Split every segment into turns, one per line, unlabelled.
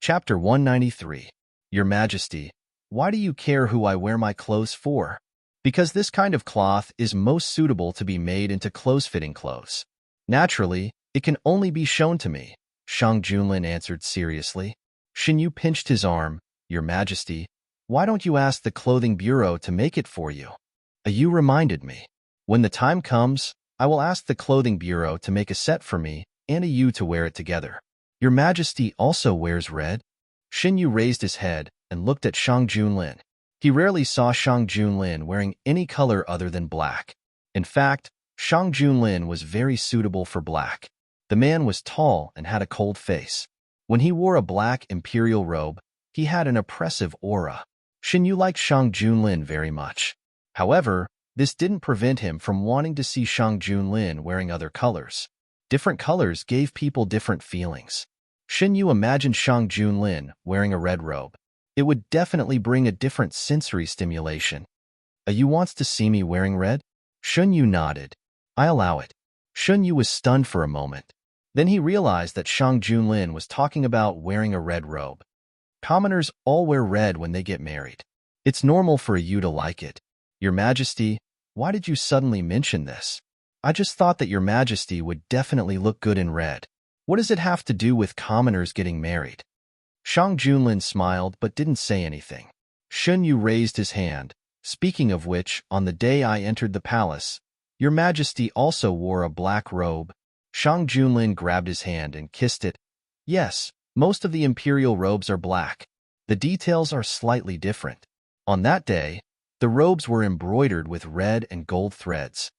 Chapter 193. Your Majesty, why do you care who I wear my clothes for? Because this kind of cloth is most suitable to be made into close-fitting clothes. Naturally, it can only be shown to me, Shang Junlin answered seriously. Shin Yu pinched his arm. Your Majesty, why don't you ask the clothing bureau to make it for you? You reminded me. When the time comes, I will ask the clothing bureau to make a set for me and you to wear it together. Your Majesty also wears red? Shin Yu raised his head and looked at Shang Junlin. He rarely saw Shang Junlin wearing any color other than black. In fact, Shang Junlin was very suitable for black. The man was tall and had a cold face. When he wore a black imperial robe, he had an oppressive aura. Shin Yu liked Shang Junlin very much. However, this didn't prevent him from wanting to see Shang Junlin wearing other colors. Different colors gave people different feelings. Shin Yu imagined Shang Junlin wearing a red robe. It would definitely bring a different sensory stimulation. You wants to see me wearing red? Shun Yu nodded. I allow it. Shun Yu was stunned for a moment. Then he realized that Shang Junlin was talking about wearing a red robe. Commoners all wear red when they get married. It's normal for you to like it. Your Majesty, why did you suddenly mention this? I just thought that Your Majesty would definitely look good in red. What does it have to do with commoners getting married? Shang Junlin smiled but didn't say anything. Shun Yu raised his hand. Speaking of which, on the day I entered the palace, Your Majesty also wore a black robe. Shang Junlin grabbed his hand and kissed it. Yes, most of the imperial robes are black. The details are slightly different. On that day, the robes were embroidered with red and gold threads.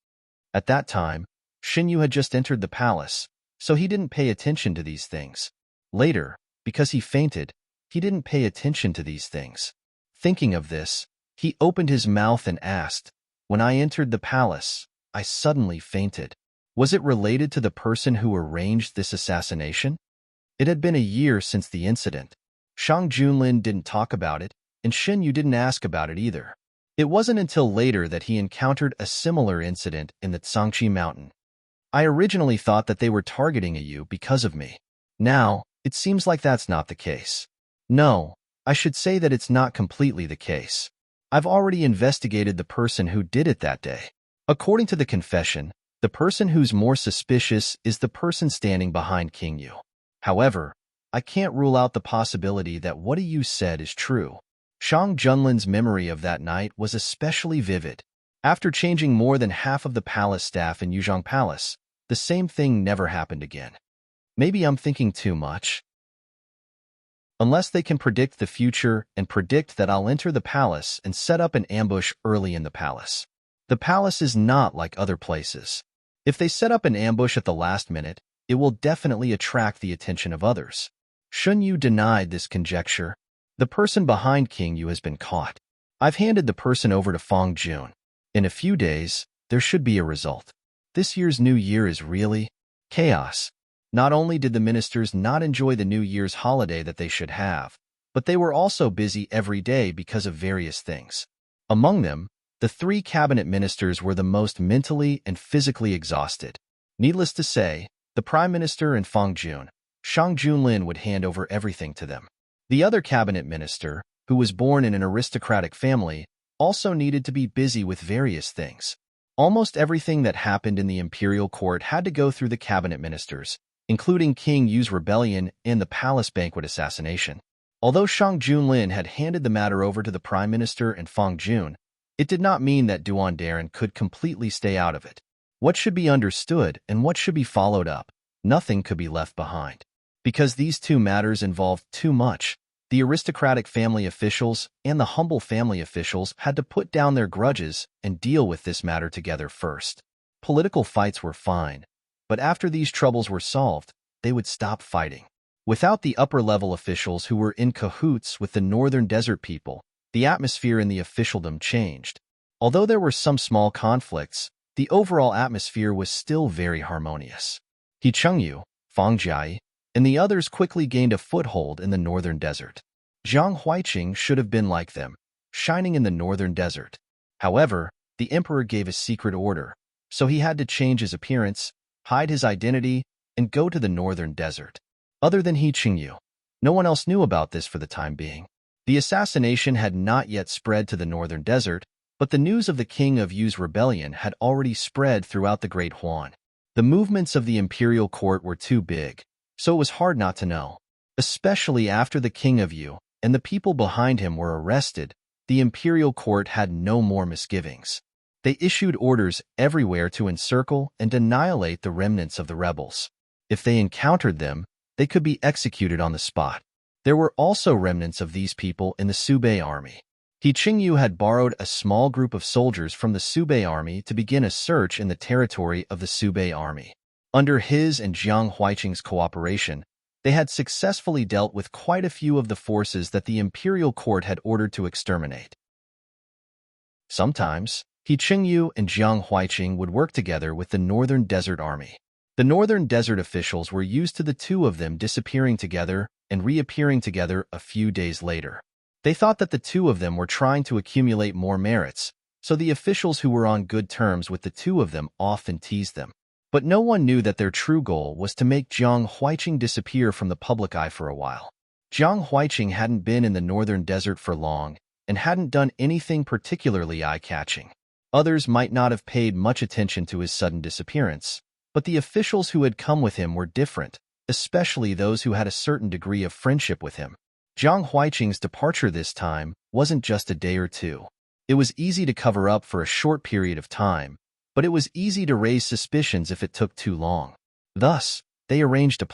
At that time, Shin Yu had just entered the palace, so he didn't pay attention to these things. Later, because he fainted, he didn't pay attention to these things. Thinking of this, he opened his mouth and asked, when I entered the palace, I suddenly fainted. Was it related to the person who arranged this assassination? It had been a year since the incident. Shang Junlin didn't talk about it, and Shin Yu didn't ask about it either. It wasn't until later that he encountered a similar incident in the Tsangchi Mountain. I originally thought that they were targeting you because of me. Now, it seems like that's not the case. No, I should say that it's not completely the case. I've already investigated the person who did it that day. According to the confession, the person who's more suspicious is the person standing behind King Yu. However, I can't rule out the possibility that what you said is true. Shang Junlin's memory of that night was especially vivid. After changing more than half of the palace staff in Yuzhong Palace, the same thing never happened again. Maybe I'm thinking too much. Unless they can predict the future and predict that I'll enter the palace and set up an ambush early in the palace. The palace is not like other places. If they set up an ambush at the last minute, it will definitely attract the attention of others. Shun Yu denied this conjecture. The person behind King Yu has been caught. I've handed the person over to Fang Jun. In a few days, there should be a result. This year's New Year is really chaos. Not only did the ministers not enjoy the New Year's holiday that they should have, but they were also busy every day because of various things. Among them, the 3 cabinet ministers were the most mentally and physically exhausted. Needless to say, the Prime Minister and Fang Jun, Shang Junlin would hand over everything to them. The other cabinet minister, who was born in an aristocratic family, also needed to be busy with various things. Almost everything that happened in the imperial court had to go through the cabinet ministers, including King Yu's rebellion and the palace banquet assassination. Although Shang Junlin had handed the matter over to the Prime Minister and Fang Jun, it did not mean that Duan Daren could completely stay out of it. What should be understood and what should be followed up, nothing could be left behind. Because these two matters involved too much, the aristocratic family officials and the humble family officials had to put down their grudges and deal with this matter together first. Political fights were fine, but after these troubles were solved, they would stop fighting. Without the upper-level officials who were in cahoots with the northern desert people, the atmosphere in the officialdom changed. Although there were some small conflicts, the overall atmosphere was still very harmonious. He Chengyu, Fang Jiai, and the others quickly gained a foothold in the northern desert. Zhang Huiqing should have been like them, shining in the northern desert. However, the emperor gave a secret order, so he had to change his appearance, hide his identity, and go to the northern desert. Other than He Qingyu, No one else knew about this for the time being. The assassination had not yet spread to the northern desert, but the news of the King of Yu's rebellion had already spread throughout the Great Huan. The movements of the imperial court were too big, so it was hard not to know. Especially after the King of Yu and the people behind him were arrested, the imperial court had no more misgivings. They issued orders everywhere to encircle and annihilate the remnants of the rebels. If they encountered them, they could be executed on the spot. There were also remnants of these people in the Subei army. He Qingyu had borrowed a small group of soldiers from the Subei army to begin a search in the territory of the Subei army. Under his and Jiang Huiqing's cooperation, they had successfully dealt with quite a few of the forces that the imperial court had ordered to exterminate. Sometimes, He Qingyu and Jiang Huiqing would work together with the Northern Desert Army. The Northern Desert officials were used to the two of them disappearing together and reappearing together a few days later. They thought that the two of them were trying to accumulate more merits, so the officials who were on good terms with the two of them often teased them. But no one knew that their true goal was to make Jiang Huiqing disappear from the public eye for a while. Jiang Huiqing hadn't been in the Northern Desert for long and hadn't done anything particularly eye-catching. Others might not have paid much attention to his sudden disappearance, but the officials who had come with him were different, especially those who had a certain degree of friendship with him. Jiang Huiqing's departure this time wasn't just a day or two. It was easy to cover up for a short period of time, but it was easy to raise suspicions if it took too long. Thus, they arranged a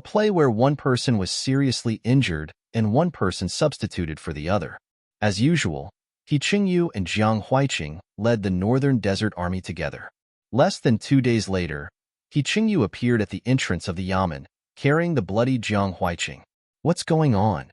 play where one person was seriously injured and one person substituted for the other. As usual, He Qingyu and Jiang Huiqing led the Northern Desert Army together. Less than 2 days later, He Qingyu appeared at the entrance of the yamen, carrying the bloody Jiang Huiqing. What's going on?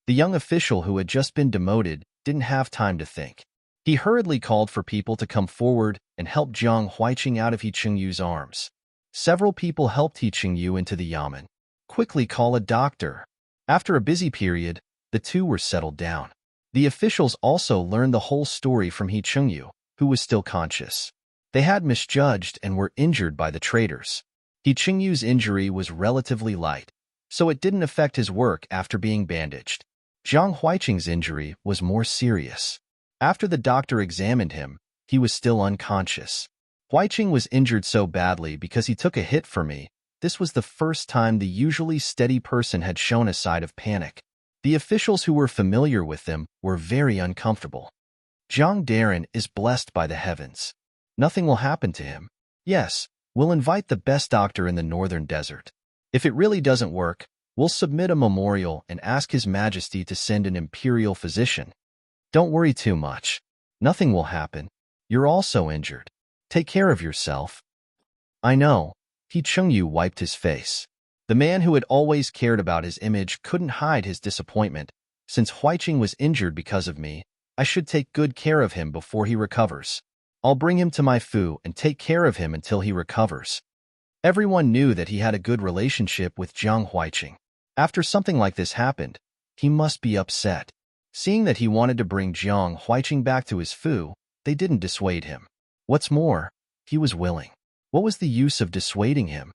The young official who had just been demoted didn't have time to think. He hurriedly called for people to come forward and help Jiang Huiqing out of He Qingyu's arms. Several people helped He Qingyu into the yamen. Quickly call a doctor. After a busy period, the two were settled down. The officials also learned the whole story from He Qingyu, who was still conscious. They had misjudged and were injured by the traitors. He Qingyu's injury was relatively light, so it didn't affect his work after being bandaged. Jiang Huiqing's injury was more serious. After the doctor examined him, he was still unconscious. Huiqing was injured so badly because he took a hit for me. This was the first time the usually steady person had shown a side of panic. The officials who were familiar with them were very uncomfortable. Zhang Darren is blessed by the heavens. Nothing will happen to him. Yes, we'll invite the best doctor in the Northern Desert. If it really doesn't work, we'll submit a memorial and ask His Majesty to send an imperial physician. Don't worry too much. Nothing will happen. You're also injured. Take care of yourself. I know. He Qingyu wiped his face. The man who had always cared about his image couldn't hide his disappointment. Since Huiqing was injured because of me, I should take good care of him before he recovers. I'll bring him to my fu and take care of him until he recovers. Everyone knew that he had a good relationship with Jiang Huiqing. After something like this happened, he must be upset. Seeing that he wanted to bring Jiang Huiqing back to his fu, they didn't dissuade him. What's more, he was willing. What was the use of dissuading him?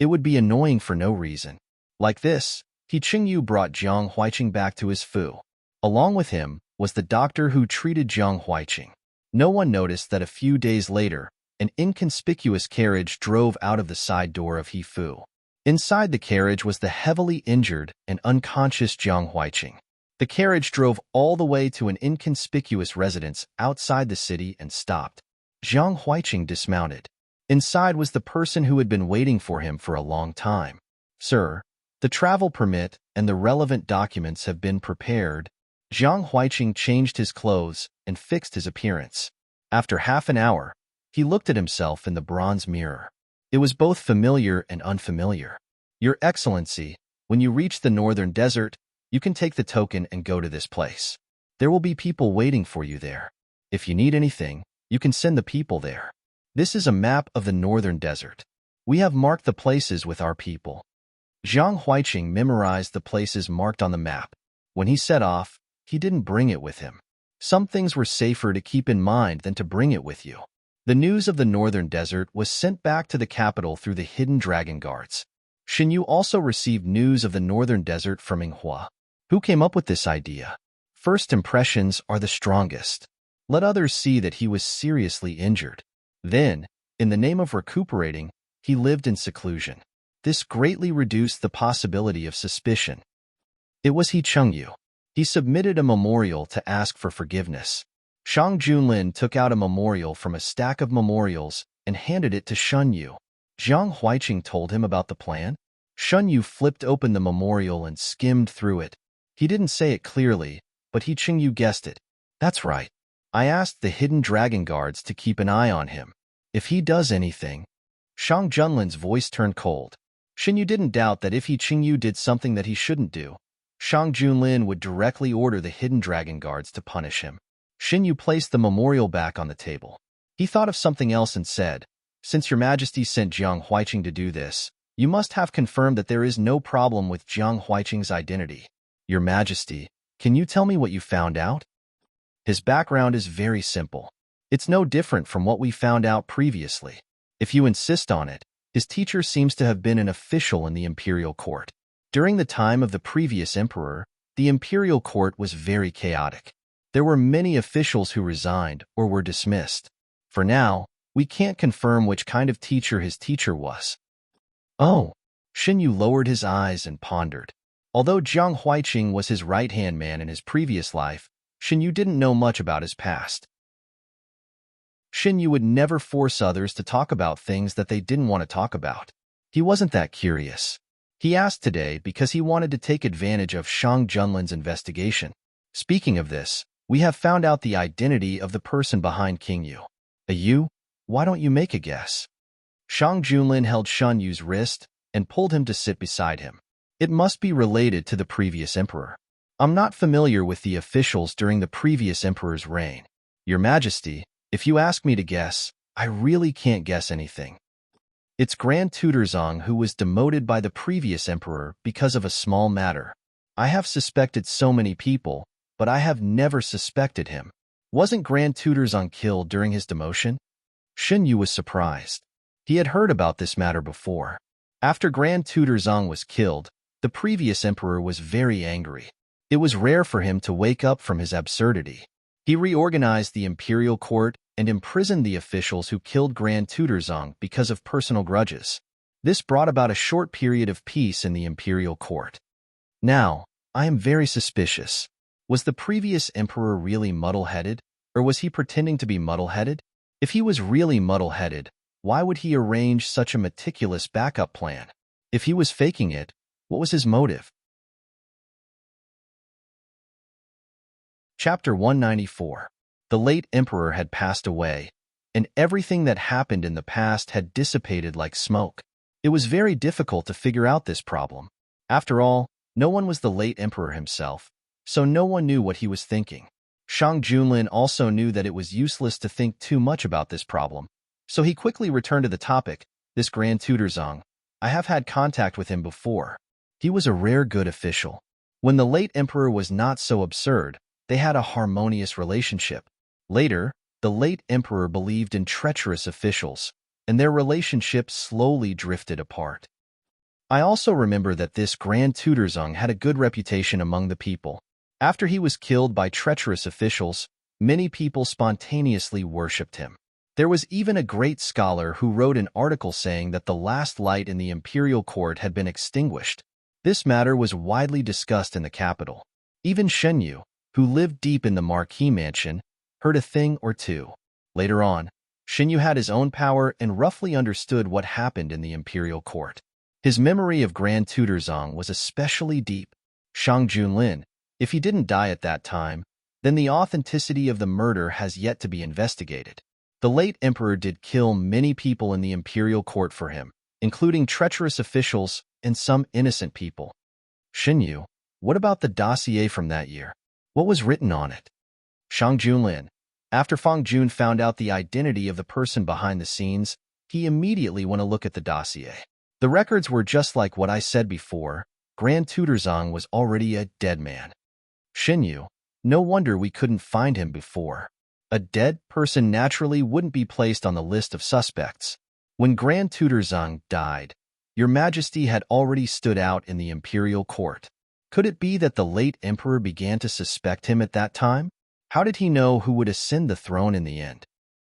It would be annoying for no reason. Like this, He Qingyu brought Jiang Huiqing back to his fu. Along with him was the doctor who treated Jiang Huiqing. No one noticed that a few days later, an inconspicuous carriage drove out of the side door of He Fu. Inside the carriage was the heavily injured and unconscious Jiang Huiqing. The carriage drove all the way to an inconspicuous residence outside the city and stopped. Jiang Huiqing dismounted. Inside was the person who had been waiting for him for a long time. Sir, the travel permit and the relevant documents have been prepared. Jiang Huiqing changed his clothes and fixed his appearance. After half an hour, he looked at himself in the bronze mirror. It was both familiar and unfamiliar. Your Excellency, when you reach the Northern Desert, you can take the token and go to this place. There will be people waiting for you there. If you need anything, you can send the people there. This is a map of the Northern Desert. We have marked the places with our people. Jiang Huiqing memorized the places marked on the map. When he set off, he didn't bring it with him. Some things were safer to keep in mind than to bring it with you. The news of the Northern Desert was sent back to the capital through the hidden dragon guards. Xinyu also received news of the northern desert from Inghua. Who came up with this idea? First impressions are the strongest. Let others see that he was seriously injured. Then, in the name of recuperating, he lived in seclusion. This greatly reduced the possibility of suspicion. It was He Chengyu. He submitted a memorial to ask for forgiveness. Shang Junlin took out a memorial from a stack of memorials and handed it to Shunyu. Jiang Huiqing told him about the plan. Shunyu flipped open the memorial and skimmed through it. He didn't say it clearly, but He Chengyu guessed it. That's right. I asked the hidden dragon guards to keep an eye on him. If he does anything... Shang Junlin's voice turned cold. Xinyu didn't doubt that if He Chengyu did something that he shouldn't do, Shang Junlin would directly order the hidden dragon guards to punish him. Xinyu placed the memorial back on the table. He thought of something else and said, "Since your majesty sent Jiang Huiqing to do this, you must have confirmed that there is no problem with Jiang Huiqing's identity. Your majesty, can you tell me what you found out?" His background is very simple. It's no different from what we found out previously. If you insist on it, his teacher seems to have been an official in the imperial court. During the time of the previous emperor, the imperial court was very chaotic. There were many officials who resigned or were dismissed. For now, we can't confirm which kind of teacher his teacher was. Oh, Xinyu lowered his eyes and pondered. Although Jiang Huiqing was his right-hand man in his previous life, Xinyu didn't know much about his past. Xinyu would never force others to talk about things that they didn't want to talk about. He wasn't that curious. He asked today because he wanted to take advantage of Shang Junlin's investigation. Speaking of this, we have found out the identity of the person behind King Yu. You? Why don't you make a guess? Shang Junlin held Shun Yu's wrist and pulled him to sit beside him. It must be related to the previous emperor. I'm not familiar with the officials during the previous emperor's reign. Your Majesty, if you ask me to guess, I really can't guess anything. It's Grand Tutor Zong who was demoted by the previous emperor because of a small matter. I have suspected so many people, but I have never suspected him. Wasn't Grand Tutor Zong killed during his demotion? Xinyu was surprised. He had heard about this matter before. After Grand Tutor Zong was killed, the previous emperor was very angry. It was rare for him to wake up from his absurdity. He reorganized the imperial court and imprisoned the officials who killed Grand Tutor Zong because of personal grudges. This brought about a short period of peace in the imperial court. Now, I am very suspicious. Was the previous emperor really muddle-headed, or was he pretending to be muddle-headed? If he was really muddle-headed, why would he arrange such a meticulous backup plan? If he was faking it, what was his motive? Chapter 194. The late emperor had passed away, and everything that happened in the past had dissipated like smoke. It was very difficult to figure out this problem. After all, no one was the late emperor himself, so no one knew what he was thinking. Shang Junlin also knew that it was useless to think too much about this problem, so he quickly returned to the topic. This Grand Tutor Zong, I have had contact with him before. He was a rare good official. When the late emperor was not so absurd, they had a harmonious relationship. Later, the late emperor believed in treacherous officials, and their relationship slowly drifted apart. I also remember that this Grand Tutor Zong had a good reputation among the people. After he was killed by treacherous officials, many people spontaneously worshipped him. There was even a great scholar who wrote an article saying that the last light in the imperial court had been extinguished. This matter was widely discussed in the capital. Even Xinyu, who lived deep in the Marquis mansion, heard a thing or two. Later on, Xinyu had his own power and roughly understood what happened in the imperial court. His memory of Grand Tutor Zong was especially deep. Shang Junlin, if he didn't die at that time, then the authenticity of the murder has yet to be investigated. The late emperor did kill many people in the imperial court for him, including treacherous officials and some innocent people. Xinyu, what about the dossier from that year? What was written on it? Shang Junlin. After Fang Jun found out the identity of the person behind the scenes, he immediately went to look at the dossier. The records were just like what I said before. Grand Tutor Zong was already a dead man. Xinyu, no wonder we couldn't find him before. A dead person naturally wouldn't be placed on the list of suspects. When Grand Tutor Zong died, Your Majesty had already stood out in the imperial court. Could it be that the late emperor began to suspect him at that time? How did he know who would ascend the throne in the end?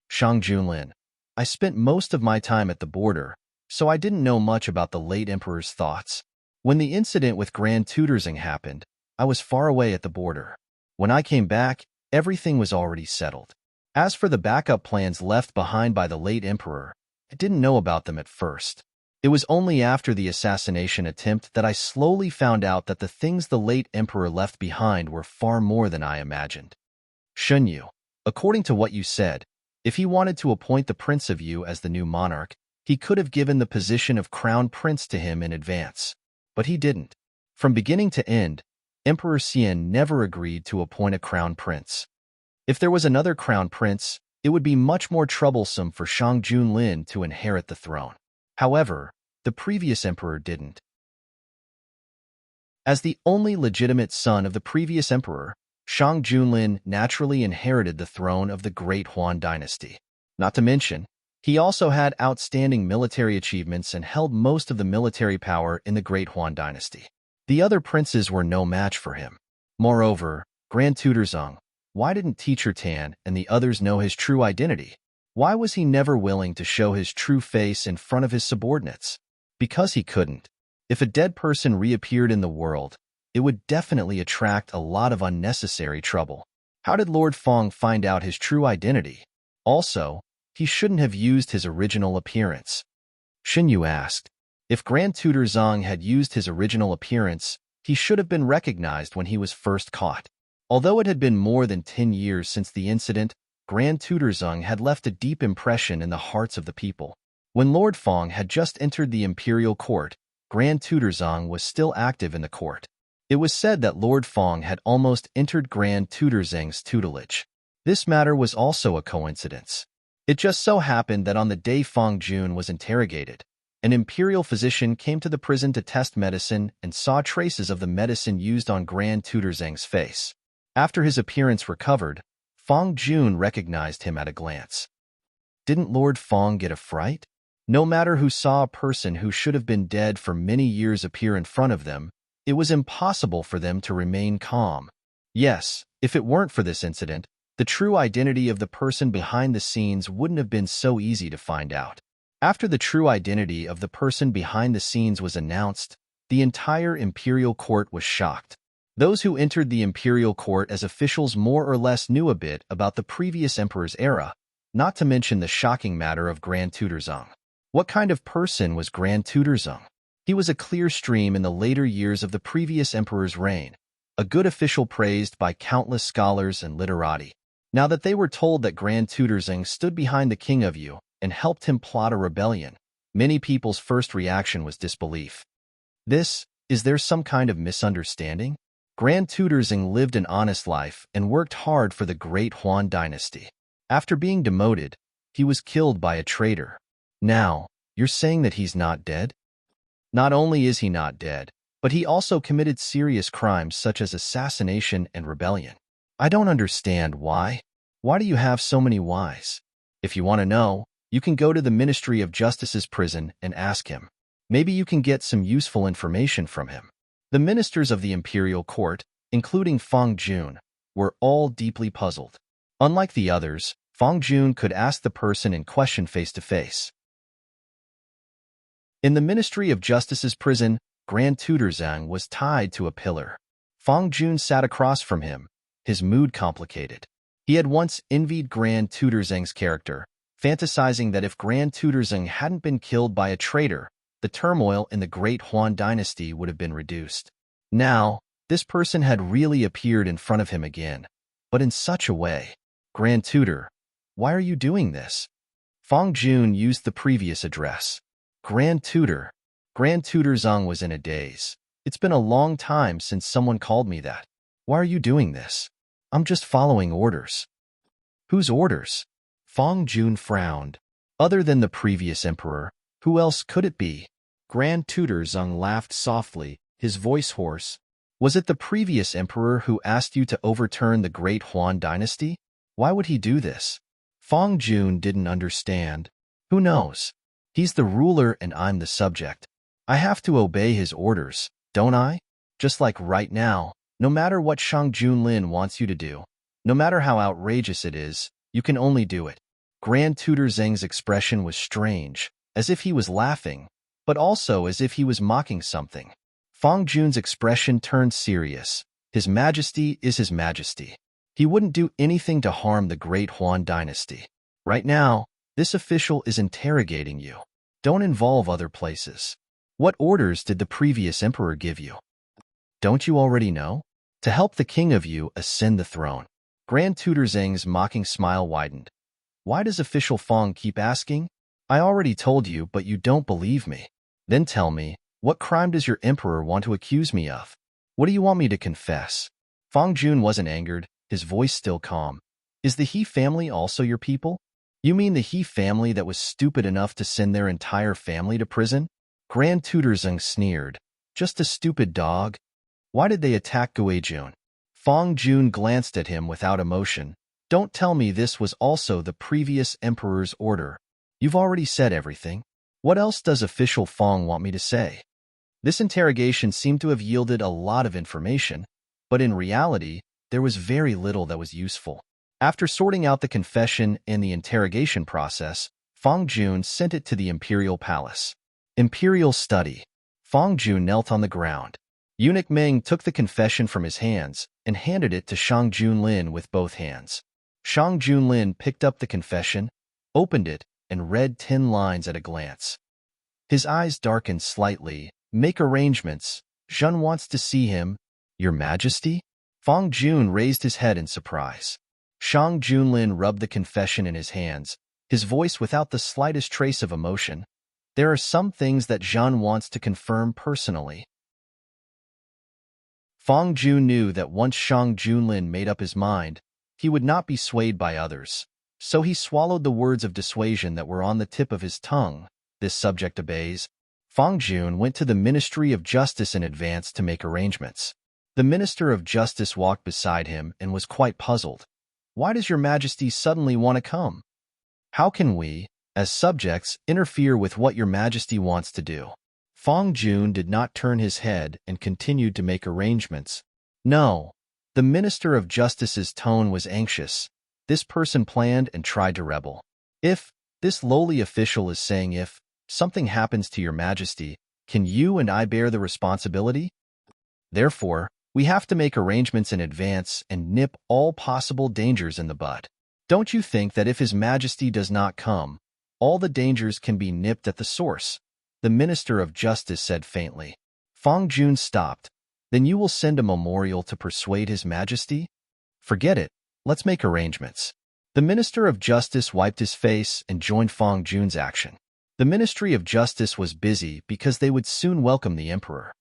Shang Junlin. I spent most of my time at the border, so I didn't know much about the late emperor's thoughts. When the incident with Grand Tutorsing happened, I was far away at the border. When I came back, everything was already settled. As for the backup plans left behind by the late emperor, I didn't know about them at first. It was only after the assassination attempt that I slowly found out that the things the late emperor left behind were far more than I imagined. Shunyu, according to what you said, if he wanted to appoint the Prince of Yu as the new monarch, he could have given the position of crown prince to him in advance. But he didn't. From beginning to end, Emperor Xian never agreed to appoint a crown prince. If there was another crown prince, it would be much more troublesome for Shang Junlin to inherit the throne. However, the previous emperor didn't. As the only legitimate son of the previous emperor, Shang Junlin naturally inherited the throne of the Great Huan dynasty. Not to mention, he also had outstanding military achievements and held most of the military power in the Great Huan dynasty. The other princes were no match for him. Moreover, Grand Tutor Zeng, why didn't Teacher Tan and the others know his true identity? Why was he never willing to show his true face in front of his subordinates? Because he couldn't. If a dead person reappeared in the world, it would definitely attract a lot of unnecessary trouble. How did Lord Fong find out his true identity? Also, he shouldn't have used his original appearance. Xinyu asked. If Grand Tutor Zeng had used his original appearance, he should have been recognized when he was first caught. Although it had been more than 10 years since the incident, Grand Tutor Zeng had left a deep impression in the hearts of the people. When Lord Fong had just entered the imperial court, Grand Tutor Zeng was still active in the court. It was said that Lord Fong had almost entered Grand Tutor Zeng's tutelage. This matter was also a coincidence. It just so happened that on the day Fong Jun was interrogated, an imperial physician came to the prison to test medicine and saw traces of the medicine used on Grand Tutor Zeng's face. After his appearance recovered, Fong Jun recognized him at a glance. Didn't Lord Fong get a fright? No matter who saw a person who should have been dead for many years appear in front of them, it was impossible for them to remain calm. Yes, if it weren't for this incident, the true identity of the person behind the scenes wouldn't have been so easy to find out. After the true identity of the person behind the scenes was announced, the entire imperial court was shocked. Those who entered the imperial court as officials more or less knew a bit about the previous emperor's era, not to mention the shocking matter of Grand Tutor Zeng. What kind of person was Grand Tutor Zeng? He was a clear stream in the later years of the previous emperor's reign, a good official praised by countless scholars and literati. Now that they were told that Grand Tutor Zeng stood behind the King of Yu and helped him plot a rebellion, many people's first reaction was disbelief. Is there some kind of misunderstanding? Grand Tutor Zeng lived an honest life and worked hard for the Great Huan dynasty. After being demoted, he was killed by a traitor. Now, you're saying that he's not dead? Not only is he not dead, but he also committed serious crimes such as assassination and rebellion. I don't understand why. Why do you have so many whys? If you want to know, you can go to the Ministry of Justice's prison and ask him. Maybe you can get some useful information from him. The ministers of the imperial court, including Fong Jun, were all deeply puzzled. Unlike the others, Fong Jun could ask the person in question face to face. In the Ministry of Justice's prison, Grand Tutor Zeng was tied to a pillar. Fong Jun sat across from him, his mood complicated. He had once envied Grand Tutor Zeng's character, fantasizing that if Grand Tutor Zeng hadn't been killed by a traitor, the turmoil in the Great Huan dynasty would have been reduced. Now, this person had really appeared in front of him again, but in such a way. Grand Tutor, why are you doing this? Fong Jun used the previous address. Grand Tutor Zeng was in a daze. It's been a long time since someone called me that. Why are you doing this? I'm just following orders. Whose orders? Fong Jun frowned. Other than the previous emperor, who else could it be? Grand Tutor Zeng laughed softly, his voice hoarse. Was it the previous emperor who asked you to overturn the Great Huan dynasty? Why would he do this? Fong Jun didn't understand. Who knows? He's the ruler and I'm the subject. I have to obey his orders, don't I? Just like right now, no matter what Shang Junlin wants you to do, no matter how outrageous it is, you can only do it. Grand Tutor Zheng's expression was strange, as if he was laughing, but also as if he was mocking something. Fang Jun's expression turned serious. His Majesty is His Majesty. He wouldn't do anything to harm the great Huan dynasty. Right now, this official is interrogating you. Don't involve other places. What orders did the previous emperor give you? Don't you already know? To help the king of you ascend the throne. Grand Tutor Zheng's mocking smile widened. Why does official Fang keep asking? I already told you, but you don't believe me. Then tell me, what crime does your emperor want to accuse me of? What do you want me to confess? Fang Jun wasn't angered, his voice still calm. Is the He family also your people? You mean the He family that was stupid enough to send their entire family to prison? Grand Tutor Zheng sneered. Just a stupid dog? Why did they attack Guijun? Fang Jun glanced at him without emotion. Don't tell me this was also the previous emperor's order. You've already said everything. What else does official Fang want me to say? This interrogation seemed to have yielded a lot of information, but in reality, there was very little that was useful. After sorting out the confession and the interrogation process, Fang Jun sent it to the Imperial Palace. Imperial Study. Fang Jun knelt on the ground. Eunuch Meng took the confession from his hands and handed it to Shang Junlin with both hands. Shang Junlin picked up the confession, opened it, and read 10 lines at a glance. His eyes darkened slightly. Make arrangements. Zhen wants to see him. Your Majesty? Fang Jun raised his head in surprise. Shang Junlin rubbed the confession in his hands, his voice without the slightest trace of emotion. There are some things that Zhen wants to confirm personally. Fang Jun knew that once Shang Junlin made up his mind, he would not be swayed by others, so he swallowed the words of dissuasion that were on the tip of his tongue. This subject obeys. Fang Jun went to the Ministry of Justice in advance to make arrangements. The Minister of Justice walked beside him and was quite puzzled. Why does your Majesty suddenly want to come? How can we, as subjects, interfere with what your Majesty wants to do? Fang Jun did not turn his head and continued to make arrangements. No. The Minister of Justice's tone was anxious. This person planned and tried to rebel. If, this lowly official is saying if, something happens to your Majesty, can you and I bear the responsibility? Therefore, we have to make arrangements in advance and nip all possible dangers in the bud. Don't you think that if His Majesty does not come, all the dangers can be nipped at the source? The Minister of Justice said faintly. Fang Jun stopped. Then you will send a memorial to persuade His Majesty? Forget it. Let's make arrangements. The Minister of Justice wiped his face and joined Fang Jun's action. The Ministry of Justice was busy because they would soon welcome the Emperor.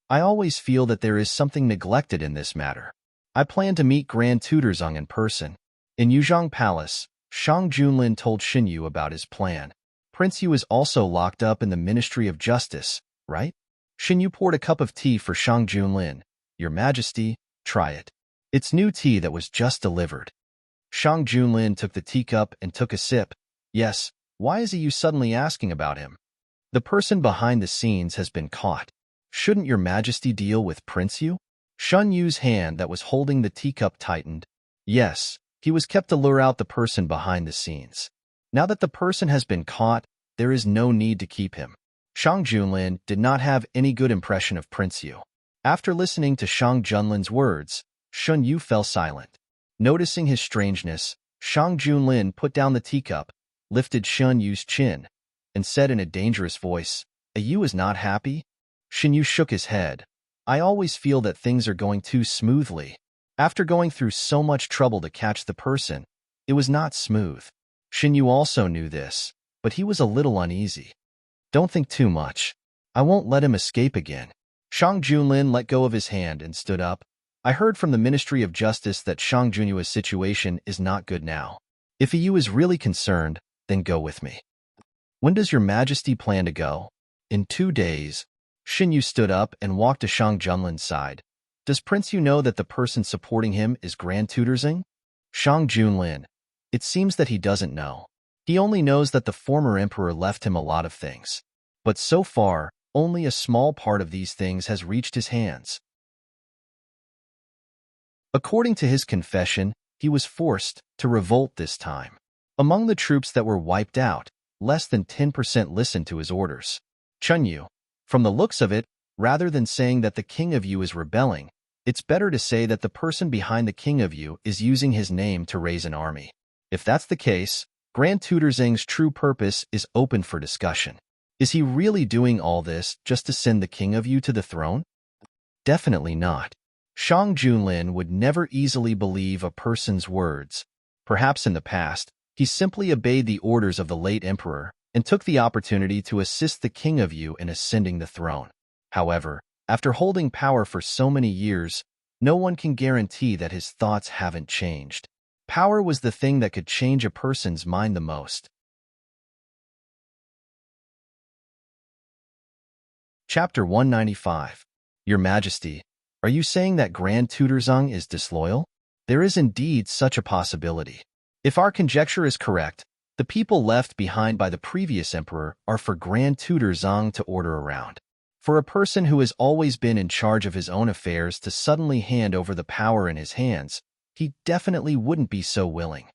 I always feel that there is something neglected in this matter. I plan to meet Grand Tutor Zheng in person. In Yuzhong Palace, Shang Junlin told Xinyu about his plan. Prince Yu is also locked up in the Ministry of Justice, right? Xinyu poured a cup of tea for Shang Junlin. Your Majesty, try it. It's new tea that was just delivered. Shang Junlin took the teacup and took a sip. Yes. Why is you suddenly asking about him? The person behind the scenes has been caught. Shouldn't your Majesty deal with Prince Yu? Shun Yu's hand that was holding the teacup tightened. Yes, he was kept to lure out the person behind the scenes. Now that the person has been caught, there is no need to keep him. Shang Junlin did not have any good impression of Prince Yu. After listening to Shang Junlin's words, Shun Yu fell silent. Noticing his strangeness, Shang Junlin put down the teacup, lifted Shun Yu's chin, and said in a dangerous voice, "You is not happy?" Shin Yu shook his head. I always feel that things are going too smoothly. After going through so much trouble to catch the person, it was not smooth. Shin Yu also knew this, but he was a little uneasy. Don't think too much. I won't let him escape again. Shang Junlin let go of his hand and stood up. I heard from the Ministry of Justice that Shang Junyua's situation is not good now. If you is really concerned, then go with me. When does your Majesty plan to go? In 2 days. Shin Yu stood up and walked to Shang Junlin's side. Does Prince Yu know that the person supporting him is Grand Tutor Zheng? Shang Junlin. It seems that he doesn't know. He only knows that the former emperor left him a lot of things. But so far, only a small part of these things has reached his hands. According to his confession, he was forced to revolt this time. Among the troops that were wiped out, less than 10% listened to his orders. Chunyu, from the looks of it, rather than saying that the king of you is rebelling, it's better to say that the person behind the king of you is using his name to raise an army. If that's the case, Grand Tutor Zheng's true purpose is open for discussion. Is he really doing all this just to send the king of you to the throne? Definitely not. Shang Junlin would never easily believe a person's words. Perhaps in the past, he simply obeyed the orders of the late emperor and took the opportunity to assist the king of you in ascending the throne. However, after holding power for so many years, no one can guarantee that his thoughts haven't changed. Power was the thing that could change a person's mind the most. Chapter 195. Your Majesty, are you saying that Grand Tutor Zheng is disloyal? There is indeed such a possibility. If our conjecture is correct, the people left behind by the previous emperor are for Grand Tutor Zheng to order around. For a person who has always been in charge of his own affairs to suddenly hand over the power in his hands, he definitely wouldn't be so willing.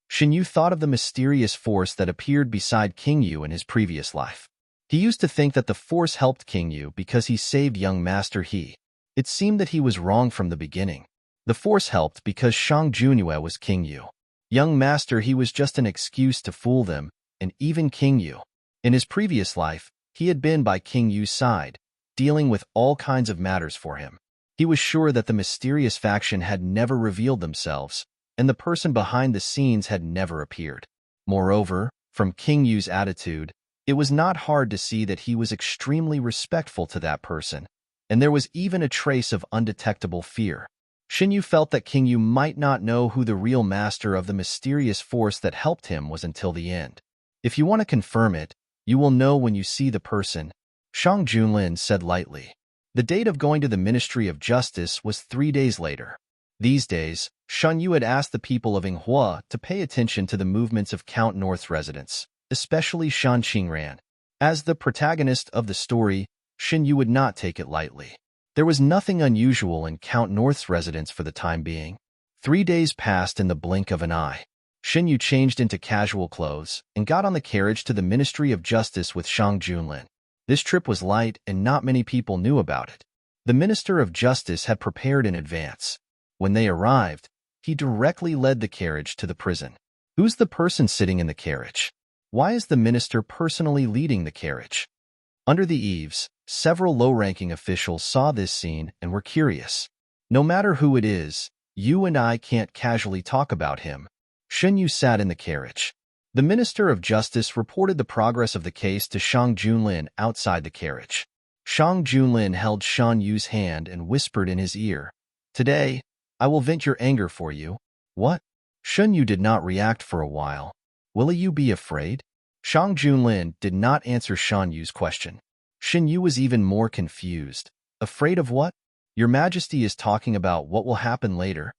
Shin Yu thought of the mysterious force that appeared beside King Yu in his previous life. He used to think that the force helped King Yu because he saved young Master He. It seemed that he was wrong from the beginning. The force helped because Shang Junue was King Yu. Young Master He was just an excuse to fool them, and even King Yu. In his previous life, he had been by King Yu's side, dealing with all kinds of matters for him. He was sure that the mysterious faction had never revealed themselves, and the person behind the scenes had never appeared. Moreover, from King Yu's attitude, it was not hard to see that he was extremely respectful to that person, and there was even a trace of undetectable fear. Shin Yu felt that King Yu might not know who the real master of the mysterious force that helped him was until the end. If you want to confirm it, you will know when you see the person, Shang Junlin said lightly. The date of going to the Ministry of Justice was 3 days later. These days, Shen Yu had asked the people of Yinghua to pay attention to the movements of Count North's residents, especially Shan Qingran. As the protagonist of the story, Shen Yu would not take it lightly. There was nothing unusual in Count North's residence for the time being. 3 days passed in the blink of an eye. Shen Yu changed into casual clothes and got on the carriage to the Ministry of Justice with Shang Junlin. This trip was light and not many people knew about it. The Minister of Justice had prepared in advance. When they arrived, he directly led the carriage to the prison. Who's the person sitting in the carriage? Why is the minister personally leading the carriage? Under the eaves, several low-ranking officials saw this scene and were curious. No matter who it is, you and I can't casually talk about him. Shen Yu sat in the carriage. The Minister of Justice reported the progress of the case to Shang Junlin outside the carriage. Shang Junlin held Shen Yu's hand and whispered in his ear, "Today, I will vent your anger for you." What? Shen Yu did not react for a while. Will you be afraid? Shang Junlin did not answer Shen Yu's question. Shen Yu was even more confused. Afraid of what? Your Majesty is talking about what will happen later?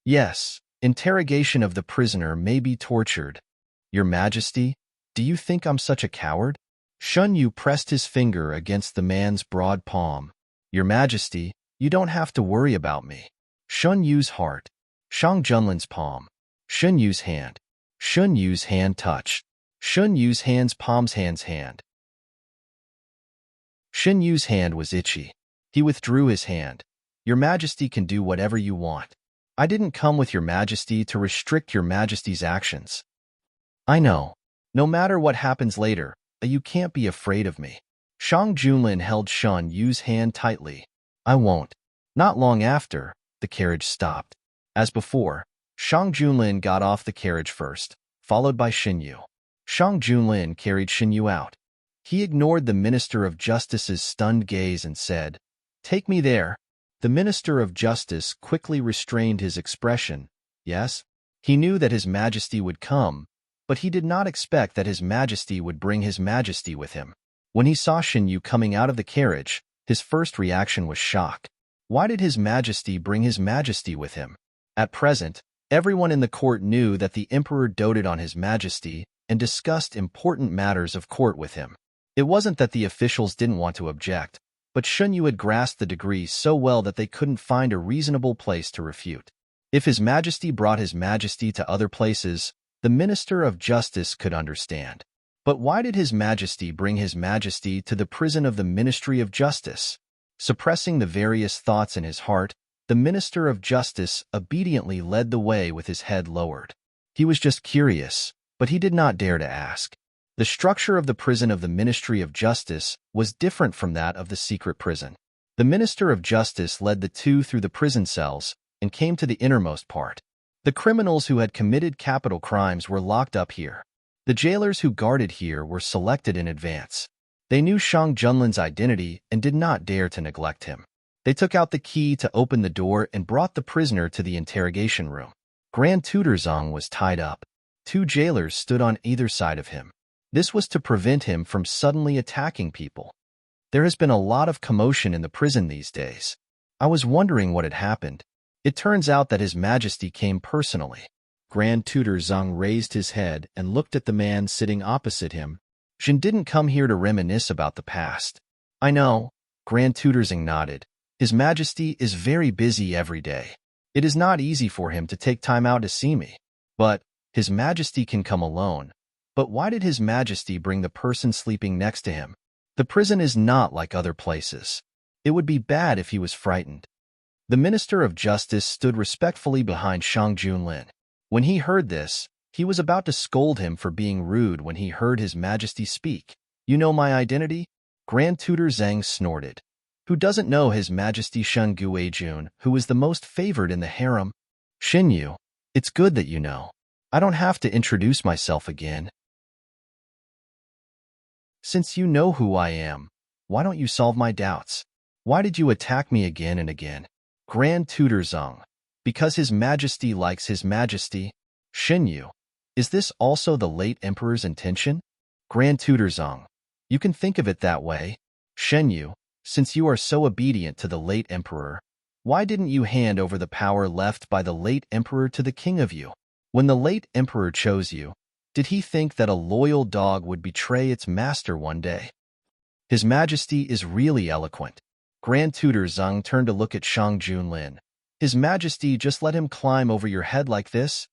Yes. Interrogation of the prisoner may be tortured. Your Majesty, do you think I'm such a coward? Shen Yu pressed his finger against the man's broad palm. Your Majesty, you don't have to worry about me. Shen Yu's heart. Shang Junlin's palm. Shen Yu's hand. Shen Yu's hand touched. Shen Yu's hand's palm's hand. Shen Yu's hand was itchy. He withdrew his hand. Your Majesty can do whatever you want. I didn't come with your Majesty to restrict your Majesty's actions. I know. No matter what happens later, you can't be afraid of me. Shang Junlin held Shen Yu's hand tightly. I won't. Not long after, the carriage stopped. As before, Shang Junlin got off the carriage first, followed by Shen Yu. Shang Junlin carried Shen Yu out. He ignored the Minister of Justice's stunned gaze and said, "Take me there." The Minister of Justice quickly restrained his expression. Yes, he knew that His Majesty would come, but he did not expect that His Majesty would bring His Majesty with him. When he saw Shen Yu coming out of the carriage, his first reaction was shock. Why did His Majesty bring His Majesty with him? At present, everyone in the court knew that the Emperor doted on His Majesty and discussed important matters of court with him. It wasn't that the officials didn't want to object, but Shun Yu had grasped the decree so well that they couldn't find a reasonable place to refute. If His Majesty brought His Majesty to other places, the Minister of Justice could understand. But why did His Majesty bring His Majesty to the prison of the Ministry of Justice? Suppressing the various thoughts in his heart, the Minister of Justice obediently led the way with his head lowered. He was just curious, but he did not dare to ask. The structure of the prison of the Ministry of Justice was different from that of the secret prison. The Minister of Justice led the two through the prison cells and came to the innermost part. The criminals who had committed capital crimes were locked up here. The jailers who guarded here were selected in advance. They knew Shang Junlin's identity and did not dare to neglect him. They took out the key to open the door and brought the prisoner to the interrogation room. Grand Tutor Zhang was tied up. Two jailers stood on either side of him. This was to prevent him from suddenly attacking people. There has been a lot of commotion in the prison these days. I was wondering what had happened. It turns out that His Majesty came personally. Grand Tutor Zhang raised his head and looked at the man sitting opposite him. Jin didn't come here to reminisce about the past. I know, Grand Tutor Zhang nodded. His Majesty is very busy every day. It is not easy for him to take time out to see me. But His Majesty can come alone. But why did His Majesty bring the person sleeping next to him? The prison is not like other places. It would be bad if he was frightened. The Minister of Justice stood respectfully behind Shang Junlin. When he heard this, he was about to scold him for being rude when he heard His Majesty speak. You know my identity? Grand Tutor Zhang snorted. Who doesn't know His Majesty Shun Guijun, who is the most favored in the harem? Xin Yu, it's good that you know. I don't have to introduce myself again. Since you know who I am, why don't you solve my doubts? Why did you attack me again and again? Grand Tutor Zhang. Because His Majesty likes His Majesty. Xin Yu. Is this also the late Emperor's intention? Grand Tutor Zhang. You can think of it that way. Shen Yu, since you are so obedient to the late Emperor, why didn't you hand over the power left by the late Emperor to the king of you? When the late Emperor chose you, did he think that a loyal dog would betray its master one day? His Majesty is really eloquent. Grand Tutor Zhang turned to look at Shang Junlin. His Majesty just let him climb over your head like this?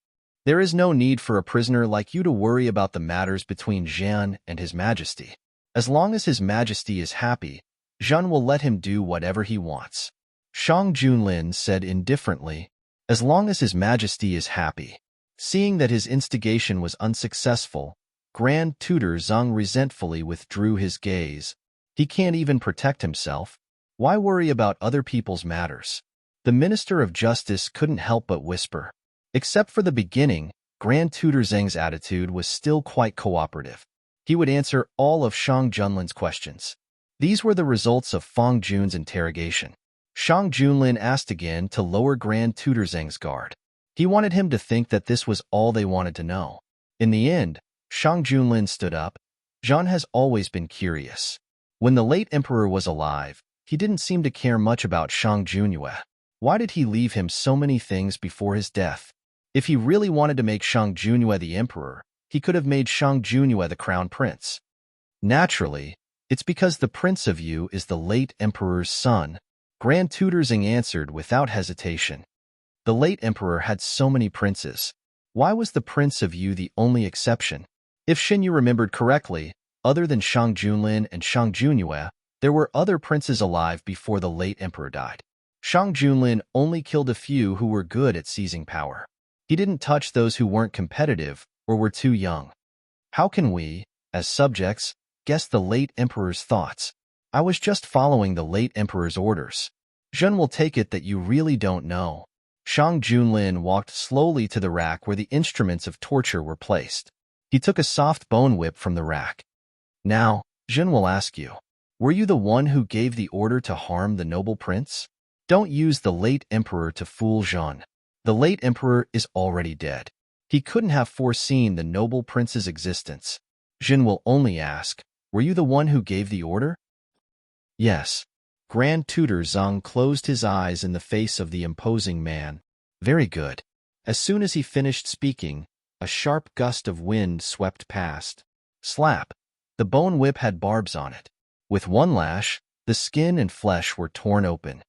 There is no need for a prisoner like you to worry about the matters between Zhan and His Majesty. As long as His Majesty is happy, Zhan will let him do whatever he wants. Shang Junlin said indifferently, as long as His Majesty is happy. Seeing that his instigation was unsuccessful, Grand Tutor Zhang resentfully withdrew his gaze. He can't even protect himself. Why worry about other people's matters? The Minister of Justice couldn't help but whisper. Except for the beginning, Grand Tutor Zhang's attitude was still quite cooperative. He would answer all of Shang Junlin's questions. These were the results of Fang Jun's interrogation. Shang Junlin asked again to lower Grand Tutor Zhang's guard. He wanted him to think that this was all they wanted to know. In the end, Shang Junlin stood up. Zhan has always been curious. When the late Emperor was alive, he didn't seem to care much about Shang Junyue. Why did he leave him so many things before his death? If he really wanted to make Shang Junyue the emperor, he could have made Shang Junyue the crown prince. Naturally, it's because the Prince of Yu is the late emperor's son. Grand Tutor Zhang answered without hesitation. The late emperor had so many princes. Why was the Prince of Yu the only exception? If Xinyu remembered correctly, other than Shang Junlin and Shang Junyue, there were other princes alive before the late emperor died. Shang Junlin only killed a few who were good at seizing power. He didn't touch those who weren't competitive or were too young. How can we, as subjects, guess the late emperor's thoughts? I was just following the late emperor's orders. Zhen will take it that you really don't know. Shang Junlin walked slowly to the rack where the instruments of torture were placed. He took a soft bone whip from the rack. Now, Zhen will ask you, were you the one who gave the order to harm the noble prince? Don't use the late emperor to fool Zhan. The late emperor is already dead. He couldn't have foreseen the noble prince's existence. Zhen will only ask, were you the one who gave the order? Yes. Grand Tutor Zhang closed his eyes in the face of the imposing man. Very good. As soon as he finished speaking, a sharp gust of wind swept past. Slap! The bone whip had barbs on it. With one lash, the skin and flesh were torn open.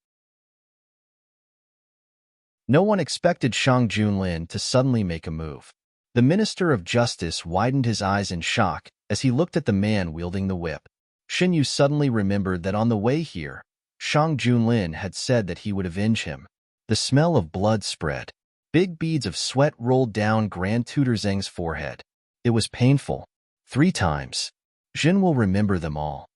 No one expected Shang Junlin to suddenly make a move. The Minister of Justice widened his eyes in shock as he looked at the man wielding the whip. Shen Yu suddenly remembered that on the way here, Shang Junlin had said that he would avenge him. The smell of blood spread. Big beads of sweat rolled down Grand Tutor Zheng's forehead. It was painful. 3 times. Jin will remember them all.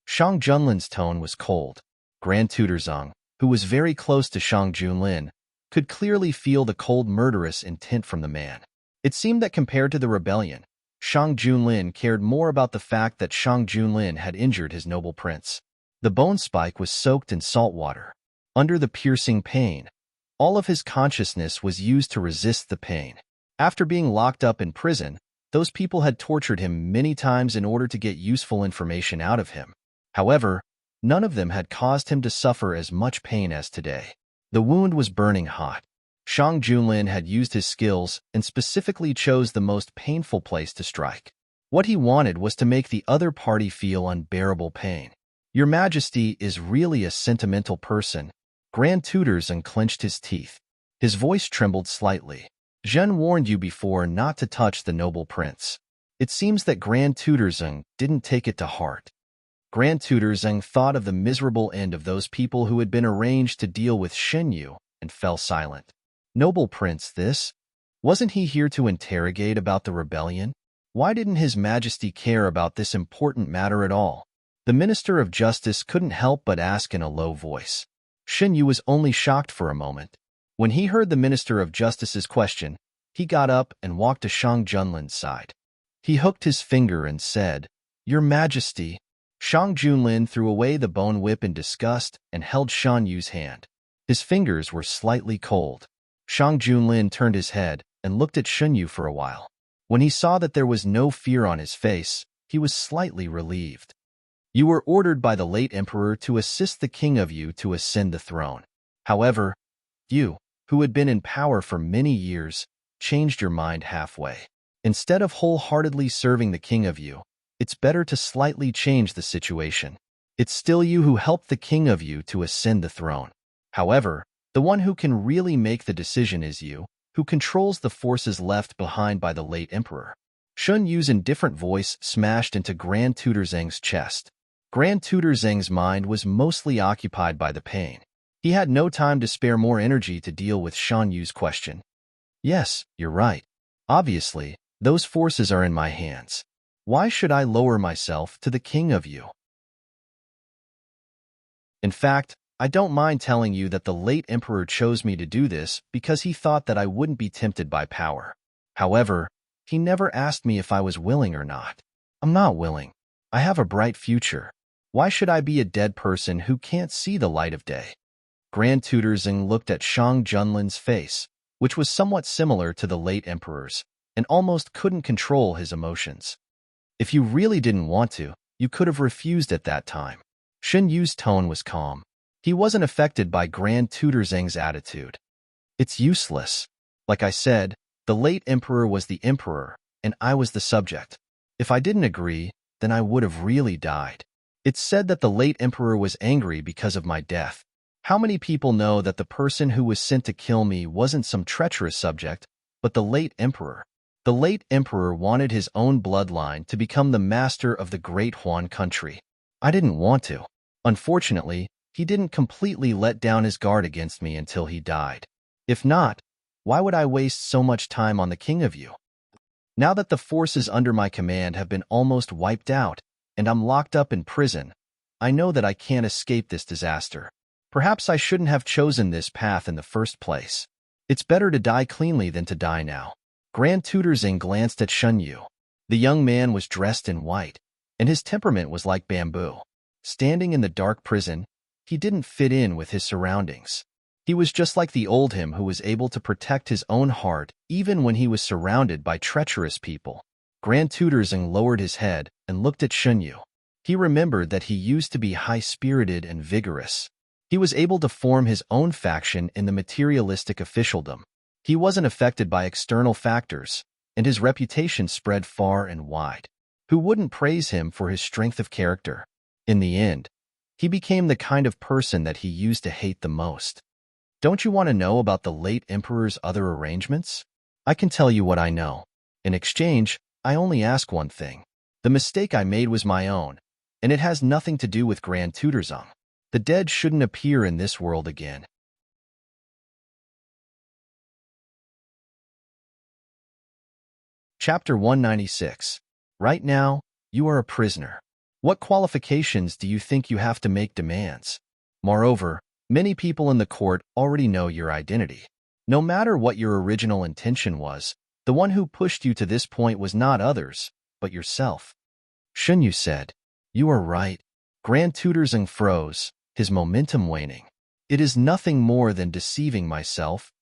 Shang Junlin's tone was cold. Grand Tutor Zheng, who was very close to Shang Junlin, could clearly feel the cold murderous intent from the man. It seemed that compared to the rebellion, Shang Junlin cared more about the fact that Shang Junlin had injured his noble prince. The bone spike was soaked in salt water. Under the piercing pain, all of his consciousness was used to resist the pain. After being locked up in prison, those people had tortured him many times in order to get useful information out of him. However, none of them had caused him to suffer as much pain as today. The wound was burning hot. Shang Junlin had used his skills and specifically chose the most painful place to strike. What he wanted was to make the other party feel unbearable pain. Your Majesty is really a sentimental person. Grand Tutor Zheng clenched his teeth. His voice trembled slightly. Zhen warned you before not to touch the noble prince. It seems that Grand Tutor Zheng didn't take it to heart. Grand Tutor Zheng thought of the miserable end of those people who had been arranged to deal with Shen Yu and fell silent. Noble prince this? Wasn't he here to interrogate about the rebellion? Why didn't His Majesty care about this important matter at all? The Minister of Justice couldn't help but ask in a low voice. Shen Yu was only shocked for a moment. When he heard the Minister of Justice's question, he got up and walked to Shang Junlin's side. He hooked his finger and said, "Your Majesty." Shang Junlin threw away the bone whip in disgust and held Shan Yu's hand. His fingers were slightly cold. Shang Junlin turned his head and looked at Shen Yu for a while. When he saw that there was no fear on his face, he was slightly relieved. You were ordered by the late emperor to assist the king of Yu to ascend the throne. However, you, who had been in power for many years, changed your mind halfway. Instead of wholeheartedly serving the king of Yu, it's better to slightly change the situation. It's still you who helped the king of Yu to ascend the throne. However, the one who can really make the decision is you, who controls the forces left behind by the late emperor. Shun Yu's indifferent voice smashed into Grand Tutor Zheng's chest. Grand Tutor Zheng's mind was mostly occupied by the pain. He had no time to spare more energy to deal with Shan Yu's question. Yes, you're right. Obviously, those forces are in my hands. Why should I lower myself to the king of Yu? In fact, I don't mind telling you that the late emperor chose me to do this because he thought that I wouldn't be tempted by power. However, he never asked me if I was willing or not. I'm not willing. I have a bright future. Why should I be a dead person who can't see the light of day? Grand Tutor Zheng looked at Shang Junlin's face, which was somewhat similar to the late emperor's, and almost couldn't control his emotions. If you really didn't want to, you could have refused at that time. Shen Yu's tone was calm. He wasn't affected by Grand Tutor Zheng's attitude. It's useless. Like I said, the late emperor was the emperor, and I was the subject. If I didn't agree, then I would have really died. It's said that the late emperor was angry because of my death. How many people know that the person who was sent to kill me wasn't some treacherous subject, but the late emperor? The late emperor wanted his own bloodline to become the master of the great Huan country. I didn't want to. Unfortunately, he didn't completely let down his guard against me until he died. If not, why would I waste so much time on the king of Yu? Now that the forces under my command have been almost wiped out, and I'm locked up in prison, I know that I can't escape this disaster. Perhaps I shouldn't have chosen this path in the first place. It's better to die cleanly than to die now. Grand Tutor Zheng glanced at Shen Yu. The young man was dressed in white, and his temperament was like bamboo. Standing in the dark prison, he didn't fit in with his surroundings. He was just like the old him who was able to protect his own heart even when he was surrounded by treacherous people. Grand Tutor Zheng lowered his head and looked at Shen Yu. He remembered that he used to be high-spirited and vigorous. He was able to form his own faction in the materialistic officialdom. He wasn't affected by external factors, and his reputation spread far and wide. Who wouldn't praise him for his strength of character? In the end, he became the kind of person that he used to hate the most. Don't you want to know about the late emperor's other arrangements? I can tell you what I know. In exchange, I only ask one thing. The mistake I made was my own, and it has nothing to do with Grand Tutorzong. The dead shouldn't appear in this world again. Chapter 196. Right now, you are a prisoner. What qualifications do you think you have to make demands? Moreover, many people in the court already know your identity. No matter what your original intention was, the one who pushed you to this point was not others, but yourself. Shunyu said, "You are right." Grand Tutorzong froze, his momentum waning. "It is nothing more than deceiving myself."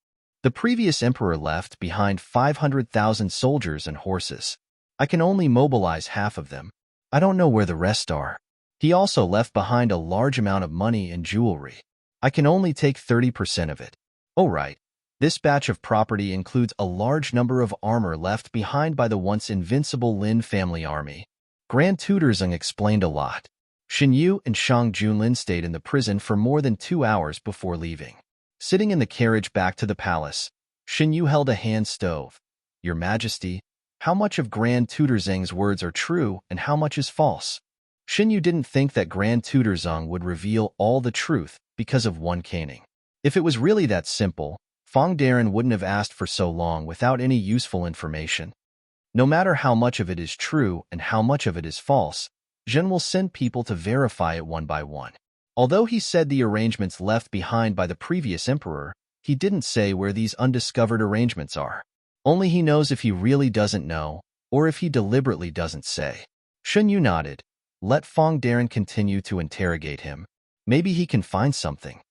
The previous emperor left behind 500,000 soldiers and horses. I can only mobilize half of them. I don't know where the rest are. He also left behind a large amount of money and jewelry. I can only take 30% of it. Oh right, this batch of property includes a large number of armor left behind by the once invincible Lin family army. Grand Tutorzong explained a lot. Xinyu and Shang Junlin stayed in the prison for more than 2 hours before leaving. Sitting in the carriage back to the palace, Xinyu held a hand stove. "Your Majesty, how much of Grand Tutorzong's words are true and how much is false?" Xinyu didn't think that Grand Tutorzong would reveal all the truth because of one caning. If it was really that simple, Fong Darren wouldn't have asked for so long without any useful information. No matter how much of it is true and how much of it is false, Zhen will send people to verify it one by one. Although he said the arrangements left behind by the previous emperor, he didn't say where these undiscovered arrangements are. Only he knows if he really doesn't know, or if he deliberately doesn't say. Shunyu nodded. Let Fong Darren continue to interrogate him. Maybe he can find something.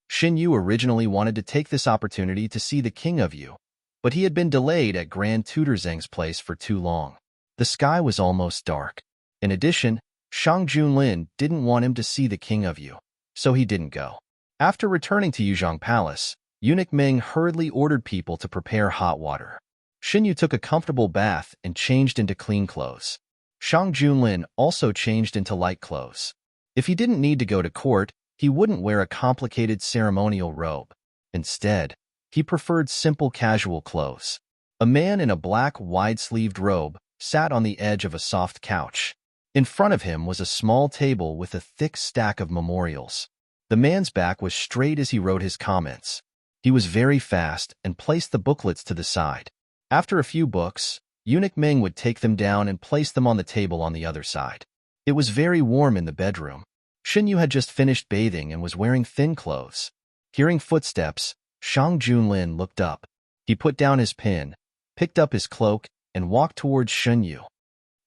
Xinyu originally wanted to take this opportunity to see the king of you, but he had been delayed at Grand Tutorzong's place for too long. The sky was almost dark. In addition, Shang Junlin didn't want him to see the king of you, so he didn't go. After returning to Yuzhong Palace, Eunuch Ming hurriedly ordered people to prepare hot water. Xinyu took a comfortable bath and changed into clean clothes. Shang Junlin also changed into light clothes. If he didn't need to go to court, he wouldn't wear a complicated ceremonial robe. Instead, he preferred simple casual clothes. A man in a black wide-sleeved robe sat on the edge of a soft couch. In front of him was a small table with a thick stack of memorials. The man's back was straight as he wrote his comments. He was very fast and placed the booklets to the side. After a few books, Eunuch Ming would take them down and place them on the table on the other side. It was very warm in the bedroom. Xinyu had just finished bathing and was wearing thin clothes. Hearing footsteps, Shang Junlin looked up. He put down his pen, picked up his cloak, and walked towards Xinyu.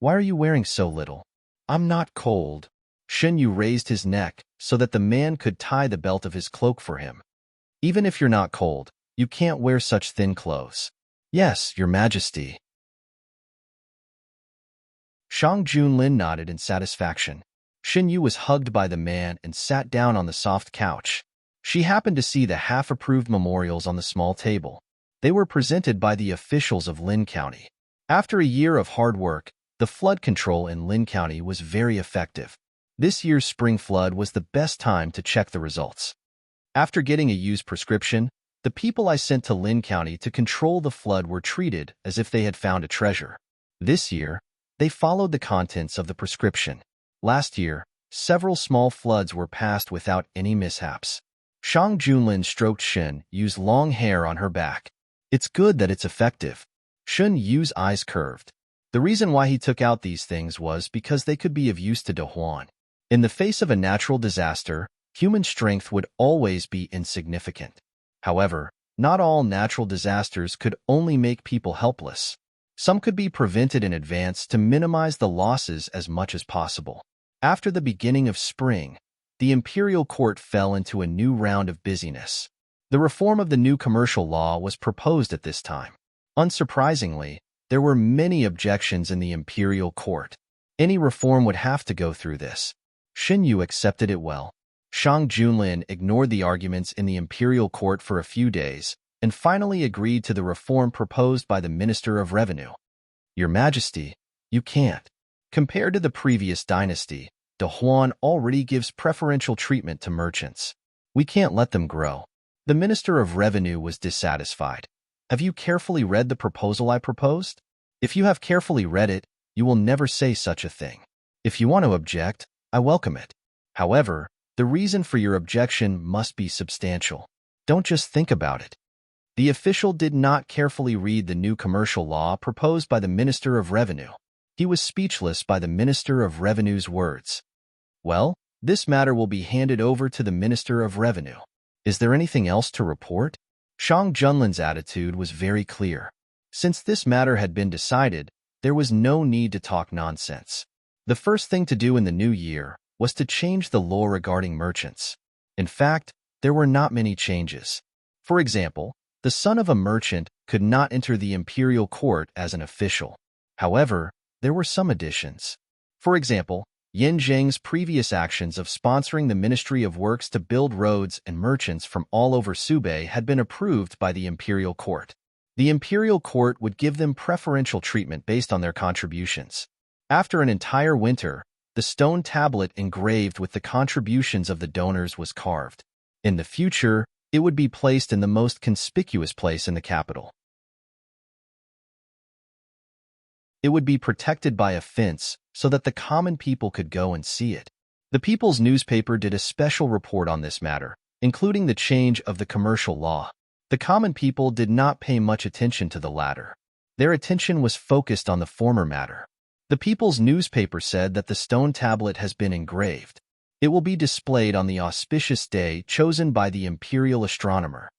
"Why are you wearing so little?" "I'm not cold." Xinyu raised his neck so that the man could tie the belt of his cloak for him. "Even if you're not cold, you can't wear such thin clothes." "Yes, Your Majesty." Shang Junlin nodded in satisfaction. Xinyu was hugged by the man and sat down on the soft couch. She happened to see the half-approved memorials on the small table. They were presented by the officials of Lin County. After a year of hard work, the flood control in Lin County was very effective. This year's spring flood was the best time to check the results. After getting a used prescription, the people I sent to Lin County to control the flood were treated as if they had found a treasure. This year, they followed the contents of the prescription. Last year, several small floods were passed without any mishaps. Shang Junlin stroked Shun Yu's long hair on her back. "It's good that it's effective." Shun Yu's eyes curved. The reason why he took out these things was because they could be of use to De Huan. In the face of a natural disaster, human strength would always be insignificant. However, not all natural disasters could only make people helpless. Some could be prevented in advance to minimize the losses as much as possible. After the beginning of spring, the imperial court fell into a new round of busyness. The reform of the new commercial law was proposed at this time. Unsurprisingly, there were many objections in the imperial court. Any reform would have to go through this. Xinyu accepted it well. Shang Junlin ignored the arguments in the imperial court for a few days and finally agreed to the reform proposed by the Minister of Revenue. "Your Majesty, you can't." Compared to the previous dynasty, De Huan already gives preferential treatment to merchants. We can't let them grow. The Minister of Revenue was dissatisfied. Have you carefully read the proposal I proposed? If you have carefully read it, you will never say such a thing. If you want to object, I welcome it. However, the reason for your objection must be substantial. Don't just think about it. The official did not carefully read the new commercial law proposed by the Minister of Revenue. He was speechless by the Minister of Revenue's words. Well, this matter will be handed over to the Minister of Revenue. Is there anything else to report? Shang Junlin's attitude was very clear. Since this matter had been decided, there was no need to talk nonsense. The first thing to do in the new year was to change the law regarding merchants. In fact, there were not many changes. For example, the son of a merchant could not enter the imperial court as an official. However, there were some additions. For example, Yin Zheng's previous actions of sponsoring the Ministry of Works to build roads and merchants from all over Subei had been approved by the imperial court. The imperial court would give them preferential treatment based on their contributions. After an entire winter, the stone tablet engraved with the contributions of the donors was carved. In the future, it would be placed in the most conspicuous place in the capital. It would be protected by a fence so that the common people could go and see it. The People's newspaper did a special report on this matter, including the change of the commercial law. The common people did not pay much attention to the latter. Their attention was focused on the former matter. The People's newspaper said that the stone tablet has been engraved. It will be displayed on the auspicious day chosen by the imperial astronomer.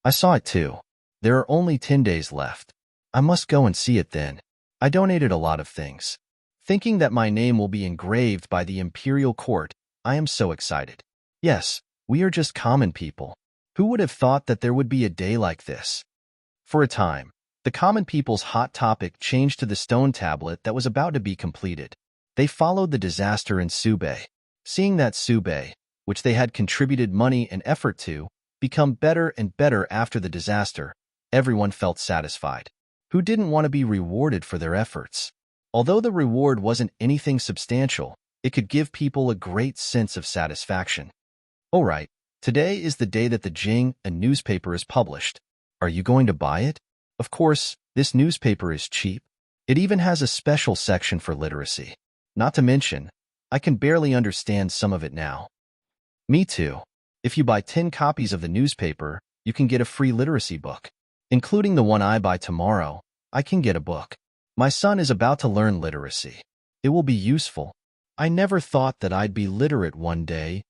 I saw it too. There are only 10 days left. I must go and see it then. I donated a lot of things. Thinking that my name will be engraved by the imperial court, I am so excited. Yes, we are just common people. Who would have thought that there would be a day like this? For a time, the common people's hot topic changed to the stone tablet that was about to be completed. They followed the disaster in Subei. Seeing that Subei, which they had contributed money and effort to, become better and better after the disaster, everyone felt satisfied. Who didn't want to be rewarded for their efforts? Although the reward wasn't anything substantial, it could give people a great sense of satisfaction. All right, today is the day that the Jing, a newspaper, is published. Are you going to buy it? Of course, this newspaper is cheap. It even has a special section for literacy. Not to mention, I can barely understand some of it now. Me too. If you buy 10 copies of the newspaper, you can get a free literacy book. Including the one I buy tomorrow, I can get a book. My son is about to learn literacy. It will be useful. I never thought that I'd be literate one day.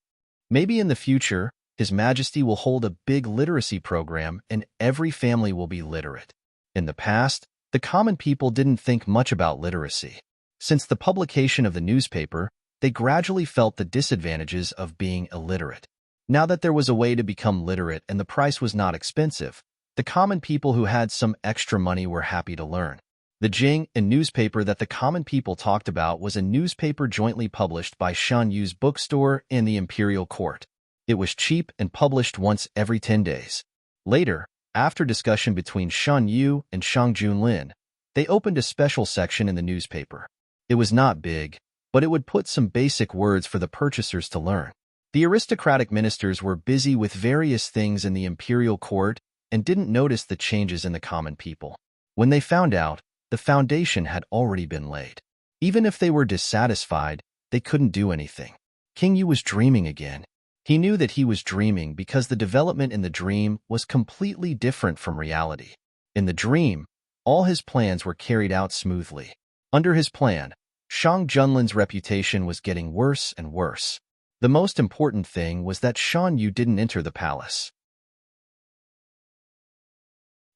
Maybe in the future, His Majesty will hold a big literacy program and every family will be literate. In the past, the common people didn't think much about literacy. Since the publication of the newspaper, they gradually felt the disadvantages of being illiterate. Now that there was a way to become literate and the price was not expensive, the common people who had some extra money were happy to learn. The Jing, a newspaper that the common people talked about, was a newspaper jointly published by Shan Yu's bookstore and the imperial court. It was cheap and published once every 10 days. Later, after discussion between Shan Yu and Shang Junlin, they opened a special section in the newspaper. It was not big, but it would put some basic words for the purchasers to learn. The aristocratic ministers were busy with various things in the imperial court and didn't notice the changes in the common people. When they found out, the foundation had already been laid. Even if they were dissatisfied, they couldn't do anything. King Yu was dreaming again. He knew that he was dreaming because the development in the dream was completely different from reality. In the dream, all his plans were carried out smoothly. Under his plan, Shang Junlin's reputation was getting worse and worse. The most important thing was that Shan Yu didn't enter the palace.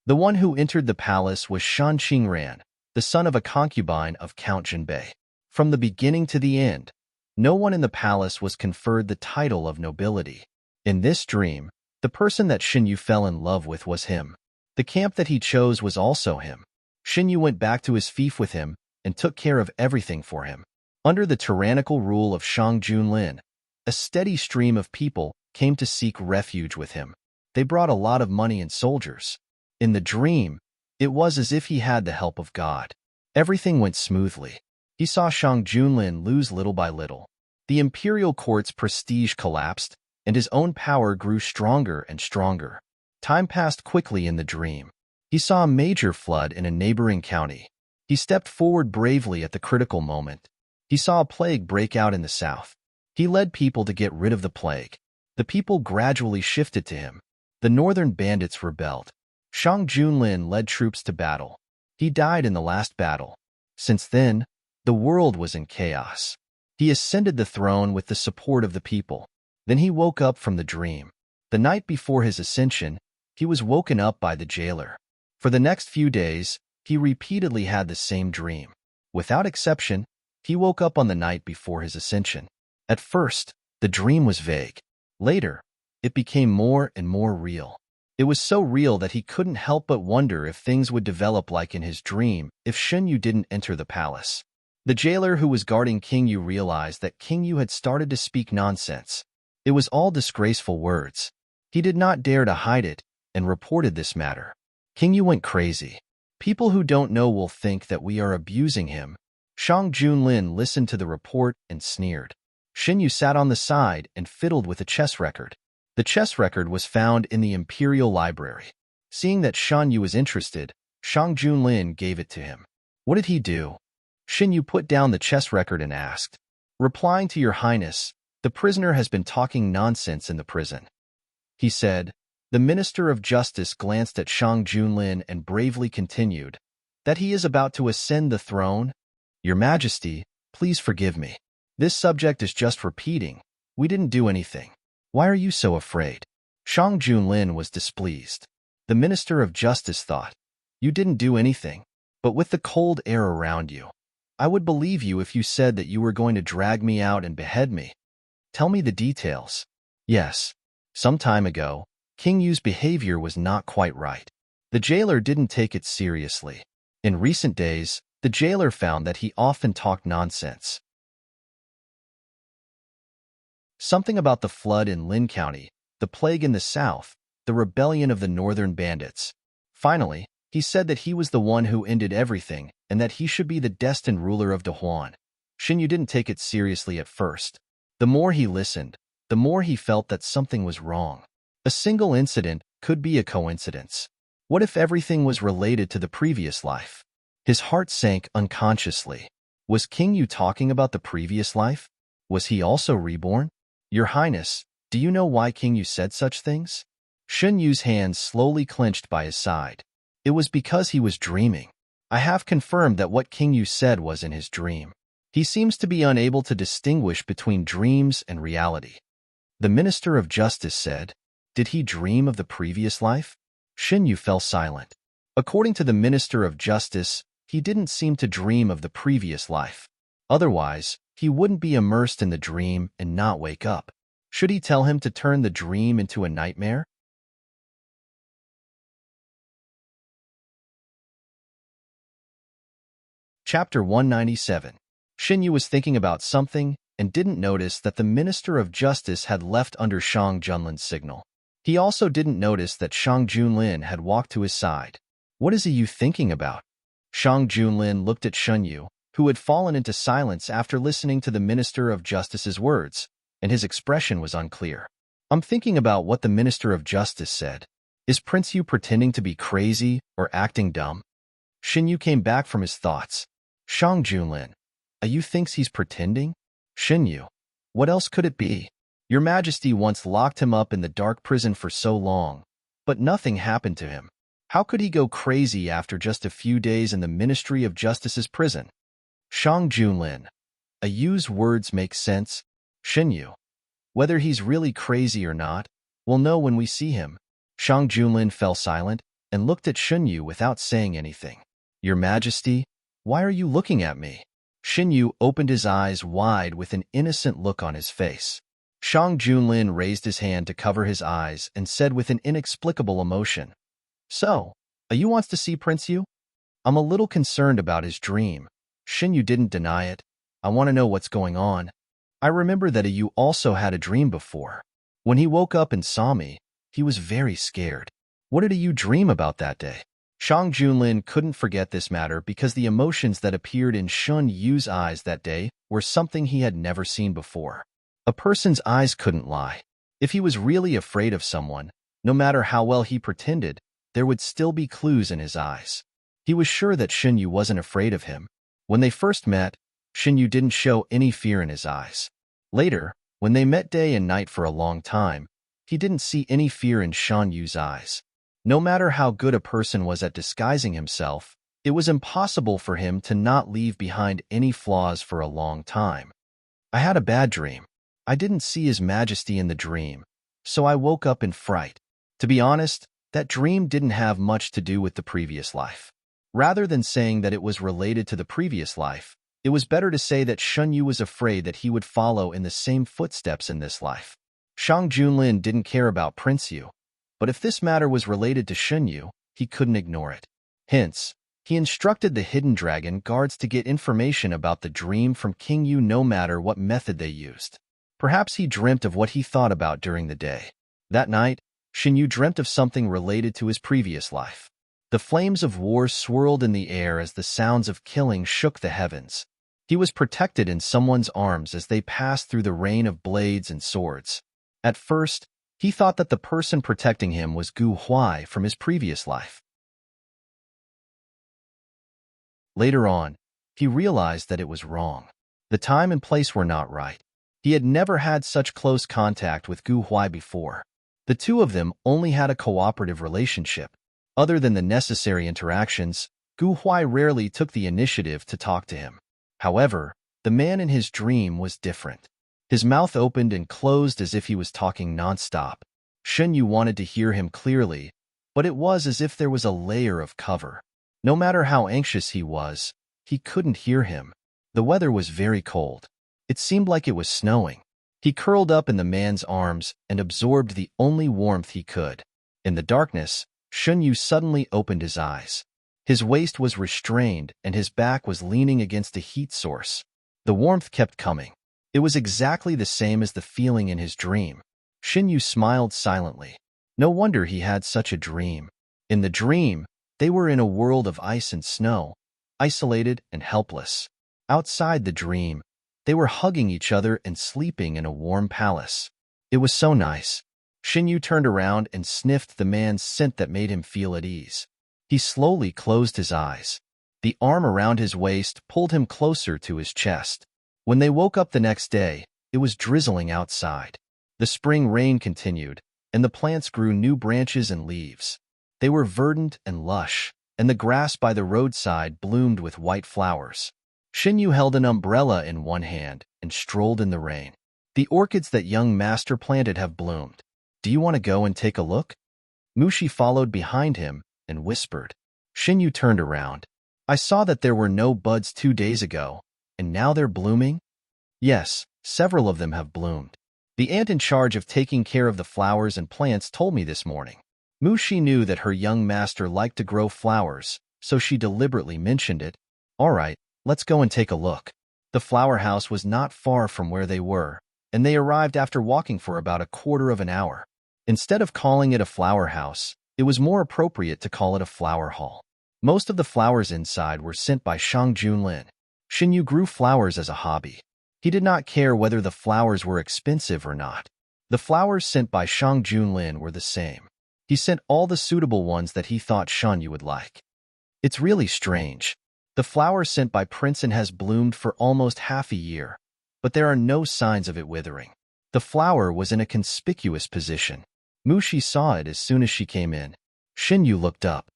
The one who entered the palace was Shan Qingran, the son of a concubine of Count Jinbei. From the beginning to the end, no one in the palace was conferred the title of nobility. In this dream, the person that Xin Yu fell in love with was him. The camp that he chose was also him. Xin Yu went back to his fief with him and took care of everything for him. Under the tyrannical rule of Shang Junlin, a steady stream of people came to seek refuge with him. They brought a lot of money and soldiers. In the dream, it was as if he had the help of God. Everything went smoothly. He saw Shang Junlin lose little by little. The imperial court's prestige collapsed, and his own power grew stronger and stronger. Time passed quickly in the dream. He saw a major flood in a neighboring county. He stepped forward bravely at the critical moment. He saw a plague break out in the south. He led people to get rid of the plague. The people gradually shifted to him. The northern bandits rebelled. Shang Junlin led troops to battle. He died in the last battle. Since then, the world was in chaos. He ascended the throne with the support of the people. Then he woke up from the dream. The night before his ascension, he was woken up by the jailer. For the next few days, he repeatedly had the same dream. Without exception, he woke up on the night before his ascension. At first, the dream was vague. Later, it became more and more real. It was so real that he couldn't help but wonder if things would develop like in his dream if Shen Yu didn't enter the palace. The jailer who was guarding King Yu realized that King Yu had started to speak nonsense. It was all disgraceful words. He did not dare to hide it and reported this matter. King Yu went crazy. People who don't know will think that we are abusing him. Shang Junlin listened to the report and sneered. Shen Yu sat on the side and fiddled with a chess record. The chess record was found in the Imperial Library. Seeing that Shen Yu was interested, Shang Junlin gave it to him. What did he do? Shen Yu put down the chess record and asked. Replying to Your Highness, the prisoner has been talking nonsense in the prison. He said. The Minister of Justice glanced at Shang Junlin and bravely continued, that he is about to ascend the throne? Your Majesty, please forgive me. This subject is just repeating. We didn't do anything. Why are you so afraid? Shang Junlin was displeased. The Minister of Justice thought, you didn't do anything, but with the cold air around you, I would believe you if you said that you were going to drag me out and behead me. Tell me the details. Yes. Some time ago, King Yu's behavior was not quite right. The jailer didn't take it seriously. In recent days, the jailer found that he often talked nonsense. Something about the flood in Lin County, the plague in the south, the rebellion of the northern bandits. Finally, he said that he was the one who ended everything and that he should be the destined ruler of Dahuan. Shen Yu didn't take it seriously at first. The more he listened, the more he felt that something was wrong. A single incident could be a coincidence. What if everything was related to the previous life? His heart sank unconsciously. Was King Yu talking about the previous life? Was he also reborn? Your Highness, do you know why King Yu said such things? Shen Yu's hands slowly clenched by his side. It was because he was dreaming. I have confirmed that what King Yu said was in his dream. He seems to be unable to distinguish between dreams and reality. The Minister of Justice said, did he dream of the previous life? Shen Yu fell silent. According to the Minister of Justice, he didn't seem to dream of the previous life. Otherwise, he wouldn't be immersed in the dream and not wake up. Should he tell him to turn the dream into a nightmare? Chapter 197. Shen Yu was thinking about something and didn't notice that the Minister of Justice had left under Shang Junlin's signal. He also didn't notice that Shang Junlin had walked to his side. What is you thinking about? Shang Junlin looked at Shen Yu, who had fallen into silence after listening to the Minister of Justice's words, and his expression was unclear. I'm thinking about what the Minister of Justice said. Is Prince Yu pretending to be crazy or acting dumb? Shen Yu came back from his thoughts. Shang Junlin, you thinks he's pretending? Shen Yu, what else could it be? Your Majesty once locked him up in the dark prison for so long, but nothing happened to him. How could he go crazy after just a few days in the Ministry of Justice's prison? Shang Junlin, Yu's words make sense. Shen Yu, whether he's really crazy or not, we'll know when we see him. Shang Junlin fell silent and looked at Shen Yu without saying anything. Your Majesty, why are you looking at me? Shen Yu opened his eyes wide with an innocent look on his face. Shang Junlin raised his hand to cover his eyes and said with an inexplicable emotion, So, you wants to see Prince Yu? I'm a little concerned about his dream. Shen Yu didn't deny it. I want to know what's going on. I remember that Yu also had a dream before. When he woke up and saw me, he was very scared. What did Yu dream about that day? Shang Junlin couldn't forget this matter because the emotions that appeared in Shun Yu's eyes that day were something he had never seen before. A person's eyes couldn't lie. If he was really afraid of someone, no matter how well he pretended, there would still be clues in his eyes. He was sure that Shun Yu wasn't afraid of him. When they first met, Shun Yu didn't show any fear in his eyes. Later, when they met day and night for a long time, he didn't see any fear in Shan Yu's eyes. No matter how good a person was at disguising himself, it was impossible for him to not leave behind any flaws for a long time. I had a bad dream. I didn't see His Majesty in the dream, so I woke up in fright. To be honest, that dream didn't have much to do with the previous life. Rather than saying that it was related to the previous life, it was better to say that Shun Yu was afraid that he would follow in the same footsteps in this life. Shang Junlin didn't care about Prince Yu, but if this matter was related to Shun Yu, he couldn't ignore it. Hence, he instructed the Hidden Dragon guards to get information about the dream from King Yu no matter what method they used. Perhaps he dreamt of what he thought about during the day. That night, Shin Yu dreamt of something related to his previous life. The flames of war swirled in the air as the sounds of killing shook the heavens. He was protected in someone's arms as they passed through the rain of blades and swords. At first, he thought that the person protecting him was Gu Huai from his previous life. Later on, he realized that it was wrong. The time and place were not right. He had never had such close contact with Gu Huai before. The two of them only had a cooperative relationship. Other than the necessary interactions, Gu Huai rarely took the initiative to talk to him. However, the man in his dream was different. His mouth opened and closed as if he was talking nonstop. Shen Yu wanted to hear him clearly, but it was as if there was a layer of cover. No matter how anxious he was, he couldn't hear him. The weather was very cold. It seemed like it was snowing. He curled up in the man's arms and absorbed the only warmth he could. In the darkness, Shun Yu suddenly opened his eyes. His waist was restrained and his back was leaning against a heat source. The warmth kept coming. It was exactly the same as the feeling in his dream. Shin Yu smiled silently. No wonder he had such a dream. In the dream, they were in a world of ice and snow, isolated and helpless. Outside the dream, they were hugging each other and sleeping in a warm palace. It was so nice. Shin Yu turned around and sniffed the man's scent that made him feel at ease. He slowly closed his eyes. The arm around his waist pulled him closer to his chest. When they woke up the next day, it was drizzling outside. The spring rain continued, and the plants grew new branches and leaves. They were verdant and lush, and the grass by the roadside bloomed with white flowers. Shin Yu held an umbrella in one hand and strolled in the rain. The orchids that young master planted have bloomed. Do you want to go and take a look? Mushi followed behind him and whispered. Shin Yu turned around. I saw that there were no buds 2 days ago, and now they're blooming? Yes, several of them have bloomed. The ant in charge of taking care of the flowers and plants told me this morning. Mushi knew that her young master liked to grow flowers, so she deliberately mentioned it. All right, let's go and take a look. The flower house was not far from where they were, and they arrived after walking for about a quarter of an hour. Instead of calling it a flower house, it was more appropriate to call it a flower hall. Most of the flowers inside were sent by Shang Junlin. Shin Yu grew flowers as a hobby. He did not care whether the flowers were expensive or not. The flowers sent by Shang Junlin were the same. He sent all the suitable ones that he thought Shan Yu would like. It's really strange. The flower sent by Princeton has bloomed for almost half a year, but there are no signs of it withering. The flower was in a conspicuous position. Mushi saw it as soon as she came in. Shin Yu looked up.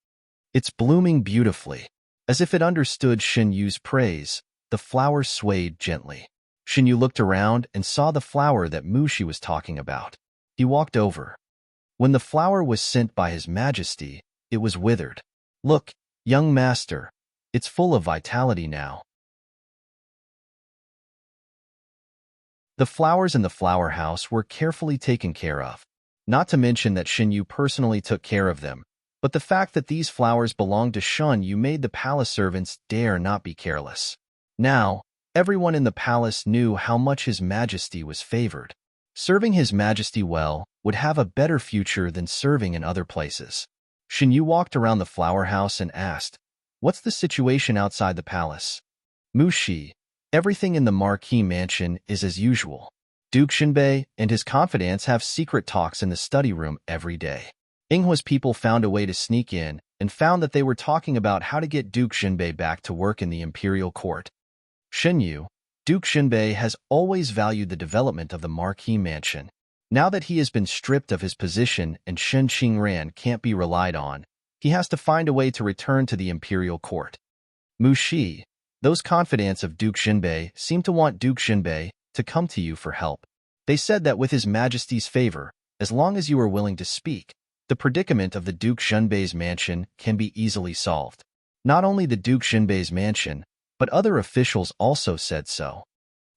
It's blooming beautifully. As if it understood Shin Yu's praise, the flower swayed gently. Shin Yu looked around and saw the flower that Mushi was talking about. He walked over. When the flower was sent by His Majesty, it was withered. Look, young master, it's full of vitality now. The flowers in the flower house were carefully taken care of. Not to mention that Shin Yu personally took care of them, but the fact that these flowers belonged to Shun Yu made the palace servants dare not be careless. Now, everyone in the palace knew how much His Majesty was favored. Serving His Majesty well would have a better future than serving in other places. Shin Yu walked around the flower house and asked, "What's the situation outside the palace?" Mu Shi, "Everything in the Marquis mansion is as usual. Duke Xinbei and his confidants have secret talks in the study room every day." Yinghua's people found a way to sneak in and found that they were talking about how to get Duke Xinbei back to work in the imperial court. Shen Yu, Duke Xinbei has always valued the development of the Marquis mansion. Now that he has been stripped of his position and Shen Qingran can't be relied on, he has to find a way to return to the imperial court. Mu Shi, those confidants of Duke Xinbei seem to want Duke Xinbei to come to you for help. They said that with His Majesty's favor, as long as you are willing to speak, the predicament of the Duke Xinbei's mansion can be easily solved. Not only the Duke Xinbei's mansion, but other officials also said so.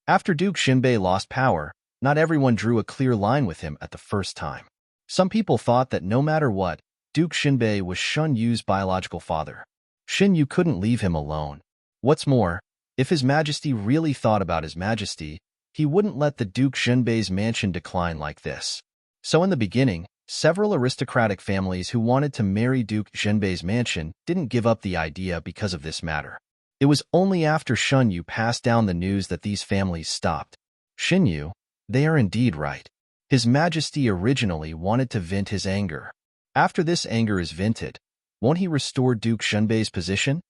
After Duke Xinbei lost power, not everyone drew a clear line with him at the first time. Some people thought that no matter what, Duke Xinbei was Shun Yu's biological father. Shin Yu couldn't leave him alone. What's more, if His Majesty really thought about His Majesty, he wouldn't let the Duke Xinbei's mansion decline like this. So in the beginning, several aristocratic families who wanted to marry Duke Xinbei's mansion didn't give up the idea because of this matter. It was only after Shun Yu passed down the news that these families stopped. Shin Yu, they are indeed right. His Majesty originally wanted to vent his anger. After this anger is vented, won't he restore Duke Xinbei's position?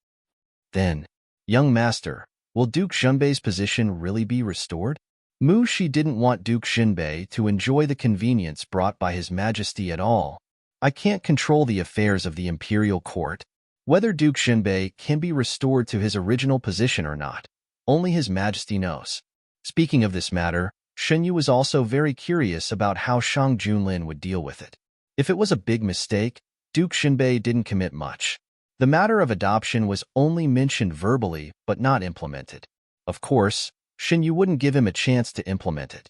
Then, young master, will Duke Xinbei's position really be restored? Mu Shi didn't want Duke Xinbei to enjoy the convenience brought by His Majesty at all. I can't control the affairs of the imperial court. Whether Duke Xinbei can be restored to his original position or not, only His Majesty knows. Speaking of this matter, Shen Yu was also very curious about how Shang Junlin would deal with it. If it was a big mistake, Duke Xinbei didn't commit much. The matter of adoption was only mentioned verbally but not implemented. Of course, Shen Yu wouldn't give him a chance to implement it.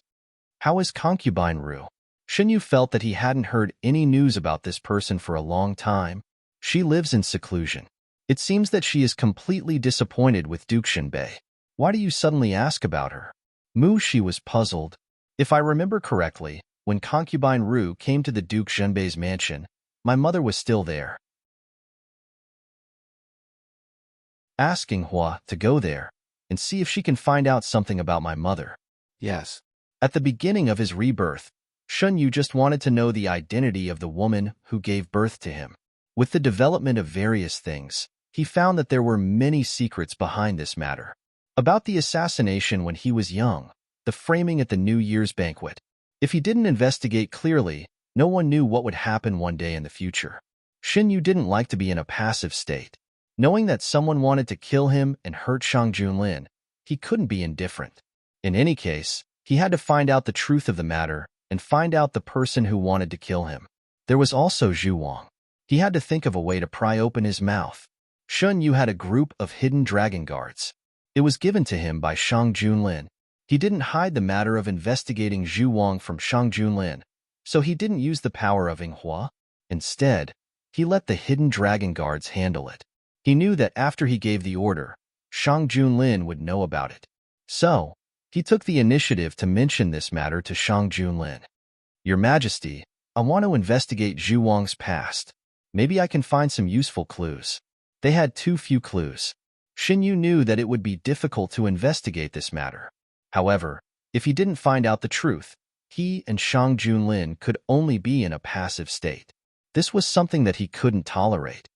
How is concubine Ru? Shen Yu felt that he hadn't heard any news about this person for a long time. She lives in seclusion. It seems that she is completely disappointed with Duke Xinbei. Why do you suddenly ask about her? Mu Shi was puzzled. If I remember correctly, when concubine Ru came to the Duke Xinbei's mansion, my mother was still there. Asking Hua to go there and see if she can find out something about my mother.
Yes.
At the beginning of his rebirth, Shun Yu just wanted to know the identity of the woman who gave birth to him. With the development of various things, he found that there were many secrets behind this matter. About the assassination when he was young, the framing at the New Year's banquet. If he didn't investigate clearly, no one knew what would happen one day in the future. Shin Yu didn't like to be in a passive state. Knowing that someone wanted to kill him and hurt Shang Junlin, he couldn't be indifferent. In any case, he had to find out the truth of the matter and find out the person who wanted to kill him. There was also Zhu Wang. He had to think of a way to pry open his mouth. Shun Yu had a group of hidden dragon guards. It was given to him by Shang Junlin. He didn't hide the matter of investigating Zhu Wang from Shang Junlin, so he didn't use the power of Yinghua. Instead, he let the hidden dragon guards handle it. He knew that after he gave the order, Shang Junlin would know about it. So, he took the initiative to mention this matter to Shang Junlin. Your Majesty, I want to investigate Zhu Wang's past. Maybe I can find some useful clues. They had too few clues. Shin Yu knew that it would be difficult to investigate this matter. However, if he didn't find out the truth, he and Shang Junlin could only be in a passive state. This was something that he couldn't tolerate.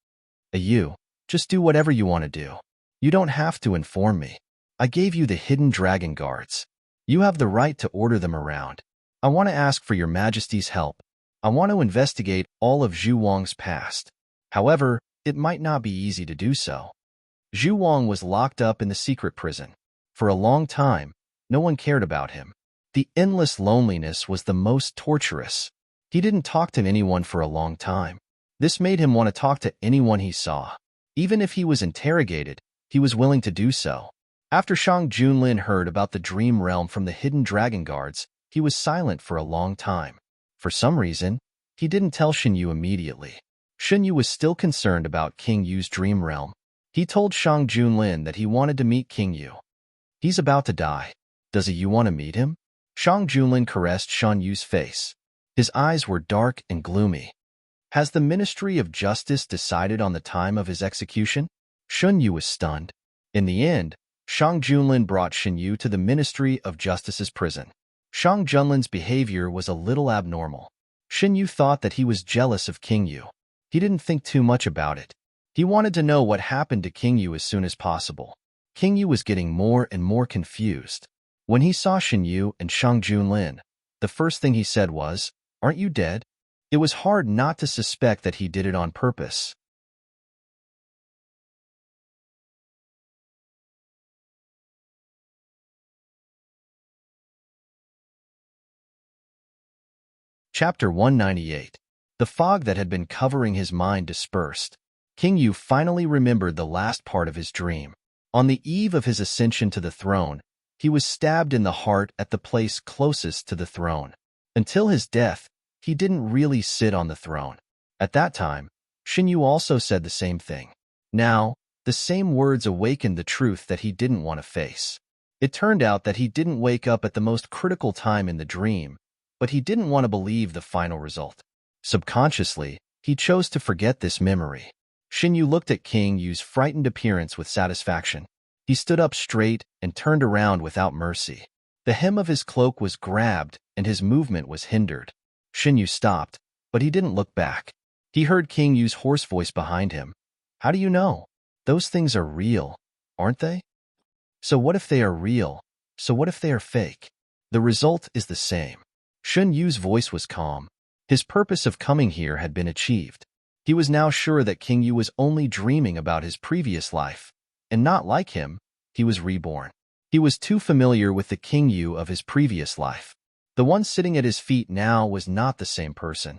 You, just do whatever you want to do. You don't have to inform me. I gave you the hidden dragon guards. You have the right to order them around. I want to ask for your Majesty's help. I want to investigate all of Zhu Wang's past. However, it might not be easy to do so. Zhu Wang was locked up in the secret prison. For a long time, no one cared about him. The endless loneliness was the most torturous. He didn't talk to anyone for a long time. This made him want to talk to anyone he saw. Even if he was interrogated, he was willing to do so. After Shang Junlin heard about the Dream Realm from the hidden dragon guards, he was silent for a long time. For some reason, he didn't tell Shin Yu immediately. Shin Yu was still concerned about King Yu's Dream Realm. He told Shang Junlin that he wanted to meet King Yu. He's about to die. Does you want to meet him? Shang Junlin caressed Shan Yu's face. His eyes were dark and gloomy. Has the Ministry of Justice decided on the time of his execution? Shun Yu was stunned. In the end, Shang Junlin brought Shin Yu to the Ministry of Justice's prison. Shang Junlin's behavior was a little abnormal. Shin Yu thought that he was jealous of King Yu. He didn't think too much about it. He wanted to know what happened to King Yu as soon as possible. King Yu was getting more and more confused. When he saw Shin Yu and Shang Junlin, the first thing he said was, "Aren't you dead?" It was hard not to suspect that he did it on purpose. Chapter 198. The fog that had been covering his mind dispersed. King Yu finally remembered the last part of his dream. On the eve of his ascension to the throne, he was stabbed in the heart at the place closest to the throne. Until his death, he didn't really sit on the throne. At that time, Shin Yu also said the same thing. Now, the same words awakened the truth that he didn't want to face. It turned out that he didn't wake up at the most critical time in the dream, but he didn't want to believe the final result. Subconsciously, he chose to forget this memory. Shin Yu looked at King Yu's frightened appearance with satisfaction. He stood up straight and turned around without mercy. The hem of his cloak was grabbed and his movement was hindered. Shin Yu stopped, but he didn't look back. He heard King Yu's hoarse voice behind him. "How do you know? Those things are real, aren't they?" "So what if they are real? So what if they are fake?" "The result is the same." Shin Yu's voice was calm. His purpose of coming here had been achieved. He was now sure that King Yu was only dreaming about his previous life, and not like him, he was reborn. He was too familiar with the King Yu of his previous life. The one sitting at his feet now was not the same person.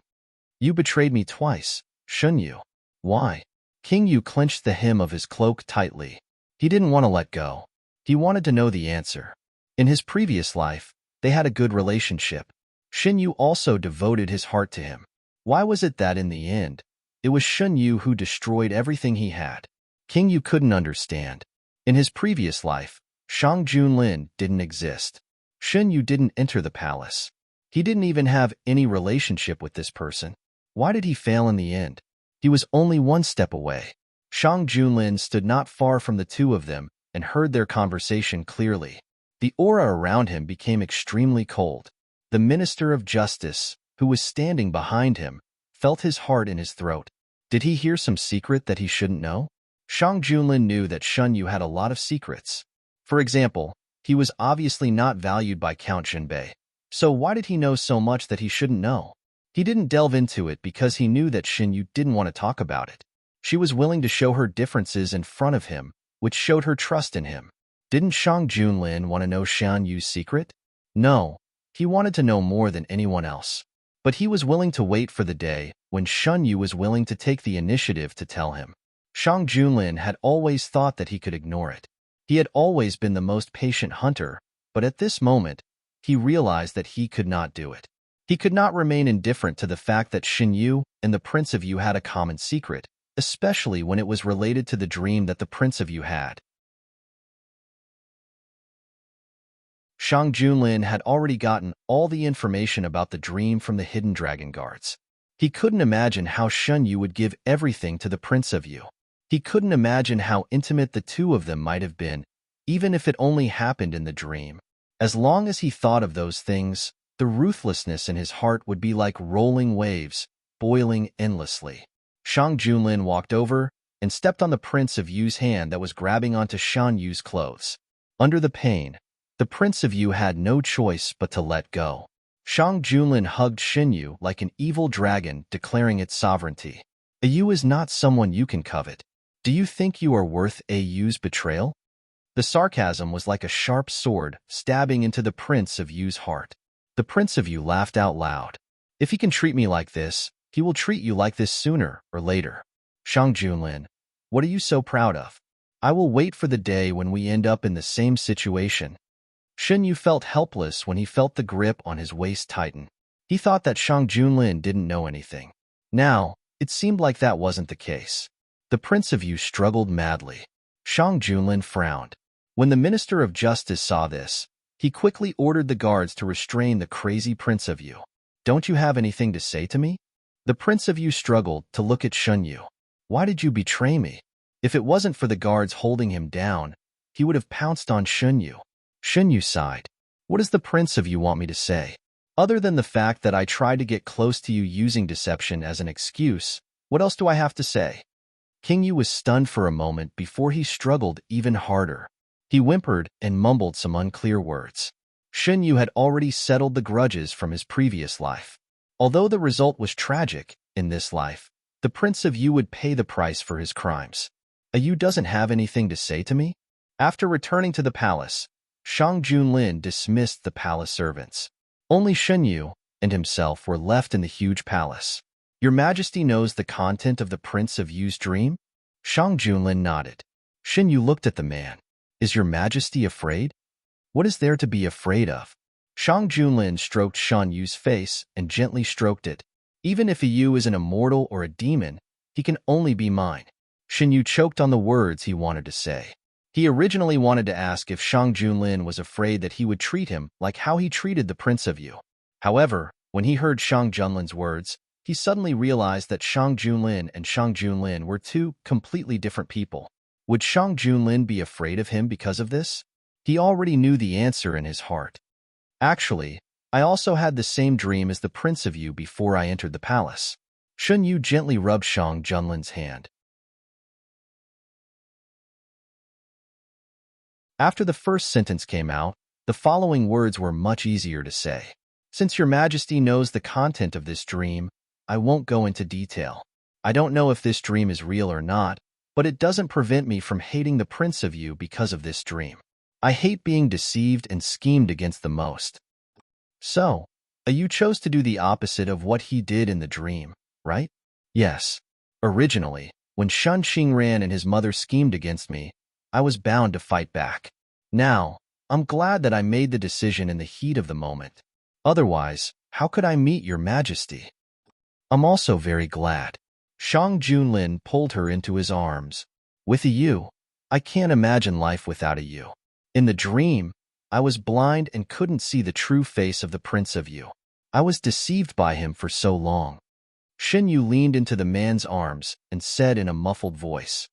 "You betrayed me twice, Shun Yu." "Why?" King Yu clenched the hem of his cloak tightly. He didn't want to let go. He wanted to know the answer. In his previous life, they had a good relationship. Shin Yu also devoted his heart to him. Why was it that in the end, it was Shun Yu who destroyed everything he had? King Yu couldn't understand. In his previous life, Shang Junlin didn't exist. Shun Yu didn't enter the palace. He didn't even have any relationship with this person. Why did he fail in the end? He was only one step away. Shang Junlin stood not far from the two of them and heard their conversation clearly. The aura around him became extremely cold. The Minister of Justice, who was standing behind him, felt his heart in his throat. Did he hear some secret that he shouldn't know? Shang Junlin knew that Shun Yu had a lot of secrets. For example, he was obviously not valued by Count Jinbei. So why did he know so much that he shouldn't know? He didn't delve into it because he knew that Shin Yu didn't want to talk about it. She was willing to show her differences in front of him, which showed her trust in him. Didn't Shang Junlin want to know Shan Yu's secret? No, he wanted to know more than anyone else. But he was willing to wait for the day when Shun Yu was willing to take the initiative to tell him. Shang Junlin had always thought that he could ignore it. He had always been the most patient hunter, but at this moment, he realized that he could not do it. He could not remain indifferent to the fact that Shin Yu and the Prince of Yu had a common secret, especially when it was related to the dream that the Prince of Yu had. Shang Junlin had already gotten all the information about the dream from the hidden dragon guards. He couldn't imagine how Shun Yu would give everything to the Prince of Yu. He couldn't imagine how intimate the two of them might have been, even if it only happened in the dream. As long as he thought of those things, the ruthlessness in his heart would be like rolling waves, boiling endlessly. Shang Junlin walked over and stepped on the Prince of Yu's hand that was grabbing onto Shan Yu's clothes. Under the pain, the Prince of Yu had no choice but to let go. Shang Junlin hugged Shin Yu like an evil dragon declaring its sovereignty. A Yu is not someone you can covet. Do you think you are worth a Yu's betrayal? The sarcasm was like a sharp sword stabbing into the Prince of Yu's heart. The Prince of Yu laughed out loud. If he can treat me like this, he will treat you like this sooner or later. Shang Junlin, what are you so proud of? I will wait for the day when we end up in the same situation. Shin Yu felt helpless when he felt the grip on his waist tighten. He thought that Shang Junlin didn't know anything. Now, it seemed like that wasn't the case. The Prince of Yu struggled madly. Shang Junlin frowned. When the Minister of Justice saw this, he quickly ordered the guards to restrain the crazy Prince of Yu. Don't you have anything to say to me? The Prince of Yu struggled to look at Shun Yu. Why did you betray me? If it wasn't for the guards holding him down, he would have pounced on Shun Yu. Shun Yu sighed. What does the Prince of Yu want me to say? Other than the fact that I tried to get close to you using deception as an excuse, what else do I have to say? King Yu was stunned for a moment before he struggled even harder. He whimpered and mumbled some unclear words. Shun Yu had already settled the grudges from his previous life. Although the result was tragic in this life, the Prince of Yu would pay the price for his crimes. A Yu doesn't have anything to say to me? After returning to the palace, Shang Junlin dismissed the palace servants. Only Shun Yu and himself were left in the huge palace. Your Majesty knows the content of the Prince of Yu's dream? Shang Junlin nodded. Shun Yu looked at the man. Is your Majesty afraid? What is there to be afraid of? Shang Junlin stroked Shun Yu's face and gently stroked it. Even if a Yu is an immortal or a demon, he can only be mine. Shun Yu choked on the words he wanted to say. He originally wanted to ask if Shang Junlin was afraid that he would treat him like how he treated the Prince of Yu. However, when he heard Shang Junlin's words, he suddenly realized that Shang Junlin and Shang Junlin were two completely different people. Would Shang Junlin be afraid of him because of this? He already knew the answer in his heart. Actually, I also had the same dream as the Prince of Yu before I entered the palace. Shun Yu gently rubbed Shang Junlin's hand. After the first sentence came out, the following words were much easier to say. Since your Majesty knows the content of this dream, I won't go into detail. I don't know if this dream is real or not, but it doesn't prevent me from hating the Prince of Yu because of this dream. I hate being deceived and schemed against the most. So, you chose to do the opposite of what he did in the dream, right? Yes. Originally, when Shun Qingran and his mother schemed against me, I was bound to fight back. Now, I'm glad that I made the decision in the heat of the moment. Otherwise, how could I meet your Majesty? I'm also very glad. Shang Junlin pulled her into his arms. With a Yu, I can't imagine life without a Yu. In the dream, I was blind and couldn't see the true face of the Prince of Yu. I was deceived by him for so long. Shun Yu leaned into the man's arms and said in a muffled voice,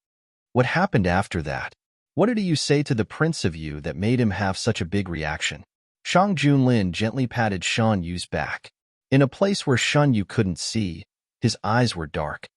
What happened after that? What did you say to the Prince of Yu that made him have such a big reaction? Shang Junlin gently patted Shun Yu's back. In a place where Shun Yu couldn't see, his eyes were dark.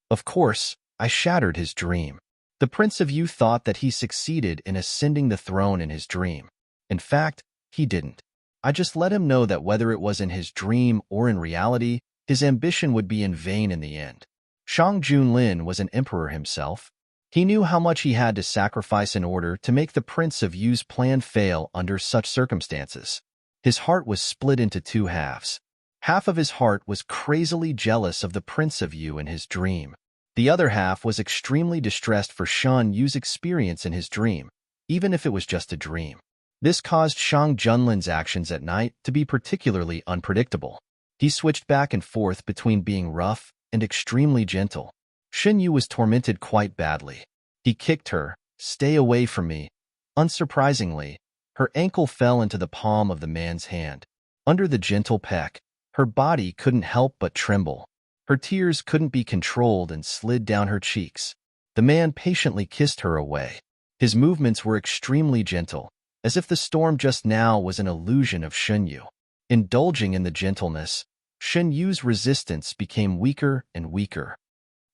Of course, I shattered his dream. The Prince of Yu thought that he succeeded in ascending the throne in his dream. In fact, he didn't. I just let him know that whether it was in his dream or in reality, his ambition would be in vain in the end. Shang Junlin was an emperor himself. He knew how much he had to sacrifice in order to make the Prince of Yu's plan fail under such circumstances. His heart was split into two halves. Half of his heart was crazily jealous of the Prince of Yu in his dream. The other half was extremely distressed for Shun Yu's experience in his dream, even if it was just a dream. This caused Shang Junlin's actions at night to be particularly unpredictable. He switched back and forth between being rough and extremely gentle. Shun Yu was tormented quite badly. He kicked her, "Stay away from me." Unsurprisingly, her ankle fell into the palm of the man's hand. Under the gentle peck, her body couldn't help but tremble. Her tears couldn't be controlled and slid down her cheeks. The man patiently kissed her away. His movements were extremely gentle, as if the storm just now was an illusion of Shun Yu. Indulging in the gentleness, Shun Yu's resistance became weaker and weaker.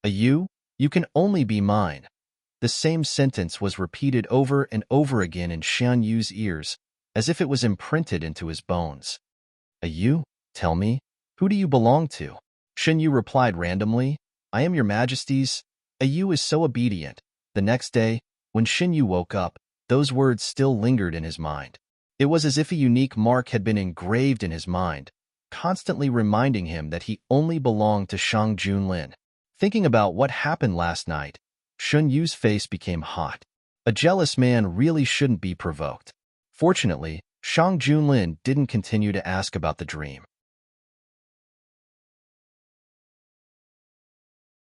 You can only be mine. The same sentence was repeated over and over again in Shun Yu's ears, as if it was imprinted into his bones. You? Tell me, who do you belong to? Shun Yu replied randomly, I am your Majesty's. Yu is so obedient. The next day, when Shun Yu woke up, those words still lingered in his mind. It was as if a unique mark had been engraved in his mind, constantly reminding him that he only belonged to Shang Junlin. Thinking about what happened last night, Shun Yu's face became hot. A jealous man really shouldn't be provoked. Fortunately, Shang Junlin didn't continue to ask about the dream.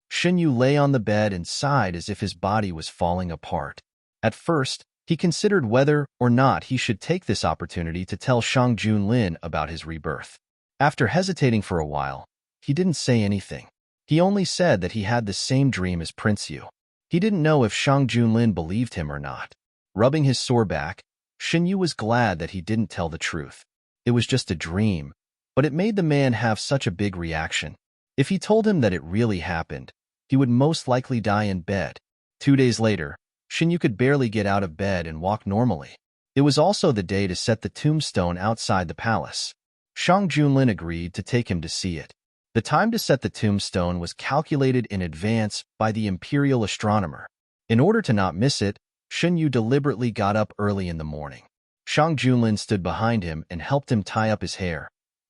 Shun Yu lay on the bed and sighed as if his body was falling apart. At first, he considered whether or not he should take this opportunity to tell Shang Junlin about his rebirth. After hesitating for a while, he didn't say anything. He only said that he had the same dream as Prince Yu. He didn't know if Shang Junlin believed him or not. Rubbing his sore back, Shen Yu was glad that he didn't tell the truth. It was just a dream, but it made the man have such a big reaction. If he told him that it really happened, he would most likely die in bed. 2 days later, Shen Yu could barely get out of bed and walk normally. It was also the day to set the tombstone outside the palace. Shang Junlin agreed to take him to see it. The time to set the tombstone was calculated in advance by the imperial astronomer. In order to not miss it, Shen Yu deliberately got up early in the morning. Shang Junlin stood behind him and helped him tie up his hair.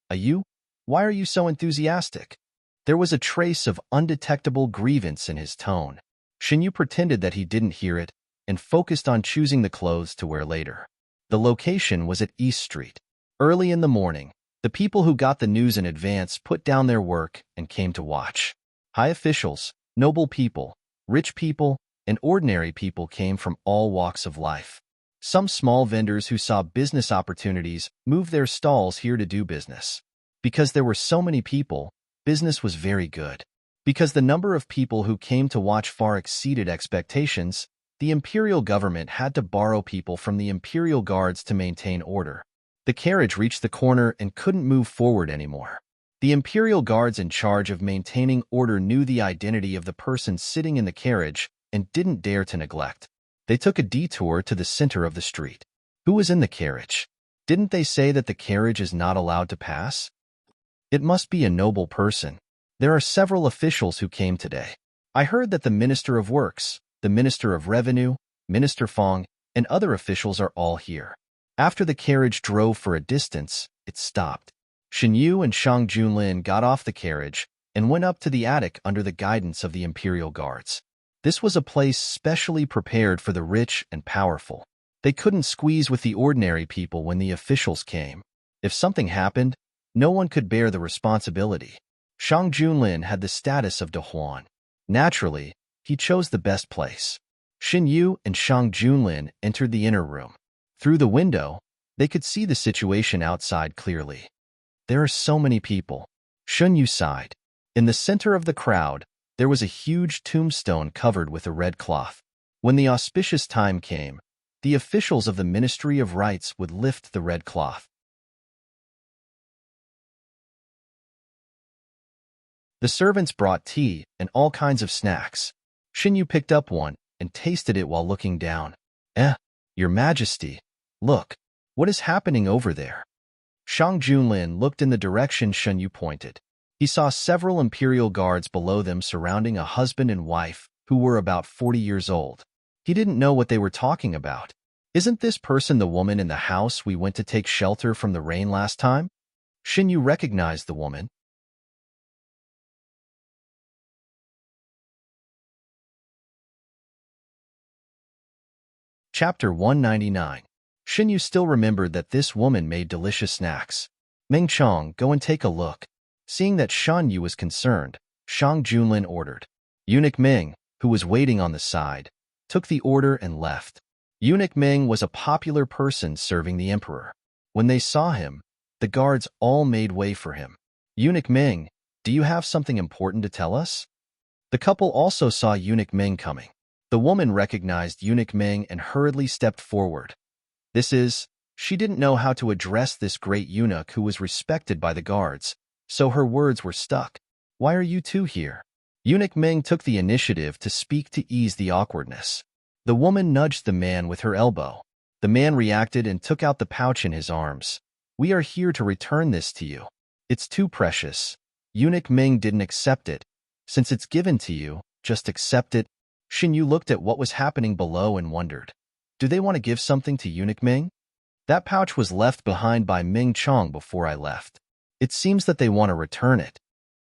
"You? Why are you so enthusiastic?" There was a trace of undetectable grievance in his tone. Shen Yu pretended that he didn't hear it and focused on choosing the clothes to wear later. The location was at East Street. Early in the morning, the people who got the news in advance put down their work and came to watch. High officials, noble people, rich people, and ordinary people came from all walks of life. Some small vendors who saw business opportunities moved their stalls here to do business. Because there were so many people, business was very good. Because the number of people who came to watch far exceeded expectations, the imperial government had to borrow people from the imperial guards to maintain order. The carriage reached the corner and couldn't move forward anymore. The imperial guards in charge of maintaining order knew the identity of the person sitting in the carriage and didn't dare to neglect. They took a detour to the center of the street. Who was in the carriage? Didn't they say that the carriage is not allowed to pass? It must be a noble person. There are several officials who came today. I heard that the Minister of Works, the Minister of Revenue, Minister Fong, and other officials are all here. After the carriage drove for a distance, it stopped. Shen Yu and Shang Junlin got off the carriage and went up to the attic under the guidance of the imperial guards. This was a place specially prepared for the rich and powerful. They couldn't squeeze with the ordinary people when the officials came. If something happened, no one could bear the responsibility. Shang Junlin had the status of De Huan. Naturally, he chose the best place. Shen Yu and Shang Junlin entered the inner room. Through the window, they could see the situation outside clearly. There are so many people. Shen Yu sighed. In the center of the crowd, there was a huge tombstone covered with a red cloth. When the auspicious time came, the officials of the Ministry of Rites would lift the red cloth. The servants brought tea and all kinds of snacks. Shen Yu picked up one and tasted it while looking down. Your Majesty, look, what is happening over there? Shang Junlin looked in the direction Shen Yu pointed. He saw several imperial guards below them surrounding a husband and wife who were about 40 years old. He didn't know what they were talking about. Isn't this person the woman in the house we went to take shelter from the rain last time? Shen Yu recognized the woman. Chapter 199. Shen Yu still remembered that this woman made delicious snacks. Meng Chong, go and take a look. Seeing that Shen Yu was concerned, Shang Junlin ordered. Eunuch Meng, who was waiting on the side, took the order and left. Eunuch Meng was a popular person serving the emperor. When they saw him, the guards all made way for him. Eunuch Meng, do you have something important to tell us? The couple also saw Eunuch Meng coming. The woman recognized Eunuch Meng and hurriedly stepped forward. She didn't know how to address this great eunuch who was respected by the guards, so her words were stuck. Why are you two here? Eunuch Meng took the initiative to speak to ease the awkwardness. The woman nudged the man with her elbow. The man reacted and took out the pouch in his arms. We are here to return this to you. It's too precious. Eunuch Meng didn't accept it. Since it's given to you, just accept it. Shen Yu looked at what was happening below and wondered. Do they want to give something to Eunuch Meng? That pouch was left behind by Meng Chong before I left. It seems that they want to return it.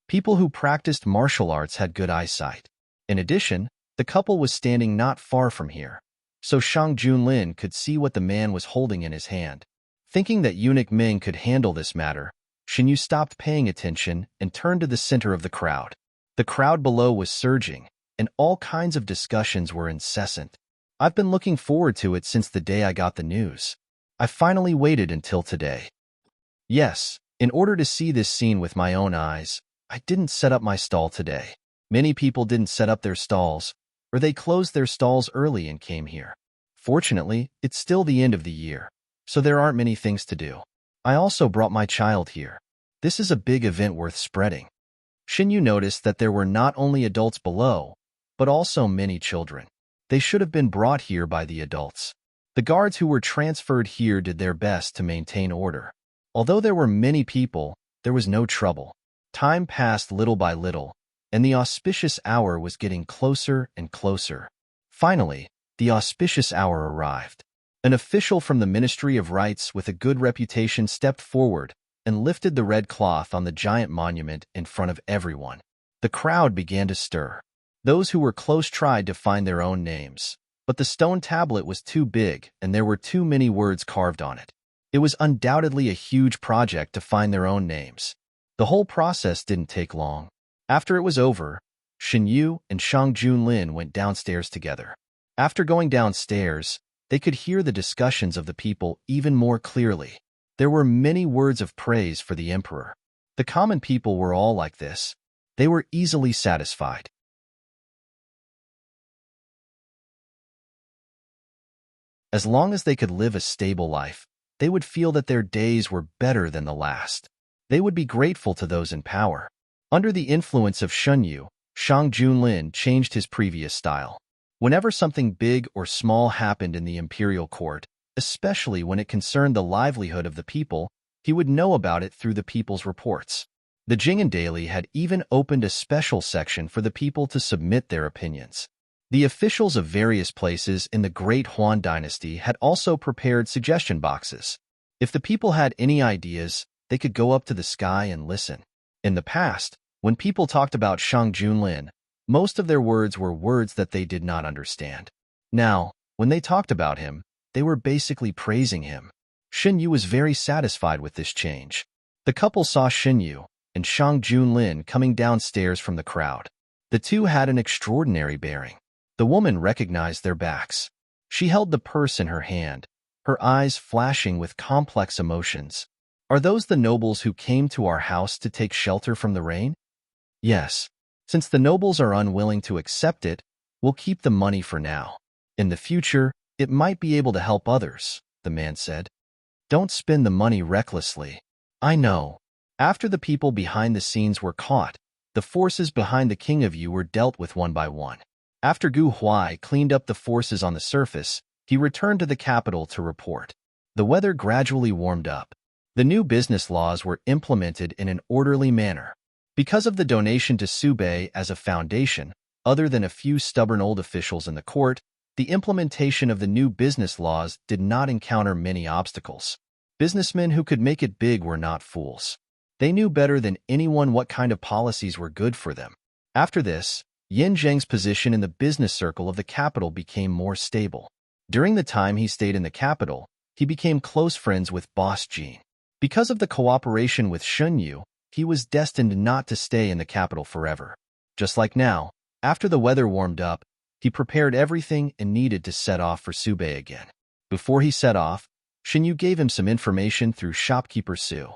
People who practiced martial arts had good eyesight. In addition, the couple was standing not far from here, so Shang Junlin could see what the man was holding in his hand. Thinking that Eunuch Meng could handle this matter, Shen Yu stopped paying attention and turned to the center of the crowd. The crowd below was surging, and all kinds of discussions were incessant. I've been looking forward to it since the day I got the news. I finally waited until today. Yes, in order to see this scene with my own eyes, I didn't set up my stall today. Many people didn't set up their stalls, or they closed their stalls early and came here. Fortunately, it's still the end of the year, so there aren't many things to do. I also brought my child here. This is a big event worth spreading. Xinyu noticed that there were not only adults below, but also many children. They should have been brought here by the adults. The guards who were transferred here did their best to maintain order. Although there were many people, there was no trouble. Time passed little by little, and the auspicious hour was getting closer and closer. Finally, the auspicious hour arrived. An official from the Ministry of Rites with a good reputation stepped forward and lifted the red cloth on the giant monument in front of everyone. The crowd began to stir. Those who were close tried to find their own names, but the stone tablet was too big and there were too many words carved on it. It was undoubtedly a huge project to find their own names. The whole process didn't take long. After it was over, Xinyu and Shang Junlin went downstairs together. After going downstairs, they could hear the discussions of the people even more clearly. There were many words of praise for the emperor. The common people were all like this. They were easily satisfied. As long as they could live a stable life, they would feel that their days were better than the last. They would be grateful to those in power. Under the influence of Xinyu, Shang Junlin changed his previous style. Whenever something big or small happened in the imperial court, especially when it concerned the livelihood of the people, he would know about it through the people's reports. The Jing'an Daily had even opened a special section for the people to submit their opinions. The officials of various places in the Great Huan dynasty had also prepared suggestion boxes. If the people had any ideas, they could go up to the sky and listen. In the past, when people talked about Shang Junlin, most of their words were words that they did not understand. Now, when they talked about him, they were basically praising him. Xinyu was very satisfied with this change. The couple saw Xinyu and Shang Junlin coming downstairs from the crowd. The two had an extraordinary bearing. The woman recognized their backs. She held the purse in her hand, her eyes flashing with complex emotions. Are those the nobles who came to our house to take shelter from the rain? Yes. Since the nobles are unwilling to accept it, we'll keep the money for now. In the future, it might be able to help others, the man said. Don't spend the money recklessly. I know. After the people behind the scenes were caught, the forces behind the king of you were dealt with one by one. After Gu Huai cleaned up the forces on the surface, he returned to the capital to report. The weather gradually warmed up. The new business laws were implemented in an orderly manner. Because of the donation to Subei as a foundation, other than a few stubborn old officials in the court, the implementation of the new business laws did not encounter many obstacles. Businessmen who could make it big were not fools. They knew better than anyone what kind of policies were good for them. After this, Yin Zheng's position in the business circle of the capital became more stable. During the time he stayed in the capital, he became close friends with Boss Jin. Because of the cooperation with Xinyu, he was destined not to stay in the capital forever. Just like now, after the weather warmed up, he prepared everything and needed to set off for Subei again. Before he set off, Xinyu gave him some information through shopkeeper Su.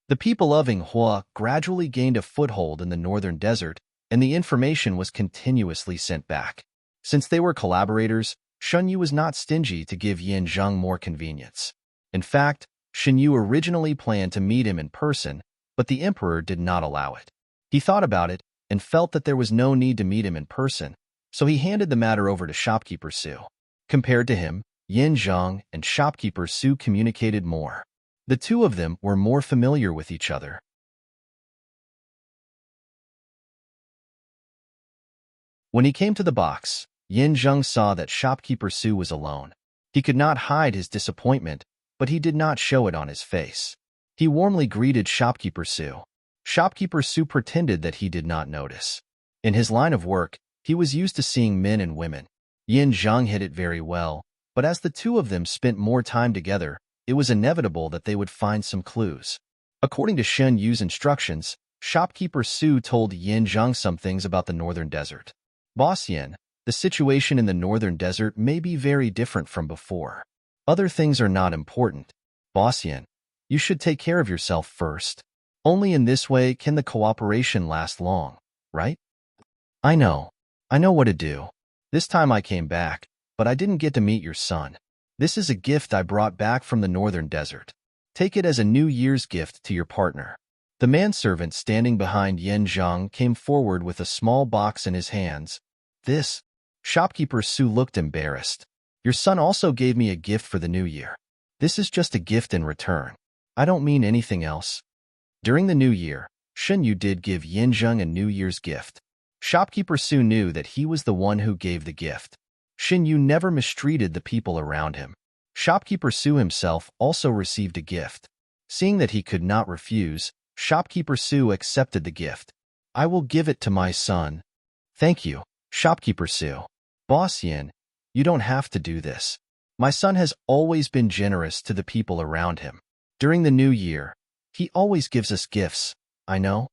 The people of Yinghua gradually gained a foothold in the northern desert, and the information was continuously sent back. Since they were collaborators, Xinyu was not stingy to give Yin Zheng more convenience. In fact, Xinyu originally planned to meet him in person, but the emperor did not allow it. He thought about it and felt that there was no need to meet him in person, so he handed the matter over to shopkeeper Su. Compared to him, Yin Zheng and shopkeeper Su communicated more. The two of them were more familiar with each other. When he came to the box, Yin Zheng saw that shopkeeper Su was alone. He could not hide his disappointment, but he did not show it on his face. He warmly greeted shopkeeper Su. Shopkeeper Su pretended that he did not notice. In his line of work, he was used to seeing men and women. Yin Zheng hid it very well, but as the two of them spent more time together, it was inevitable that they would find some clues. According to Shen Yu's instructions, shopkeeper Su told Yin Zheng some things about the northern desert. Boss Yin, the situation in the northern desert may be very different from before. Other things are not important. Boss Yin, you should take care of yourself first. Only in this way can the cooperation last long, right? I know. I know what to do. This time I came back, but I didn't get to meet your son. This is a gift I brought back from the northern desert. Take it as a New Year's gift to your partner. The manservant standing behind Yen Zhang came forward with a small box in his hands. This? Shopkeeper Su looked embarrassed. Your son also gave me a gift for the new year. This is just a gift in return. I don't mean anything else. During the new year, Shen Yu did give Yen Zhang a New Year's gift. Shopkeeper Su knew that he was the one who gave the gift. Shen Yu never mistreated the people around him. Shopkeeper Su himself also received a gift. Seeing that he could not refuse, Shopkeeper Su accepted the gift. I will give it to my son. Thank you, Shopkeeper Su. Boss Yin, you don't have to do this. My son has always been generous to the people around him. During the new year, he always gives us gifts, I know.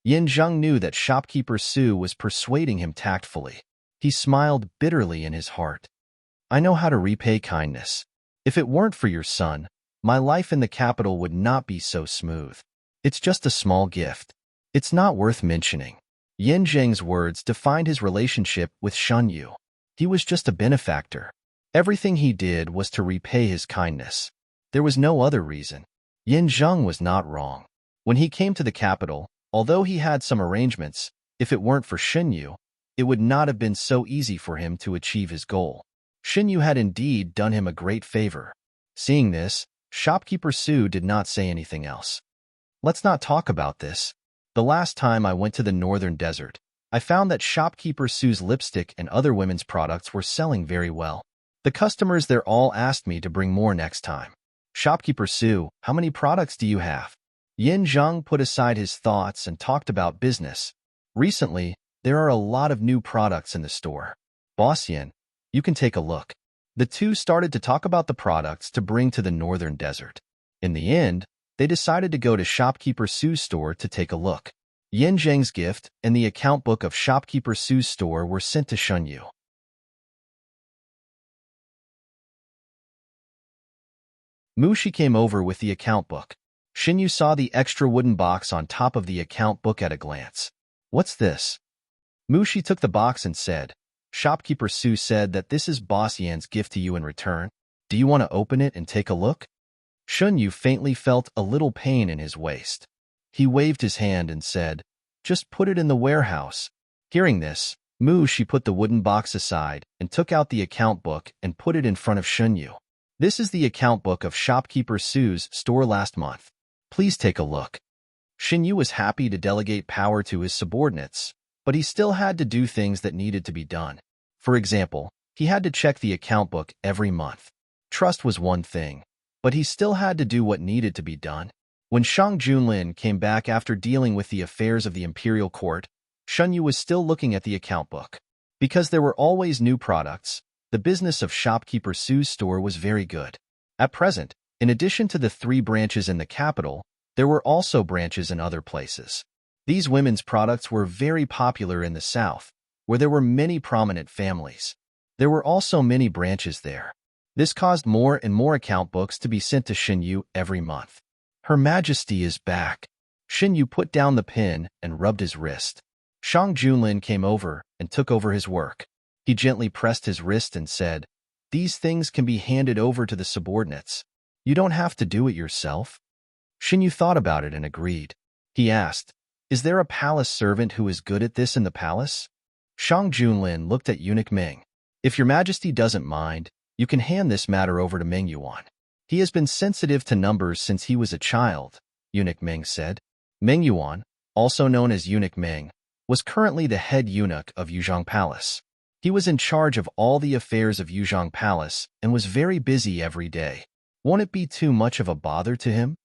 Yin Zhang knew that Shopkeeper Su was persuading him tactfully. He smiled bitterly in his heart. I know how to repay kindness. If it weren't for your son, my life in the capital would not be so smooth. It's just a small gift. It's not worth mentioning. Yin Zhang's words defined his relationship with Shen Yu. He was just a benefactor. Everything he did was to repay his kindness. There was no other reason. Yin Zhang was not wrong. When he came to the capital, although he had some arrangements, if it weren't for Shen Yu, it would not have been so easy for him to achieve his goal. Shen Yu had indeed done him a great favor. Seeing this, Shopkeeper Su did not say anything else. Let's not talk about this. The last time I went to the northern desert, I found that Shopkeeper Su's lipstick and other women's products were selling very well. The customers there all asked me to bring more next time. Shopkeeper Su, how many products do you have? Yin Zhang put aside his thoughts and talked about business. Recently, there are a lot of new products in the store. Boss Yin, you can take a look. The two started to talk about the products to bring to the northern desert. In the end, they decided to go to Shopkeeper Su's store to take a look. Yin Zhang's gift and the account book of Shopkeeper Su's store were sent to Shen Yu. Mushi came over with the account book. Shen Yu saw the extra wooden box on top of the account book at a glance. What's this? Mushi took the box and said, Shopkeeper Su said that this is Boss Yan's gift to you in return. Do you want to open it and take a look? Shen Yu faintly felt a little pain in his waist. He waved his hand and said, just put it in the warehouse. Hearing this, Mushi put the wooden box aside and took out the account book and put it in front of Shen Yu. This is the account book of Shopkeeper Su's store last month. Please take a look. Shen Yu was happy to delegate power to his subordinates, but he still had to do things that needed to be done. For example, he had to check the account book every month. Trust was one thing, but he still had to do what needed to be done. When Shang Junlin came back after dealing with the affairs of the imperial court, Shen Yu was still looking at the account book. Because there were always new products, the business of Shopkeeper Su's store was very good. At present, in addition to the 3 branches in the capital, there were also branches in other places. These women's products were very popular in the south, where there were many prominent families. There were also many branches there. This caused more and more account books to be sent to Shen Yu every month. Her Majesty is back. Shen Yu put down the pen and rubbed his wrist. Shang Junlin came over and took over his work. He gently pressed his wrist and said, these things can be handed over to the subordinates. You don't have to do it yourself. Shen Yu thought about it and agreed. He asked, is there a palace servant who is good at this in the palace? Shang Junlin looked at Eunuch Ming. If your Majesty doesn't mind, you can hand this matter over to Meng Yuan. He has been sensitive to numbers since he was a child, Eunuch Ming said. Meng Yuan, also known as Eunuch Ming, was currently the head eunuch of Yuzhong Palace. He was in charge of all the affairs of Yuzhong Palace and was very busy every day. Won't it be too much of a bother to him?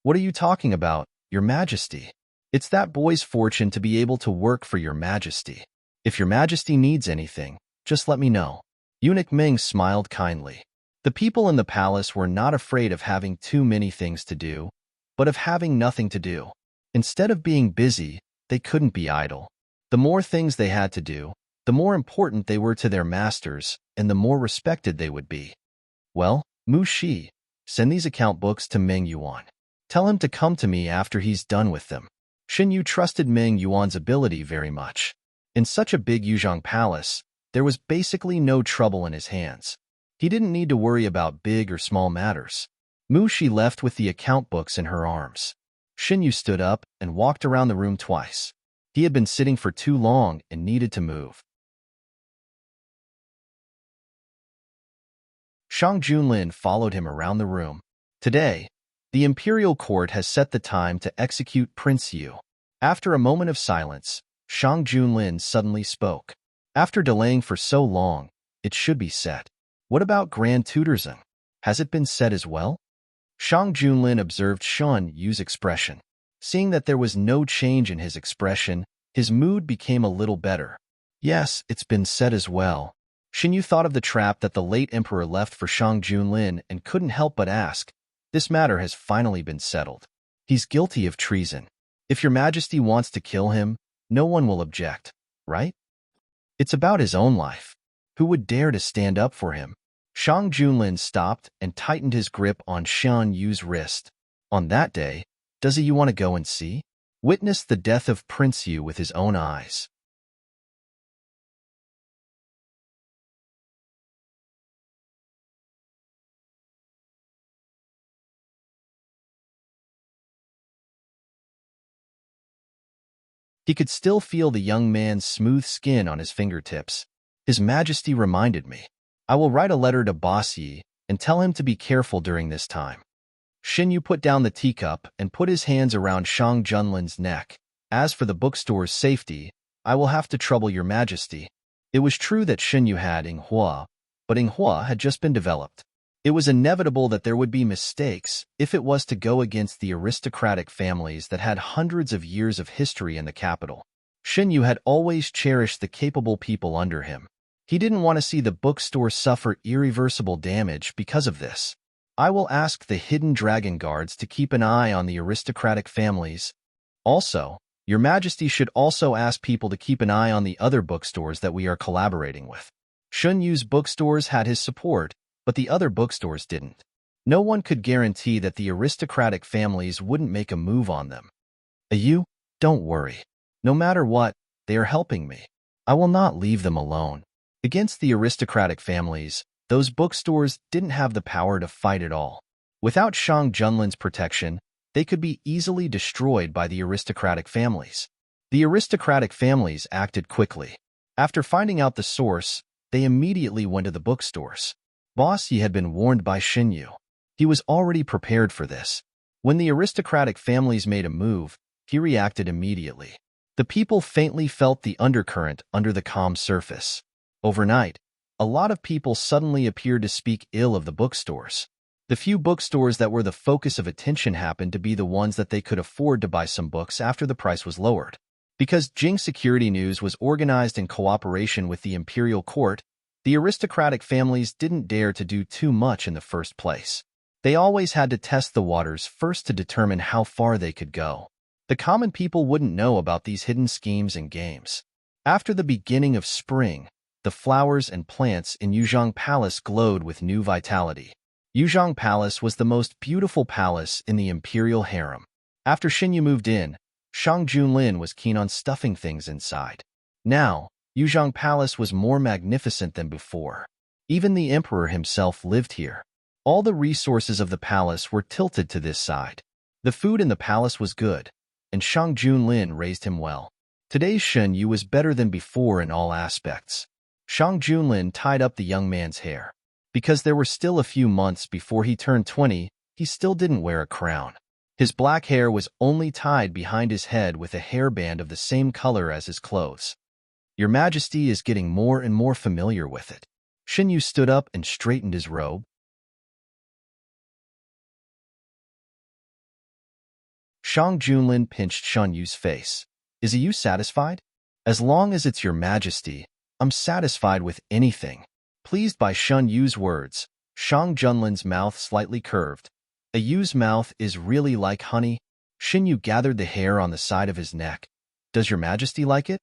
What are you talking about, Your Majesty? It's that boy's fortune to be able to work for Your Majesty. If Your Majesty needs anything, just let me know. Eunuch Ming smiled kindly. The people in the palace were not afraid of having too many things to do, but of having nothing to do. Instead of being busy, they couldn't be idle. The more things they had to do, the more important they were to their masters, and the more respected they would be. Well, Mu Shi, send these account books to Meng Yuan. Tell him to come to me after he's done with them. Shin Yu trusted Ming Yuan's ability very much. In such a big Yuzhong palace, there was basically no trouble in his hands. He didn't need to worry about big or small matters. Mu Shi left with the account books in her arms. Shin Yu stood up and walked around the room twice. He had been sitting for too long and needed to move. Shang Junlin followed him around the room. Today, the imperial court has set the time to execute Prince Yu. After a moment of silence, Shang Junlin suddenly spoke. After delaying for so long, it should be set. What about Grand Tutorzeng? Has it been set as well? Shang Junlin observed Shun Yu's expression. Seeing that there was no change in his expression, his mood became a little better. Yes, it's been set as well. Shin Yu thought of the trap that the late emperor left for Shang Junlin and couldn't help but ask, this matter has finally been settled. He's guilty of treason. If your majesty wants to kill him, no one will object, right? It's about his own life. Who would dare to stand up for him? Shang Junlin stopped and tightened his grip on Shan Yu's wrist. On that day, does you want to go and see? Witness the death of Prince Yu with his own eyes. He could still feel the young man's smooth skin on his fingertips. His Majesty reminded me. I will write a letter to Boss Yi and tell him to be careful during this time. Shin Yu put down the teacup and put his hands around Shang Junlin's neck. As for the bookstore's safety, I will have to trouble your majesty. It was true that Shin Yu had Yinghua, but Yinghua had just been developed. It was inevitable that there would be mistakes if it was to go against the aristocratic families that had hundreds of years of history in the capital. Shin Yu had always cherished the capable people under him. He didn't want to see the bookstore suffer irreversible damage because of this. I will ask the hidden dragon guards to keep an eye on the aristocratic families. Also, your majesty should also ask people to keep an eye on the other bookstores that we are collaborating with. Shun Yu's bookstores had his support, but the other bookstores didn't. No one could guarantee that the aristocratic families wouldn't make a move on them. You, don't worry. No matter what, they are helping me. I will not leave them alone. Against the aristocratic families, those bookstores didn't have the power to fight at all. Without Shang Junlin's protection, they could be easily destroyed by the aristocratic families. The aristocratic families acted quickly. After finding out the source, they immediately went to the bookstores. Boss Yi had been warned by Shin Yu. He was already prepared for this. When the aristocratic families made a move, he reacted immediately. The people faintly felt the undercurrent under the calm surface. Overnight, a lot of people suddenly appeared to speak ill of the bookstores. The few bookstores that were the focus of attention happened to be the ones that they could afford to buy some books after the price was lowered. Because Jing Security News was organized in cooperation with the imperial court, the aristocratic families didn't dare to do too much in the first place. They always had to test the waters first to determine how far they could go. The common people wouldn't know about these hidden schemes and games. After the beginning of spring, the flowers and plants in Yuzhong Palace glowed with new vitality. Yuzhong Palace was the most beautiful palace in the imperial harem. After Shin Yu moved in, Shang Junlin was keen on stuffing things inside. Now, Yuzhong Palace was more magnificent than before. Even the emperor himself lived here. All the resources of the palace were tilted to this side. The food in the palace was good, and Shang Junlin raised him well. Today's Shin Yu was better than before in all aspects. Shang Junlin tied up the young man's hair. Because there were still a few months before he turned 20, he still didn't wear a crown. His black hair was only tied behind his head with a hairband of the same color as his clothes. Your Majesty is getting more and more familiar with it. Shin Yu stood up and straightened his robe. Shang Junlin pinched Shun Yu's face. Is you satisfied? As long as it's your Majesty, I'm satisfied with anything. Pleased by Shun Yu's words, Shang Junlin's mouth slightly curved. A Yu's mouth is really like honey. Shin Yu gathered the hair on the side of his neck. Does your Majesty like it?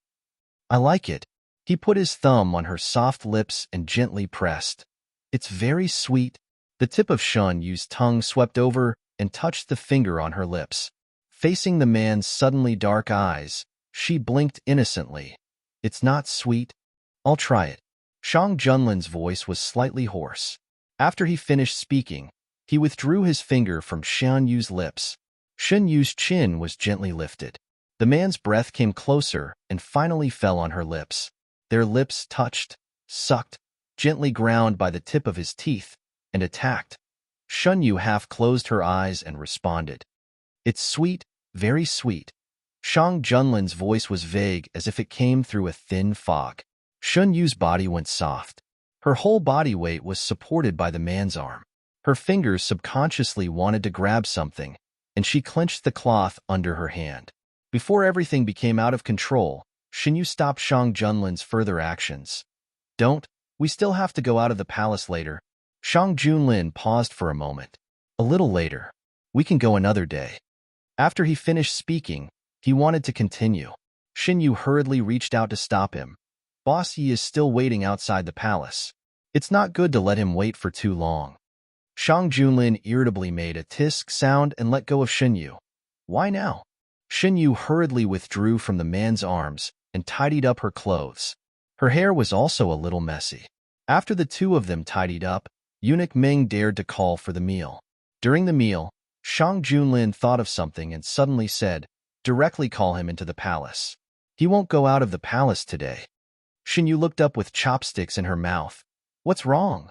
I like it. He put his thumb on her soft lips and gently pressed. It's very sweet. The tip of Shun Yu's tongue swept over and touched the finger on her lips. Facing the man's suddenly dark eyes, she blinked innocently. "It's not sweet. I'll try it." Shang Junlin's voice was slightly hoarse. After he finished speaking, he withdrew his finger from Shan Yu's lips. Shan Yu's chin was gently lifted. The man's breath came closer and finally fell on her lips. Their lips touched, sucked, gently ground by the tip of his teeth, and attacked. Shan Yu half closed her eyes and responded. "It's sweet, very sweet." Shang Junlin's voice was vague as if it came through a thin fog. Shan Yu's body went soft. Her whole body weight was supported by the man's arm. Her fingers subconsciously wanted to grab something, and she clenched the cloth under her hand. Before everything became out of control, Shan Yu stopped Shang Junlin's further actions. "Don't, we still have to go out of the palace later." Shang Junlin paused for a moment. "A little later. We can go another day." After he finished speaking, he wanted to continue. Shan Yu hurriedly reached out to stop him. "Boss Yi is still waiting outside the palace. It's not good to let him wait for too long." Shang Junlin irritably made a tisk sound and let go of Shan Yu. "Why now?" Shan Yu hurriedly withdrew from the man's arms and tidied up her clothes. Her hair was also a little messy. After the two of them tidied up, Eunuch Ming dared to call for the meal. During the meal, Shang Junlin thought of something and suddenly said, "Directly call him into the palace. He won't go out of the palace today." Shan Yu looked up with chopsticks in her mouth. "What's wrong?"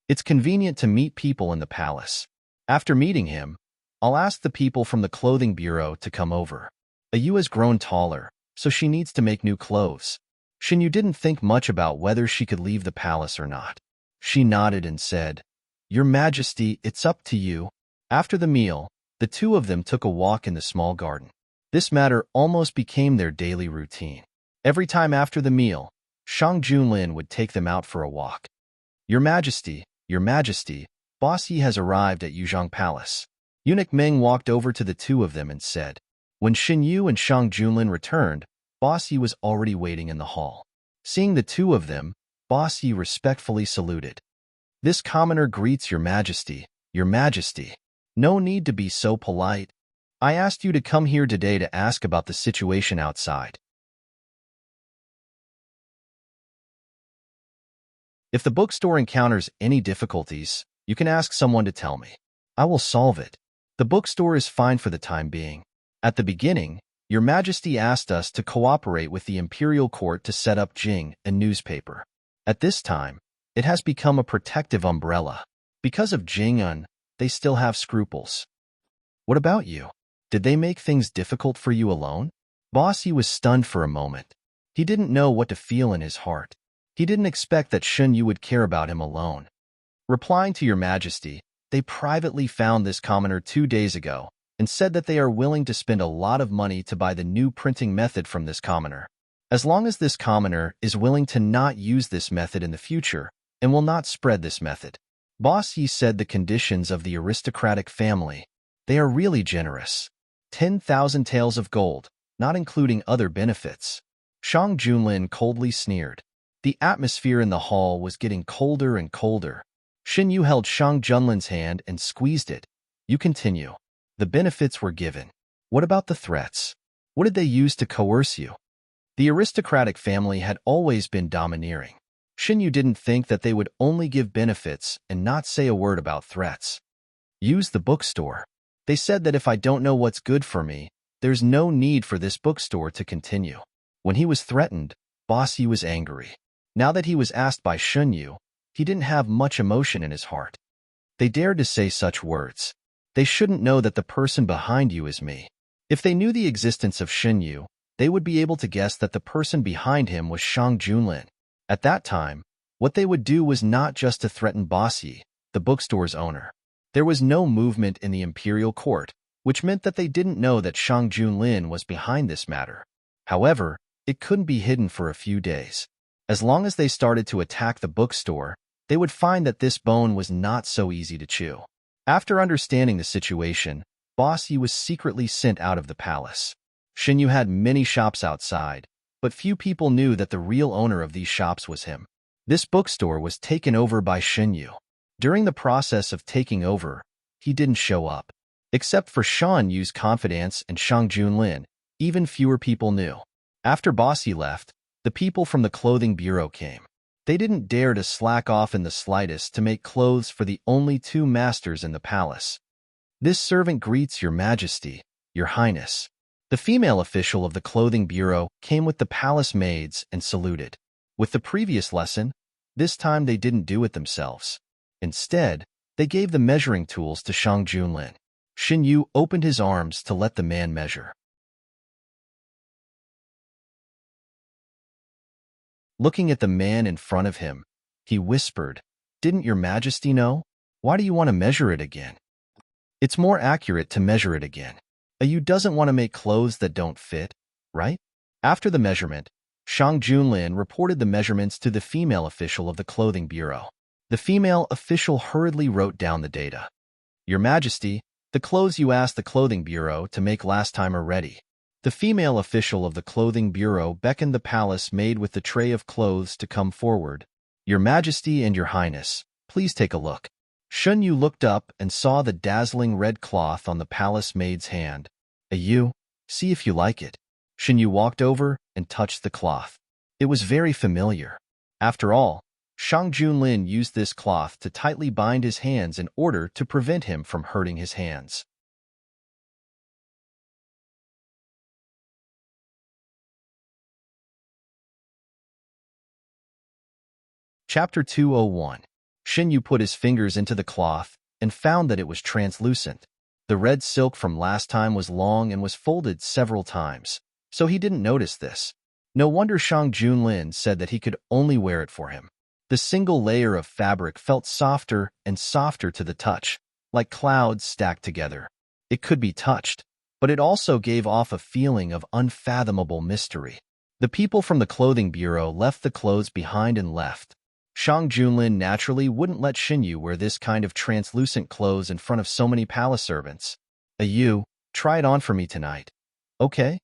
"It's convenient to meet people in the palace. After meeting him, I'll ask the people from the clothing bureau to come over. Ayu has grown taller, so she needs to make new clothes." Shan Yu didn't think much about whether she could leave the palace or not. She nodded and said, "Your Majesty, it's up to you." After the meal, the two of them took a walk in the small garden. This matter almost became their daily routine. Every time after the meal, Shang Junlin would take them out for a walk. Your Majesty, Boss Yi has arrived at Yuzhong Palace." Eunuch Ming walked over to the two of them and said. When Shan Yu and Shang Junlin returned, Boss Yi was already waiting in the hall. Seeing the two of them, Boss Yi respectfully saluted. "This commoner greets Your Majesty, Your Majesty. No need to be so polite. I asked you to come here today to ask about the situation outside. If the bookstore encounters any difficulties, you can ask someone to tell me. I will solve it. The bookstore is fine for the time being. At the beginning, Your Majesty asked us to cooperate with the imperial court to set up Jing, a newspaper. At this time, it has become a protective umbrella. Because of Jing-un, they still have scruples. What about you? Did they make things difficult for you alone?" Boss Yi was stunned for a moment. He didn't know what to feel in his heart. He didn't expect that Shan Yu would care about him alone. Replying to Your Majesty, they privately found this commoner 2 days ago and said that they are willing to spend a lot of money to buy the new printing method from this commoner. As long as this commoner is willing to not use this method in the future and will not spread this method. Boss Yi said the conditions of the aristocratic family. They are really generous. 10,000 taels of gold, not including other benefits. Shang Junlin coldly sneered. The atmosphere in the hall was getting colder and colder. Shan Yu held Shang Junlin's hand and squeezed it. "You continue. The benefits were given. What about the threats? What did they use to coerce you?" The aristocratic family had always been domineering. Shan Yu didn't think that they would only give benefits and not say a word about threats. "Use the bookstore. They said that if I don't know what's good for me, there's no need for this bookstore to continue." When he was threatened, Boss Yi was angry. Now that he was asked by Shan Yu, he didn't have much emotion in his heart. They dared to say such words. They shouldn't know that the person behind you is me. If they knew the existence of Shan Yu, they would be able to guess that the person behind him was Shang Junlin. At that time, what they would do was not just to threaten Boss Yi, the bookstore's owner. There was no movement in the imperial court, which meant that they didn't know that Shang Junlin was behind this matter. However, it couldn't be hidden for a few days. As long as they started to attack the bookstore, they would find that this bone was not so easy to chew. After understanding the situation, Boss Yi was secretly sent out of the palace. Shan Yu had many shops outside, but few people knew that the real owner of these shops was him. This bookstore was taken over by Shan Yu. During the process of taking over, he didn't show up. Except for Shan Yu's confidence and Shang Junlin, even fewer people knew. After Bossy left, the people from the clothing bureau came. They didn't dare to slack off in the slightest to make clothes for the only two masters in the palace. This servant greets your majesty, your highness. The female official of the clothing bureau came with the palace maids and saluted. With the previous lesson, this time they didn't do it themselves. Instead, they gave the measuring tools to Shang Junlin. Xin Yu opened his arms to let the man measure. Looking at the man in front of him, he whispered, "Didn't your majesty know? Why do you want to measure it again? It's more accurate to measure it again. A Yu doesn't want to make clothes that don't fit, right?" After the measurement, Shang Junlin reported the measurements to the female official of the clothing bureau. The female official hurriedly wrote down the data. "Your majesty, the clothes you asked the clothing bureau to make last time are ready." The female official of the clothing bureau beckoned the palace maid with the tray of clothes to come forward. "Your majesty and your highness, please take a look." Shun Yu looked up and saw the dazzling red cloth on the palace maid's hand. "A Yu, see if you like it." Shun Yu walked over and touched the cloth. It was very familiar. After all, Shang Junlin used this cloth to tightly bind his hands in order to prevent him from hurting his hands. Chapter 201. Shin Yu put his fingers into the cloth and found that it was translucent. The red silk from last time was long and was folded several times, so he didn't notice this. No wonder Shang Junlin said that he could only wear it for him. The single layer of fabric felt softer and softer to the touch, like clouds stacked together. It could be touched, but it also gave off a feeling of unfathomable mystery. The people from the clothing bureau left the clothes behind and left. Shang Junlin naturally wouldn't let Xinyu wear this kind of translucent clothes in front of so many palace servants. "A Yu, try it on for me tonight. Okay?"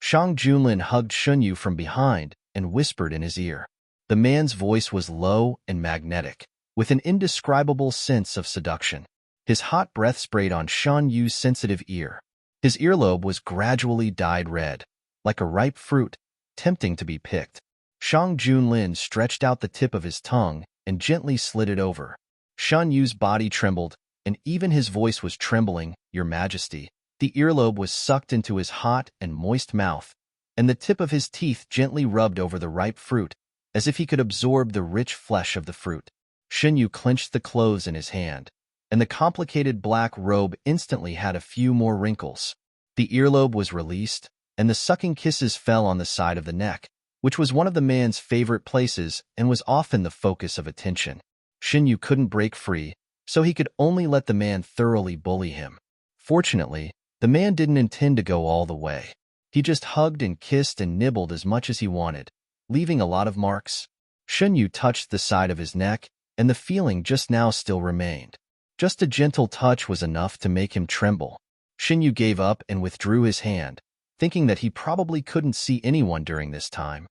Shang Junlin hugged Xinyu from behind and whispered in his ear. The man's voice was low and magnetic, with an indescribable sense of seduction. His hot breath sprayed on Shan Yu's sensitive ear. His earlobe was gradually dyed red, like a ripe fruit, tempting to be picked. Shang Junlin stretched out the tip of his tongue and gently slid it over. Shan Yu's body trembled, and even his voice was trembling. "Your Majesty." The earlobe was sucked into his hot and moist mouth, and the tip of his teeth gently rubbed over the ripe fruit, as if he could absorb the rich flesh of the fruit. Shin Yu clenched the clothes in his hand, and the complicated black robe instantly had a few more wrinkles. The earlobe was released, and the sucking kisses fell on the side of the neck, which was one of the man's favorite places and was often the focus of attention. Shin Yu couldn't break free, so he could only let the man thoroughly bully him. Fortunately, the man didn't intend to go all the way. He just hugged and kissed and nibbled as much as he wanted, leaving a lot of marks. Shin Yu touched the side of his neck, and the feeling just now still remained. Just a gentle touch was enough to make him tremble. Shin Yu gave up and withdrew his hand, thinking that he probably couldn't see anyone during this time.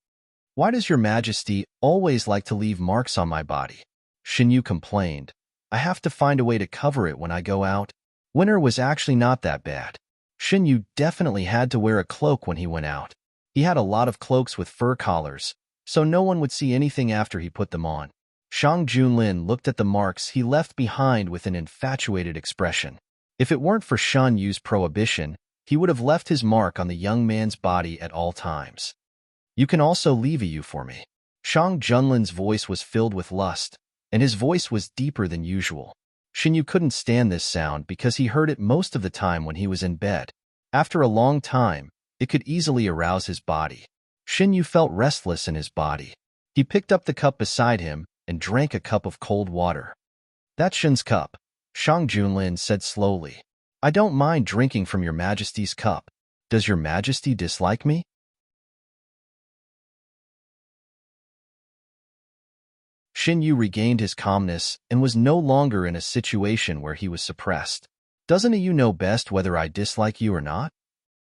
"Why does your Majesty always like to leave marks on my body?" Shin Yu complained. "I have to find a way to cover it when I go out." Winter was actually not that bad. Shin Yu definitely had to wear a cloak when he went out. He had a lot of cloaks with fur collars, so no one would see anything after he put them on. Shang Junlin looked at the marks he left behind with an infatuated expression. If it weren't for Shan Yu's prohibition, he would have left his mark on the young man's body at all times. "You can also leave a Yu for me." Shang Junlin's voice was filled with lust, and his voice was deeper than usual. Shin Yu couldn't stand this sound because he heard it most of the time when he was in bed. After a long time, it could easily arouse his body. Shin Yu felt restless in his body. He picked up the cup beside him and drank a cup of cold water. "That's Shin's cup," Shang Junlin said slowly. "I don't mind drinking from your Majesty's cup. Does your Majesty dislike me?" Shin Yu regained his calmness and was no longer in a situation where he was suppressed. "Doesn't you know best whether I dislike you or not?"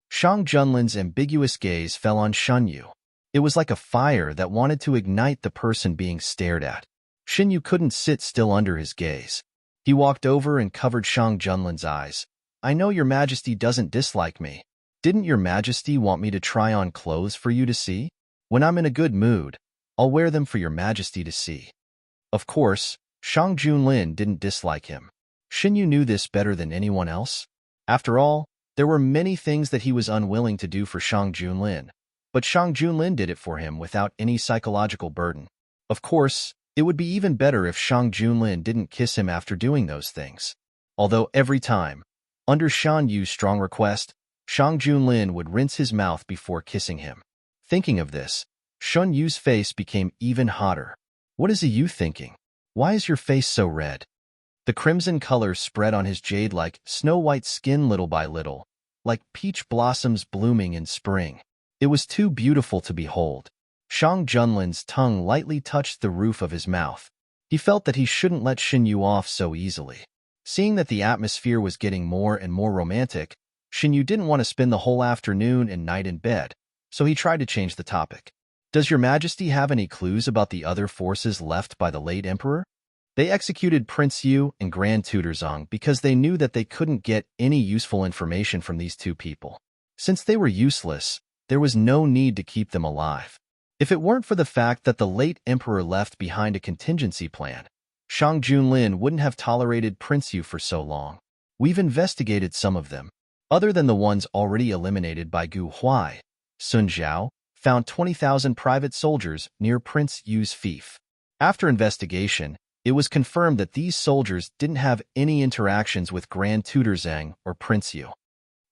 Shang Junlin's ambiguous gaze fell on Shin Yu. It was like a fire that wanted to ignite the person being stared at. Shin Yu couldn't sit still under his gaze. He walked over and covered Shang Junlin's eyes. I know your majesty doesn't dislike me. Didn't your majesty want me to try on clothes for you to see? When I'm in a good mood, I'll wear them for your majesty to see. Of course, Shang Junlin didn't dislike him. Xinyu knew this better than anyone else. After all, there were many things that he was unwilling to do for Shang Junlin, but Shang Junlin did it for him without any psychological burden. Of course, it would be even better if Shang Junlin didn't kiss him after doing those things. Although every time, under Shan Yu's strong request, Shang Junlin would rinse his mouth before kissing him. Thinking of this, Shan Yu's face became even hotter. What is you thinking? Why is your face so red? The crimson color spread on his jade like snow-white skin little by little, like peach blossoms blooming in spring. It was too beautiful to behold. Shang Junlin's tongue lightly touched the roof of his mouth. He felt that he shouldn't let Xinyu off so easily. Seeing that the atmosphere was getting more and more romantic, Xinyu didn't want to spend the whole afternoon and night in bed, so he tried to change the topic. Does your majesty have any clues about the other forces left by the late emperor? They executed Prince Yu and Grand Tutor Zhang because they knew that they couldn't get any useful information from these two people. Since they were useless, there was no need to keep them alive. If it weren't for the fact that the late emperor left behind a contingency plan, Shang Junlin wouldn't have tolerated Prince Yu for so long. We've investigated some of them. Other than the ones already eliminated by Gu Huai, Sun Zhao found 20,000 private soldiers near Prince Yu's fief. After investigation, it was confirmed that these soldiers didn't have any interactions with Grand Tutor Zhang or Prince Yu.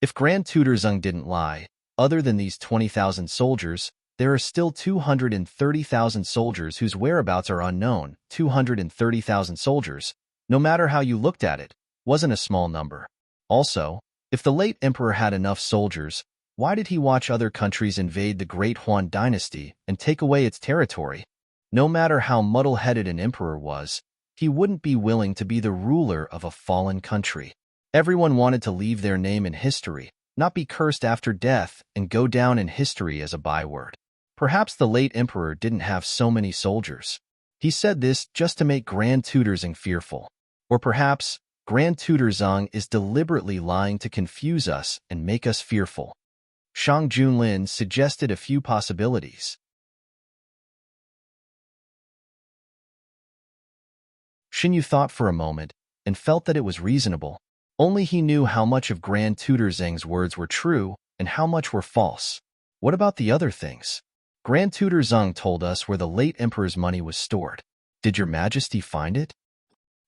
If Grand Tutor Zhang didn't lie, other than these 20,000 soldiers, there are still 230,000 soldiers whose whereabouts are unknown. 230,000 soldiers, no matter how you looked at it, wasn't a small number. Also, if the late emperor had enough soldiers, why did he watch other countries invade the Great Huan dynasty and take away its territory? No matter how muddle-headed an emperor was, he wouldn't be willing to be the ruler of a fallen country. Everyone wanted to leave their name in history, not be cursed after death and go down in history as a byword. Perhaps the late emperor didn't have so many soldiers. He said this just to make Grand Tutor Zhang fearful. Or perhaps Grand Tutor Zhang is deliberately lying to confuse us and make us fearful. Shang Junlin suggested a few possibilities. Xinyu thought for a moment and felt that it was reasonable. Only he knew how much of Grand Tutor Zhang's words were true and how much were false. What about the other things? Grand Tutor Zhang told us where the late emperor's money was stored. Did your majesty find it?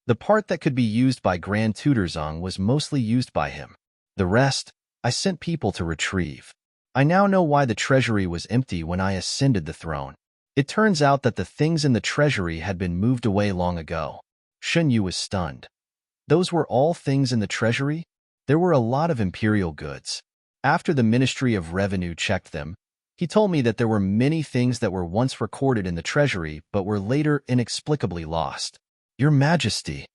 The part that could be used by Grand Tutor Zhang was mostly used by him. The rest, I sent people to retrieve. I now know why the treasury was empty when I ascended the throne. It turns out that the things in the treasury had been moved away long ago. Xinyu was stunned. Those were all things in the treasury? There were a lot of imperial goods. After the Ministry of Revenue checked them, he told me that there were many things that were once recorded in the treasury but were later inexplicably lost. Your Majesty.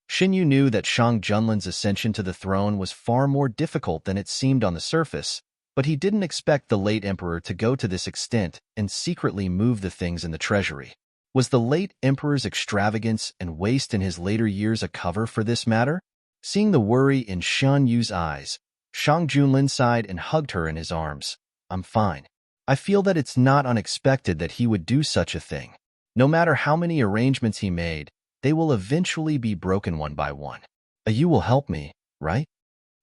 Xinyu knew that Shang Junlin's ascension to the throne was far more difficult than it seemed on the surface, but he didn't expect the late emperor to go to this extent and secretly move the things in the treasury. Was the late emperor's extravagance and waste in his later years a cover for this matter? Seeing the worry in Shan Yu's eyes, Shang Junlin sighed and hugged her in his arms. I'm fine. I feel that it's not unexpected that he would do such a thing. No matter how many arrangements he made, they will eventually be broken one by one. You will help me, right?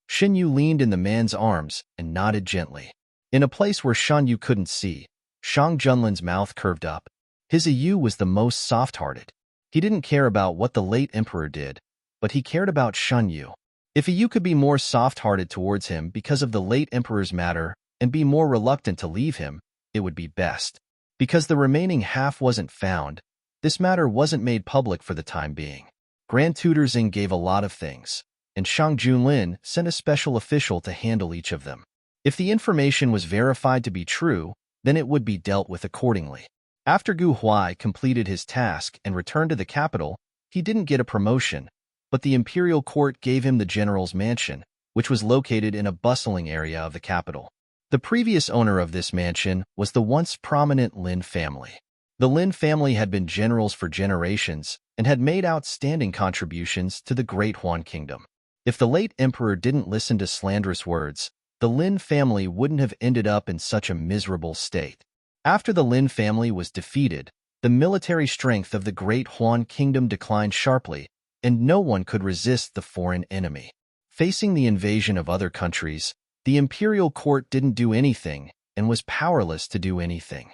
Xinyu leaned in the man's arms and nodded gently. In a place where Shan Yu couldn't see, Shang Junlin's mouth curved up. His Yu was the most soft-hearted. He didn't care about what the late emperor did, but he cared about Shan Yu. If Yu could be more soft-hearted towards him because of the late emperor's matter and be more reluctant to leave him, it would be best. Because the remaining half wasn't found, this matter wasn't made public for the time being. Grand Tutor Zhang gave a lot of things, and Shang Junlin sent a special official to handle each of them. If the information was verified to be true, then it would be dealt with accordingly. After Gu Huai completed his task and returned to the capital, he didn't get a promotion, but the imperial court gave him the general's mansion, which was located in a bustling area of the capital. The previous owner of this mansion was the once prominent Lin family. The Lin family had been generals for generations and had made outstanding contributions to the Great Huan Kingdom. If the late emperor didn't listen to slanderous words, the Lin family wouldn't have ended up in such a miserable state. After the Lin family was defeated, the military strength of the Great Huan Kingdom declined sharply, and no one could resist the foreign enemy. Facing the invasion of other countries, the imperial court didn't do anything and was powerless to do anything.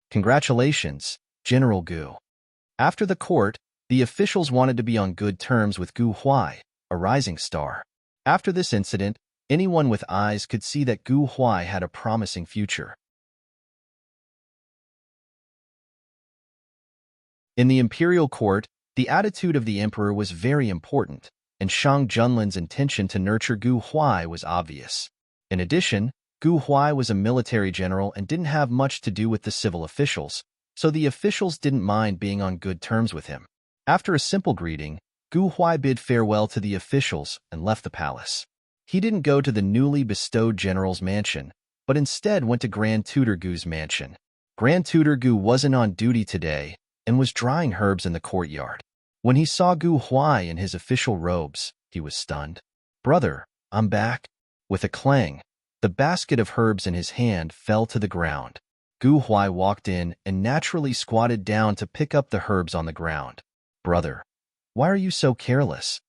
Congratulations, General Gu. After the court, the officials wanted to be on good terms with Gu Huai, a rising star. After this incident, anyone with eyes could see that Gu Huai had a promising future. In the imperial court, the attitude of the emperor was very important, and Shang Junlin's intention to nurture Gu Huai was obvious. In addition, Gu Huai was a military general and didn't have much to do with the civil officials, so the officials didn't mind being on good terms with him. After a simple greeting, Gu Huai bid farewell to the officials and left the palace. He didn't go to the newly bestowed general's mansion, but instead went to Grand Tutor Gu's mansion. Grand Tutor Gu wasn't on duty today and was drying herbs in the courtyard. When he saw Gu Huai in his official robes, he was stunned. "Brother, I'm back." With a clang, the basket of herbs in his hand fell to the ground. Gu Huai walked in and naturally squatted down to pick up the herbs on the ground. "Brother, why are you so careless?"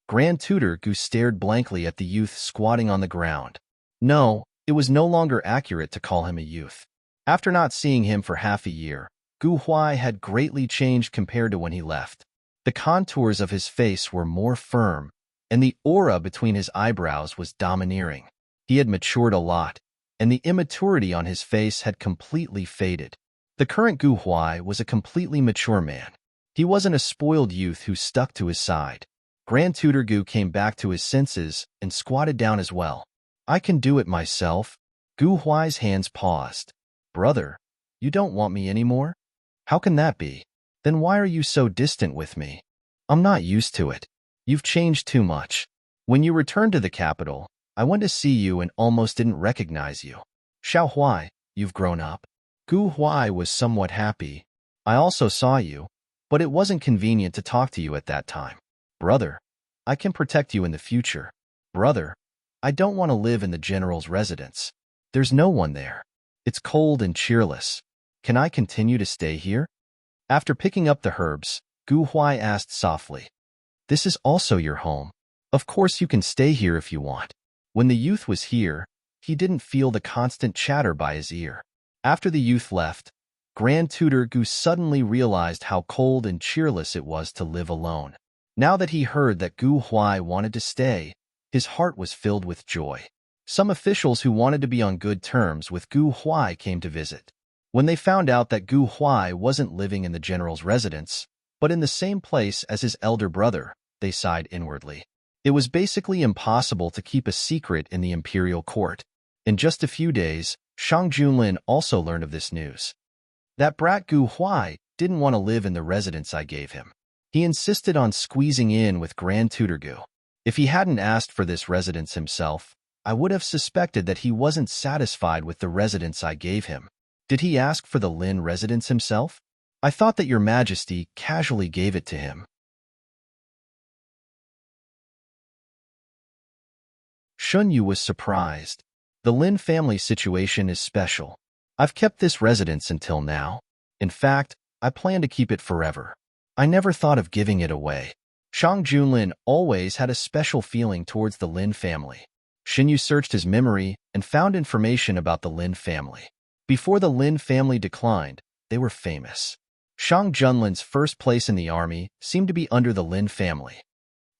Grand Tutor Gu stared blankly at the youth squatting on the ground. No, it was no longer accurate to call him a youth. After not seeing him for half a year, Gu Huai had greatly changed compared to when he left. The contours of his face were more firm, and the aura between his eyebrows was domineering. He had matured a lot, and the immaturity on his face had completely faded. The current Gu Huai was a completely mature man. He wasn't a spoiled youth who stuck to his side. Grand Tutor Gu came back to his senses and squatted down as well. "I can do it myself." Gu Huai's hands paused. "Brother, you don't want me anymore?" "How can that be? Then why are you so distant with me?" "I'm not used to it. You've changed too much. When you returned to the capital, I went to see you and almost didn't recognize you." "Xiao Huai, you've grown up." Gu Huai was somewhat happy. "I also saw you, but it wasn't convenient to talk to you at that time." "Brother, I can protect you in the future." "Brother, I don't want to live in the general's residence. There's no one there. It's cold and cheerless. Can I continue to stay here?" After picking up the herbs, Gu Huai asked softly, "This is also your home. Of course you can stay here if you want." When the youth was here, he didn't feel the constant chatter by his ear. After the youth left, Grand Tutor Gu suddenly realized how cold and cheerless it was to live alone. Now that he heard that Gu Huai wanted to stay, his heart was filled with joy. Some officials who wanted to be on good terms with Gu Huai came to visit. When they found out that Gu Huai wasn't living in the general's residence, but in the same place as his elder brother, they sighed inwardly. It was basically impossible to keep a secret in the imperial court. In just a few days, Shang Junlin also learned of this news. "That brat Gu Huai didn't want to live in the residence I gave him. He insisted on squeezing in with Grand Tutor Gu. If he hadn't asked for this residence himself, I would have suspected that he wasn't satisfied with the residence I gave him. Did he ask for the Lin residence himself? I thought that your majesty casually gave it to him." Shun Yu was surprised. "The Lin family situation is special. I've kept this residence until now. In fact, I plan to keep it forever. I never thought of giving it away." Shang Junlin always had a special feeling towards the Lin family. Shin Yu searched his memory and found information about the Lin family. Before the Lin family declined, they were famous. Shang Junlin's first place in the army seemed to be under the Lin family.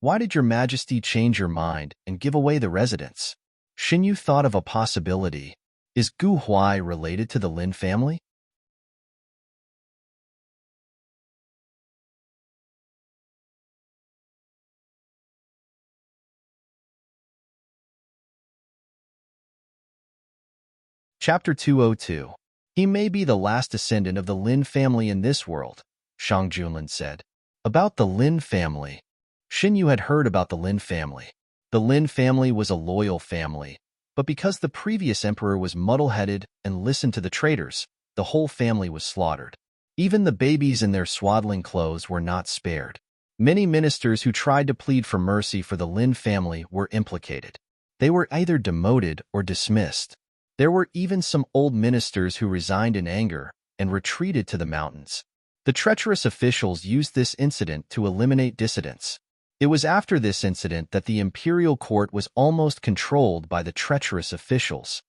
"Why did your majesty change your mind and give away the residence?" Shin Yu thought of a possibility. Is Gu Huai related to the Lin family? Chapter 202. "He may be the last descendant of the Lin family in this world," Shang Junlin said. About the Lin family. Shin Yu had heard about the Lin family. The Lin family was a loyal family, but because the previous emperor was muddle-headed and listened to the traitors, the whole family was slaughtered. Even the babies in their swaddling clothes were not spared. Many ministers who tried to plead for mercy for the Lin family were implicated. They were either demoted or dismissed. There were even some old ministers who resigned in anger and retreated to the mountains. The treacherous officials used this incident to eliminate dissidents. It was after this incident that the imperial court was almost controlled by the treacherous officials.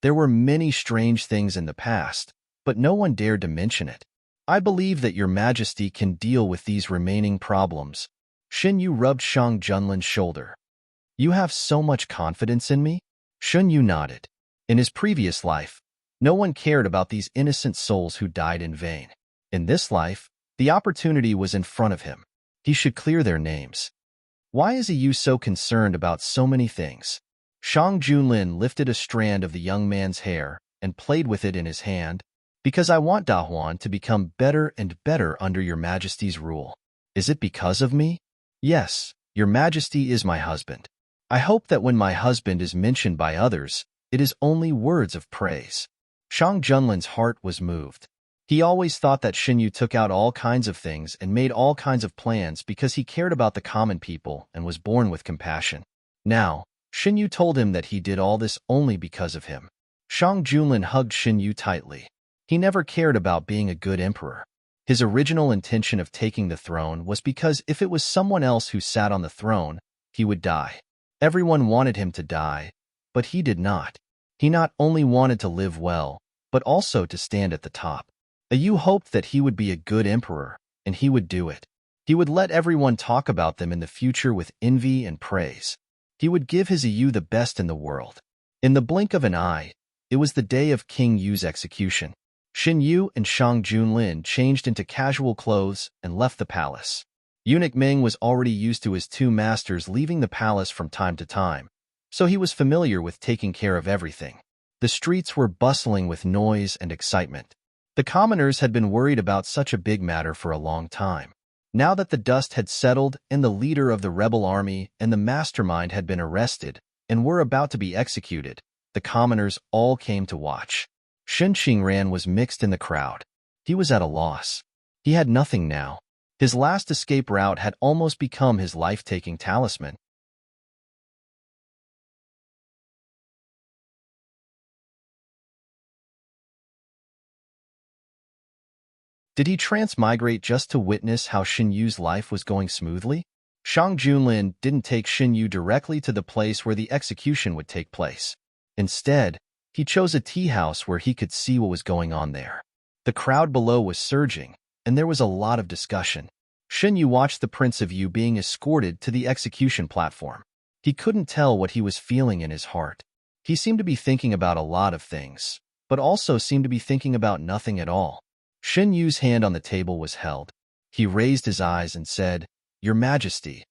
There were many strange things in the past, but no one dared to mention it. I believe that your majesty can deal with these remaining problems. Shen Yu rubbed Shang Junlin's shoulder. You have so much confidence in me? Shen Yu nodded. In his previous life, no one cared about these innocent souls who died in vain. In this life, the opportunity was in front of him. He should clear their names. Why is Yu so concerned about so many things? Shang Junlin lifted a strand of the young man's hair and played with it in his hand. Because I want Dahuan to become better and better under your majesty's rule. Is it because of me? Yes, your majesty is my husband. I hope that when my husband is mentioned by others, it is only words of praise. Shang Junlin's heart was moved. He always thought that Shen Yu took out all kinds of things and made all kinds of plans because he cared about the common people and was born with compassion. Now, Shen Yu told him that he did all this only because of him. Shang Junlin hugged Shen Yu tightly. He never cared about being a good emperor. His original intention of taking the throne was because if it was someone else who sat on the throne, he would die. Everyone wanted him to die, but he did not. He not only wanted to live well, but also to stand at the top. Yu hoped that he would be a good emperor, and he would do it. He would let everyone talk about them in the future with envy and praise. He would give his Yu the best in the world. In the blink of an eye, it was the day of King Yu's execution. Shen Yu and Shang Junlin changed into casual clothes and left the palace. Eunuch Ming was already used to his two masters leaving the palace from time to time, so he was familiar with taking care of everything. The streets were bustling with noise and excitement. The commoners had been worried about such a big matter for a long time. Now that the dust had settled and the leader of the rebel army and the mastermind had been arrested and were about to be executed, the commoners all came to watch. Shen Qingran was mixed in the crowd. He was at a loss. He had nothing now. His last escape route had almost become his life-taking talisman. Did he transmigrate just to witness how Shen Yu's life was going smoothly? Shang Junlin didn't take Shen Yu directly to the place where the execution would take place. Instead, he chose a tea house where he could see what was going on there. The crowd below was surging, and there was a lot of discussion. Shen Yu watched the Prince of Yu being escorted to the execution platform. He couldn't tell what he was feeling in his heart. He seemed to be thinking about a lot of things, but also seemed to be thinking about nothing at all. Shen Yu's hand on the table was held. He raised his eyes and said, "Your Majesty,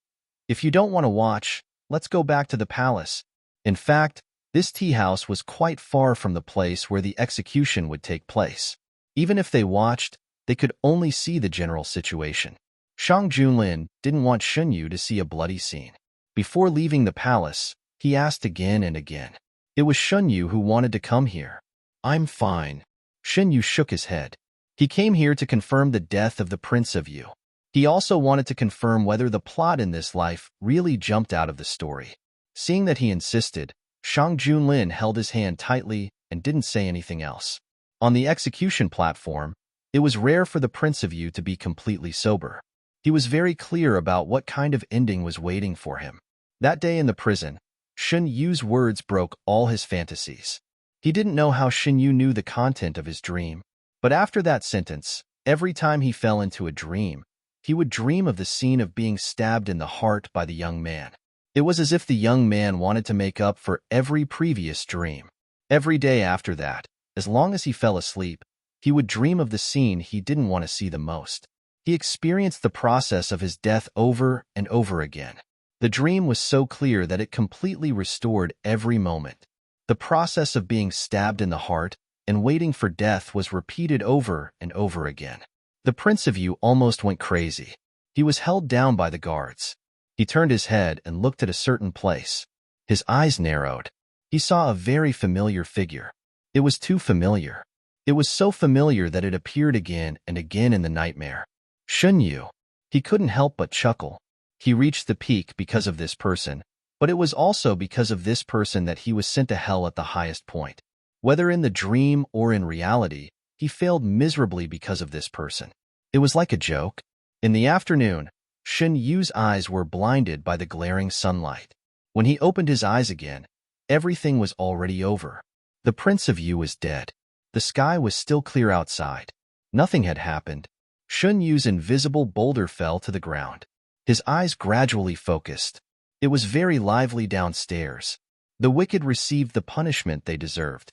if you don't want to watch, let's go back to the palace." In fact, this tea house was quite far from the place where the execution would take place. Even if they watched, they could only see the general situation. Shang Junlin didn't want Shen Yu to see a bloody scene. Before leaving the palace, he asked again and again. It was Shen Yu who wanted to come here. "I'm fine." Shen Yu shook his head. He came here to confirm the death of the Prince of Yu. He also wanted to confirm whether the plot in this life really jumped out of the story. Seeing that he insisted, Shang Junlin held his hand tightly and didn't say anything else. On the execution platform, it was rare for the Prince of Yu to be completely sober. He was very clear about what kind of ending was waiting for him. That day in the prison, Shen Yu's words broke all his fantasies. He didn't know how Shen Yu knew the content of his dream, but after that sentence, every time he fell into a dream, he would dream of the scene of being stabbed in the heart by the young man. It was as if the young man wanted to make up for every previous dream. Every day after that, as long as he fell asleep, he would dream of the scene he didn't want to see the most. He experienced the process of his death over and over again. The dream was so clear that it completely restored every moment. The process of being stabbed in the heart and waiting for death was repeated over and over again. The Prince of Yu almost went crazy. He was held down by the guards. He turned his head and looked at a certain place. His eyes narrowed. He saw a very familiar figure. It was too familiar. It was so familiar that it appeared again and again in the nightmare. Shen Yu. He couldn't help but chuckle. He reached the peak because of this person, but it was also because of this person that he was sent to hell at the highest point. Whether in the dream or in reality, he failed miserably because of this person. It was like a joke. In the afternoon, Shen Yu's eyes were blinded by the glaring sunlight. When he opened his eyes again, everything was already over. The Prince of Yu was dead. The sky was still clear outside. Nothing had happened. Shen Yu's invisible boulder fell to the ground. His eyes gradually focused. It was very lively downstairs. The wicked received the punishment they deserved.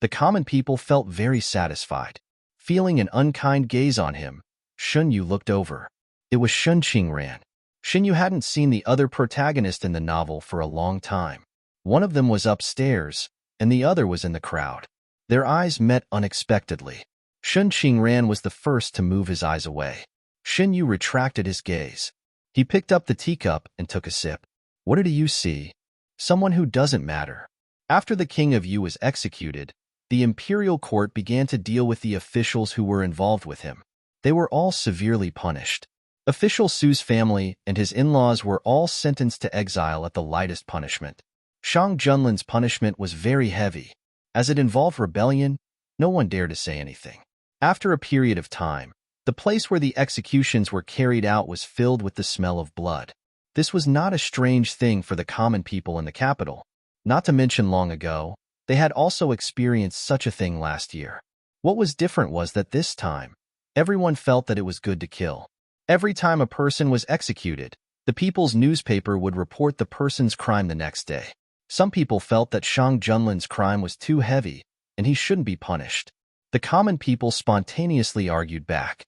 The common people felt very satisfied. Feeling an unkind gaze on him, Shen Yu looked over. It was Shen Qingran. Shen Yu hadn't seen the other protagonist in the novel for a long time. One of them was upstairs, and the other was in the crowd. Their eyes met unexpectedly. Shen Qingran was the first to move his eyes away. Shen Yu retracted his gaze. He picked up the teacup and took a sip. What did you see? Someone who doesn't matter. After the King of Yu was executed, the imperial court began to deal with the officials who were involved with him. They were all severely punished. Official Su's family and his in-laws were all sentenced to exile at the lightest punishment. Shang Junlin's punishment was very heavy. As it involved rebellion, no one dared to say anything. After a period of time, the place where the executions were carried out was filled with the smell of blood. This was not a strange thing for the common people in the capital. Not to mention long ago, they had also experienced such a thing last year. What was different was that this time, everyone felt that it was good to kill. Every time a person was executed, the people's newspaper would report the person's crime the next day. Some people felt that Shang Junlin's crime was too heavy, and he shouldn't be punished. The common people spontaneously argued back.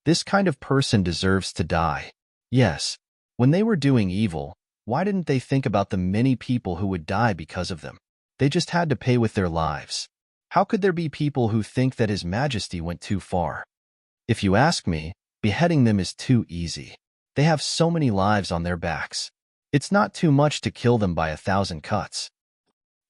This kind of person deserves to die. Yes, when they were doing evil, why didn't they think about the many people who would die because of them? They just had to pay with their lives. How could there be people who think that His Majesty went too far? If you ask me, beheading them is too easy. They have so many lives on their backs. It's not too much to kill them by 1,000 cuts.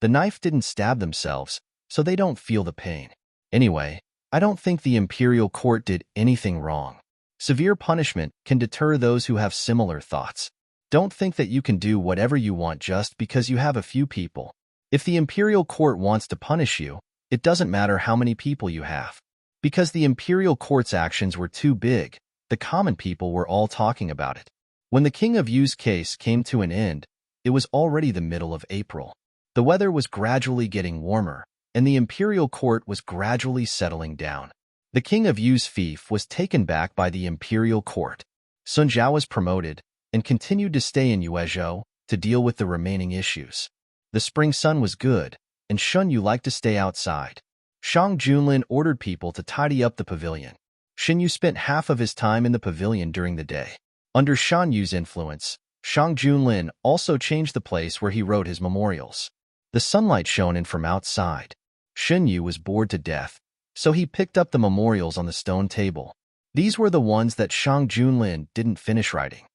The knife didn't stab themselves, so they don't feel the pain. Anyway, I don't think the imperial court did anything wrong. Severe punishment can deter those who have similar thoughts. Don't think that you can do whatever you want just because you have a few people. If the imperial court wants to punish you, it doesn't matter how many people you have. Because the imperial court's actions were too big, the common people were all talking about it. When the King of Yu's case came to an end, it was already the middle of April. The weather was gradually getting warmer, and the imperial court was gradually settling down. The King of Yu's fief was taken back by the imperial court. Sun Jiao was promoted and continued to stay in Yuezhou to deal with the remaining issues. The spring sun was good, and Shen Yu liked to stay outside. Shang Junlin ordered people to tidy up the pavilion. Shen Yu spent half of his time in the pavilion during the day. Under Shan Yu's influence, Shang Junlin also changed the place where he wrote his memorials. The sunlight shone in from outside. Shen Yu was bored to death, so he picked up the memorials on the stone table. These were the ones that Shang Junlin didn't finish writing.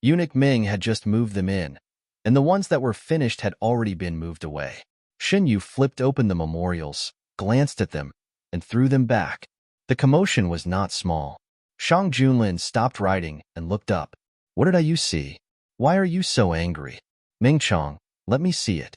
Eunuch Ming had just moved them in, and the ones that were finished had already been moved away. Shen Yu flipped open the memorials, glanced at them, and threw them back. The commotion was not small. Shang Junlin stopped writing and looked up. What did you see? Why are you so angry? Ming Chong, let me see it.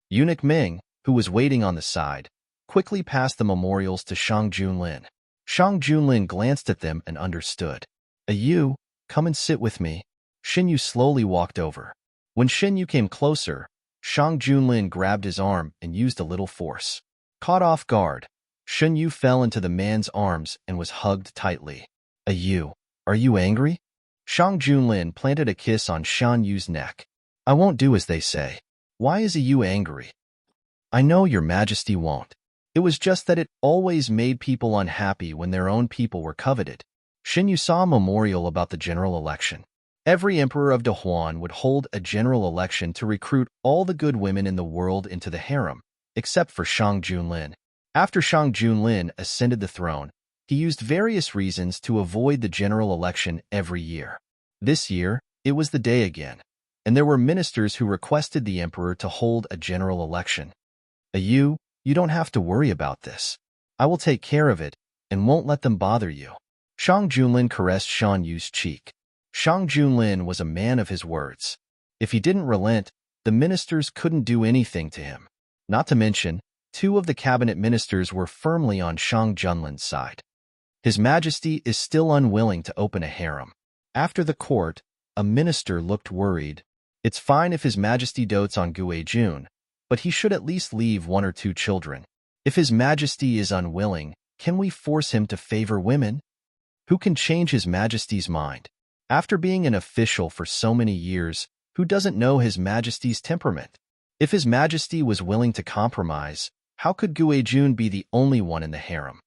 Eunuch Ming, who was waiting on the side, quickly passed the memorials to Shang Junlin. Shang Junlin glanced at them and understood. You, come and sit with me. Shen Yu slowly walked over. When Shen Yu came closer, Shang Junlin grabbed his arm and used a little force. Caught off guard, Shen Yu fell into the man's arms and was hugged tightly. Are you angry? Shang Junlin planted a kiss on Shan Yu's neck. I won't do as they say. Why is you angry? I know your majesty won't. It was just that it always made people unhappy when their own people were coveted. Shen Yu saw a memorial about the general election. Every emperor of Dahuan would hold a general election to recruit all the good women in the world into the harem, except for Shang Junlin. After Shang Junlin ascended the throne, He used various reasons to avoid the general election every year. This year, it was the day again, and there were ministers who requested the emperor to hold a general election. You don't have to worry about this. I will take care of it and won't let them bother you. Shang Junlin caressed Shan Yu's cheek. Shang Junlin was a man of his words. If he didn't relent, the ministers couldn't do anything to him. Not to mention, 2 of the cabinet ministers were firmly on Shang Junlin's side. His Majesty is still unwilling to open a harem. After the court, a minister looked worried. It's fine if His Majesty dotes on Guijun, but he should at least leave 1 or 2 children. If His Majesty is unwilling, can we force him to favor women? Who can change His Majesty's mind? After being an official for so many years, who doesn't know His Majesty's temperament? If His Majesty was willing to compromise, how could Guijun be the only one in the harem?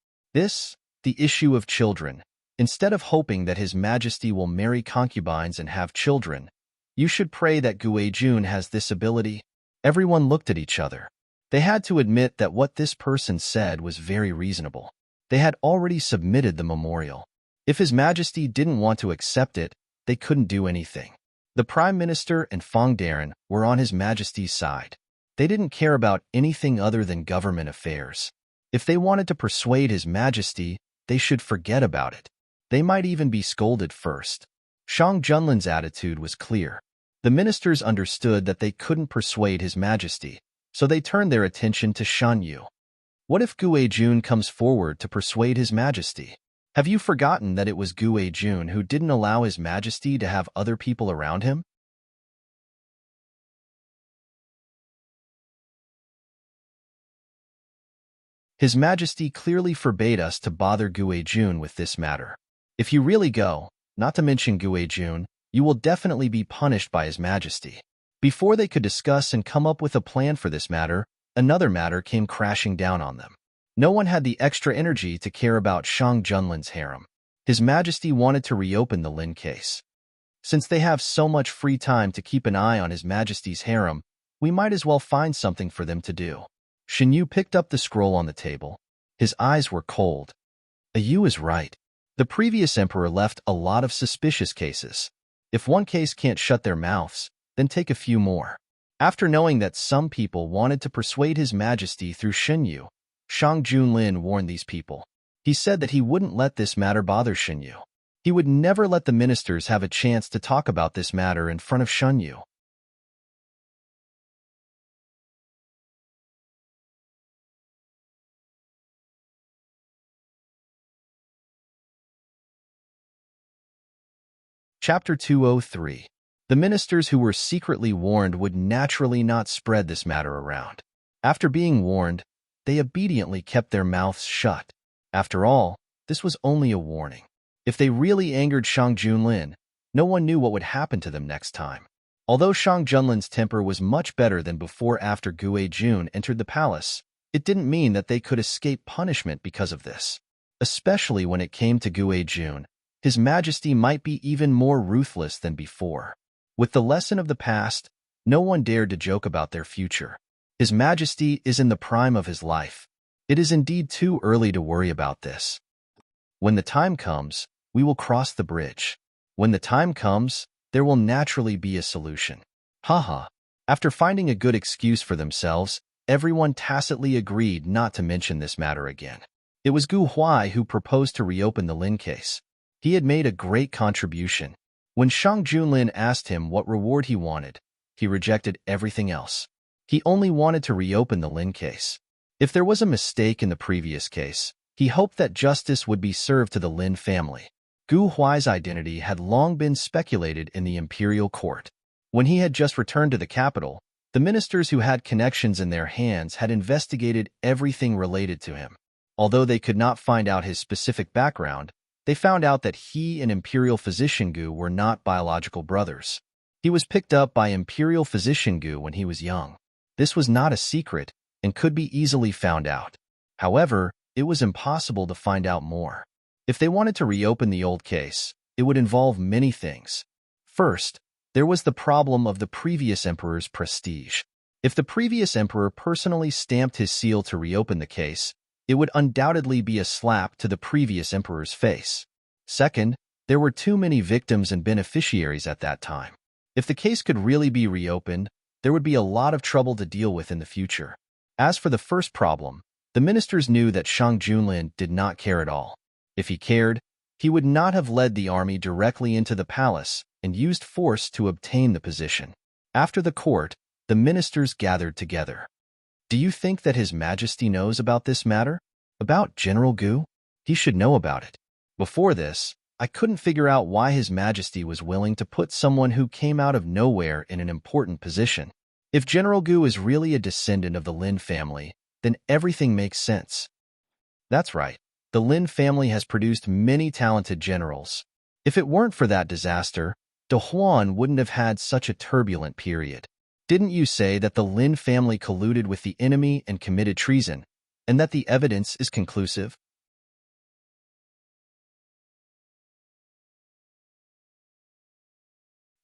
The issue of children. Instead of hoping that His Majesty will marry concubines and have children, you should pray that Guijun has this ability. Everyone looked at each other. They had to admit that what this person said was very reasonable. They had already submitted the memorial. If His Majesty didn't want to accept it, they couldn't do anything. The Prime Minister and Feng Darren were on His Majesty's side. They didn't care about anything other than government affairs. If they wanted to persuade His Majesty, they should forget about it. They might even be scolded first. Shang Junlin's attitude was clear. The ministers understood that they couldn't persuade His Majesty, so they turned their attention to Shan Yu. What if Guijun comes forward to persuade His Majesty? Have you forgotten that it was Guijun who didn't allow His Majesty to have other people around him? His Majesty clearly forbade us to bother Guijun with this matter. If you really go, not to mention Guijun, you will definitely be punished by His Majesty. Before they could discuss and come up with a plan for this matter, another matter came crashing down on them. No one had the extra energy to care about Shang Junlin's harem. His Majesty wanted to reopen the Lin case. Since they have so much free time to keep an eye on His Majesty's harem, we might as well find something for them to do. Shan Yu picked up the scroll on the table. His eyes were cold. Yu is right. The previous emperor left a lot of suspicious cases. If one case can't shut their mouths, then take a few more. After knowing that some people wanted to persuade His Majesty through Shan Yu, Shang Junlin warned these people. He said that he wouldn't let this matter bother Shan Yu. He would never let the ministers have a chance to talk about this matter in front of Shan Yu. Chapter 203. The ministers who were secretly warned would naturally not spread this matter around. After being warned, they obediently kept their mouths shut. After all, this was only a warning. If they really angered Shang Junlin, no one knew what would happen to them next time. Although Shang Junlin's temper was much better than before after Guijun entered the palace, it didn't mean that they could escape punishment because of this. Especially when it came to Guijun, His Majesty might be even more ruthless than before. With the lesson of the past, no one dared to joke about their future. His Majesty is in the prime of his life. It is indeed too early to worry about this. When the time comes, we will cross the bridge. When the time comes, there will naturally be a solution. Haha. After finding a good excuse for themselves, everyone tacitly agreed not to mention this matter again. It was Gu Huai who proposed to reopen the Lin case. He had made a great contribution. When Shang Junlin asked him what reward he wanted, he rejected everything else. He only wanted to reopen the Lin case. If there was a mistake in the previous case, he hoped that justice would be served to the Lin family. Gu Huai's identity had long been speculated in the imperial court. When he had just returned to the capital, the ministers who had connections in their hands had investigated everything related to him. Although they could not find out his specific background, they found out that he and Imperial Physician Gu were not biological brothers. He was picked up by Imperial Physician Gu when he was young. This was not a secret and could be easily found out. However, it was impossible to find out more. If they wanted to reopen the old case, it would involve many things. First, there was the problem of the previous emperor's prestige. If the previous emperor personally stamped his seal to reopen the case, it would undoubtedly be a slap to the previous emperor's face. Second, there were too many victims and beneficiaries at that time. If the case could really be reopened, there would be a lot of trouble to deal with in the future. As for the first problem, the ministers knew that Shang Junlin did not care at all. If he cared, he would not have led the army directly into the palace and used force to obtain the position. After the court, the ministers gathered together. Do you think that His Majesty knows about this matter? About General Gu? He should know about it. Before this, I couldn't figure out why His Majesty was willing to put someone who came out of nowhere in an important position. If General Gu is really a descendant of the Lin family, then everything makes sense. That's right. The Lin family has produced many talented generals. If it weren't for that disaster, De Huan wouldn't have had such a turbulent period. Didn't you say that the Lin family colluded with the enemy and committed treason, and that the evidence is conclusive?